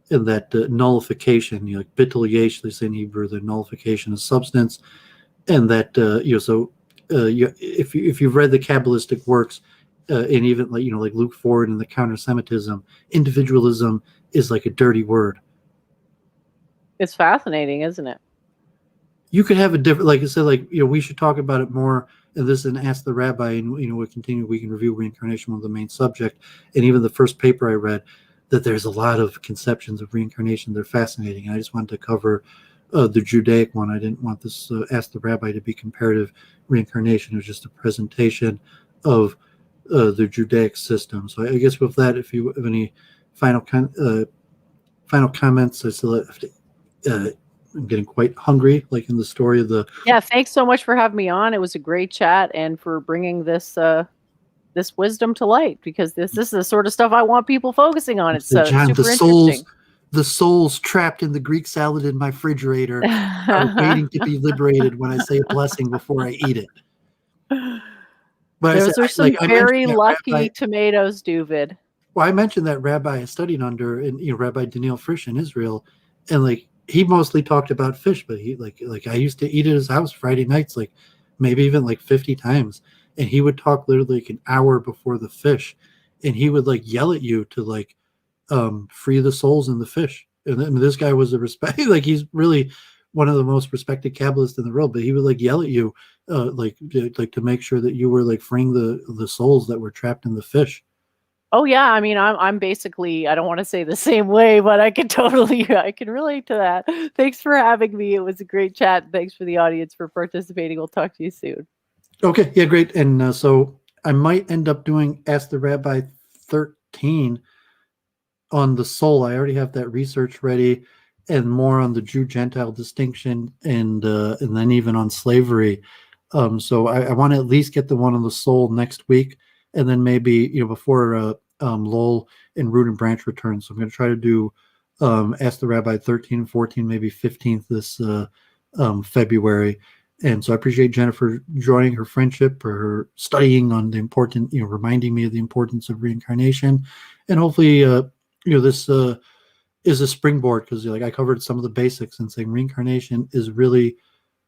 and that nullification, like bittul yesh, they say in Hebrew, the nullification of substance, and that if you've read the Kabbalistic works, and even like Luke Ford and the counter-Semitism, individualism is like a dirty word. It's fascinating, isn't it? You could have a different, like I said, we should talk about it more. And this, and ask the rabbi, and we can review reincarnation, one of the main subject, and even the first paper I read, that there's a lot of conceptions of reincarnation. They're fascinating. And I just wanted to cover the Judaic one. I didn't want this Ask the Rabbi to be comparative reincarnation. It was just a presentation of the Judaic system. So I guess with that, if you have any final comments, I still have to, I'm getting quite hungry, like in the story of the. Yeah, thanks so much for having me on. It was a great chat, and for bringing this this wisdom to light, because this is the sort of stuff I want people focusing on. It's John, super interesting. The souls trapped in the Greek salad in my refrigerator are waiting to be liberated when I say a blessing before I eat it. But those are some very lucky rabbi, tomatoes, David. Well, I mentioned that rabbi I studied under, and Rabbi Daniel Frisch in Israel, and he mostly talked about fish, but he like I used to eat at his house Friday nights, maybe even 50 times, and he would talk literally an hour before the fish, and he would yell at you to free the souls in the fish. And I mean, this guy was a respect, he's really one of the most respected Kabbalists in the world, but he would yell at you to make sure that you were freeing the souls that were trapped in the fish. Oh yeah, I mean, I'm basically, I don't want to say the same way, but I can relate to that. Thanks for having me. It was a great chat. Thanks for the audience for participating. We'll talk to you soon. Okay, yeah, great. And so I might end up doing Ask the Rabbi 13 on the soul. I already have that research ready, and more on the Jew-Gentile distinction, and then even on slavery. So I want to at least get the one on the soul next week, and then maybe before Lowell and Root and Branch return. So I'm going to try to do Ask the Rabbi 13, 14, maybe 15th this February. And so I appreciate Jennifer joining, her friendship, or her studying on the important, reminding me of the importance of reincarnation, and hopefully this is a springboard, because I covered some of the basics, and saying reincarnation is really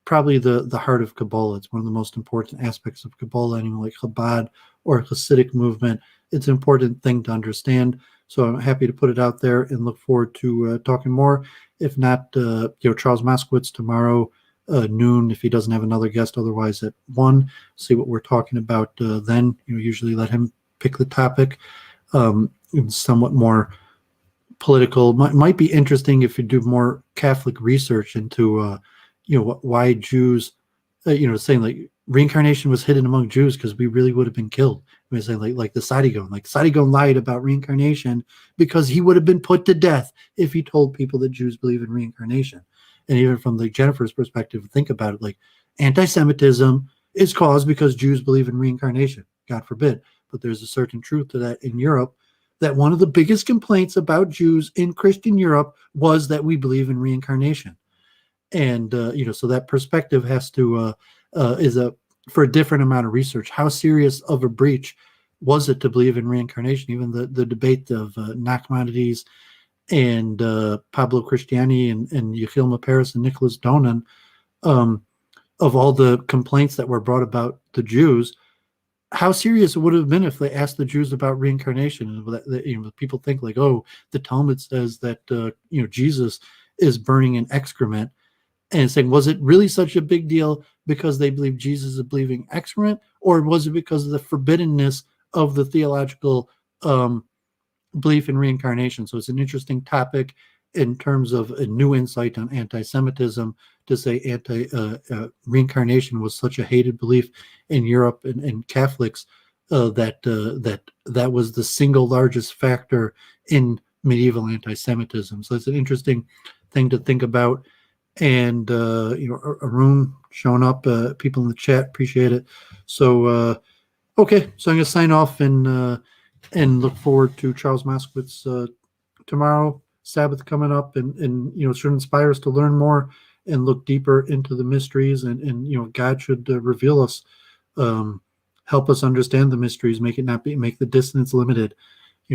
probably the heart of Kabbalah. It's one of the most important aspects of Kabbalah. Anyone like Chabad or Hasidic movement, it's an important thing to understand. So I'm happy to put it out there, and look forward to talking more. If not, Charles Moskowitz tomorrow noon, if he doesn't have another guest. Otherwise at 1, see what we're talking about then. Usually let him pick the topic. Somewhat more political. Might be interesting if you do more Catholic research into why Jews, saying reincarnation was hidden among Jews because we really would have been killed. I mean, saying like the Sadigon, Sadigon lied about reincarnation because he would have been put to death if he told people that Jews believe in reincarnation. And even from Jennifer's perspective, think about it, anti-Semitism is caused because Jews believe in reincarnation. God forbid. But there's a certain truth to that in Europe, that one of the biggest complaints about Jews in Christian Europe was that we believe in reincarnation. And, so that perspective has to, for a different amount of research. How serious of a breach was it to believe in reincarnation? Even the debate of Nachmanides and Pablo Cristiani and Yechiel Paris and Nicholas Donan, of all the complaints that were brought about the Jews, how serious it would have been if they asked the Jews about reincarnation. And people think the Talmud says that Jesus is burning in excrement, and saying, was it really such a big deal because they believe Jesus is believing excrement, or was it because of the forbiddenness of the theological belief in reincarnation? So it's an interesting topic in terms of a new insight on anti-Semitism, to say reincarnation was such a hated belief in Europe and Catholics that was the single largest factor in medieval anti-Semitism. So it's an interesting thing to think about. And Arun showing up, people in the chat, appreciate it. So okay, so I'm going to sign off and look forward to Charles Moskowitz tomorrow. Sabbath coming up, and should inspire us to learn more and look deeper into the mysteries, and God should reveal us help us understand the mysteries, make the distance limited.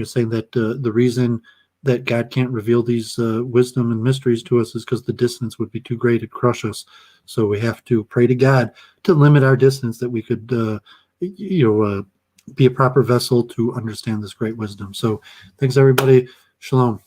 Saying that the reason that God can't reveal these wisdom and mysteries to us is because the distance would be too great to crush us. So we have to pray to God to limit our distance, that we could, be a proper vessel to understand this great wisdom. So thanks, everybody. Shalom.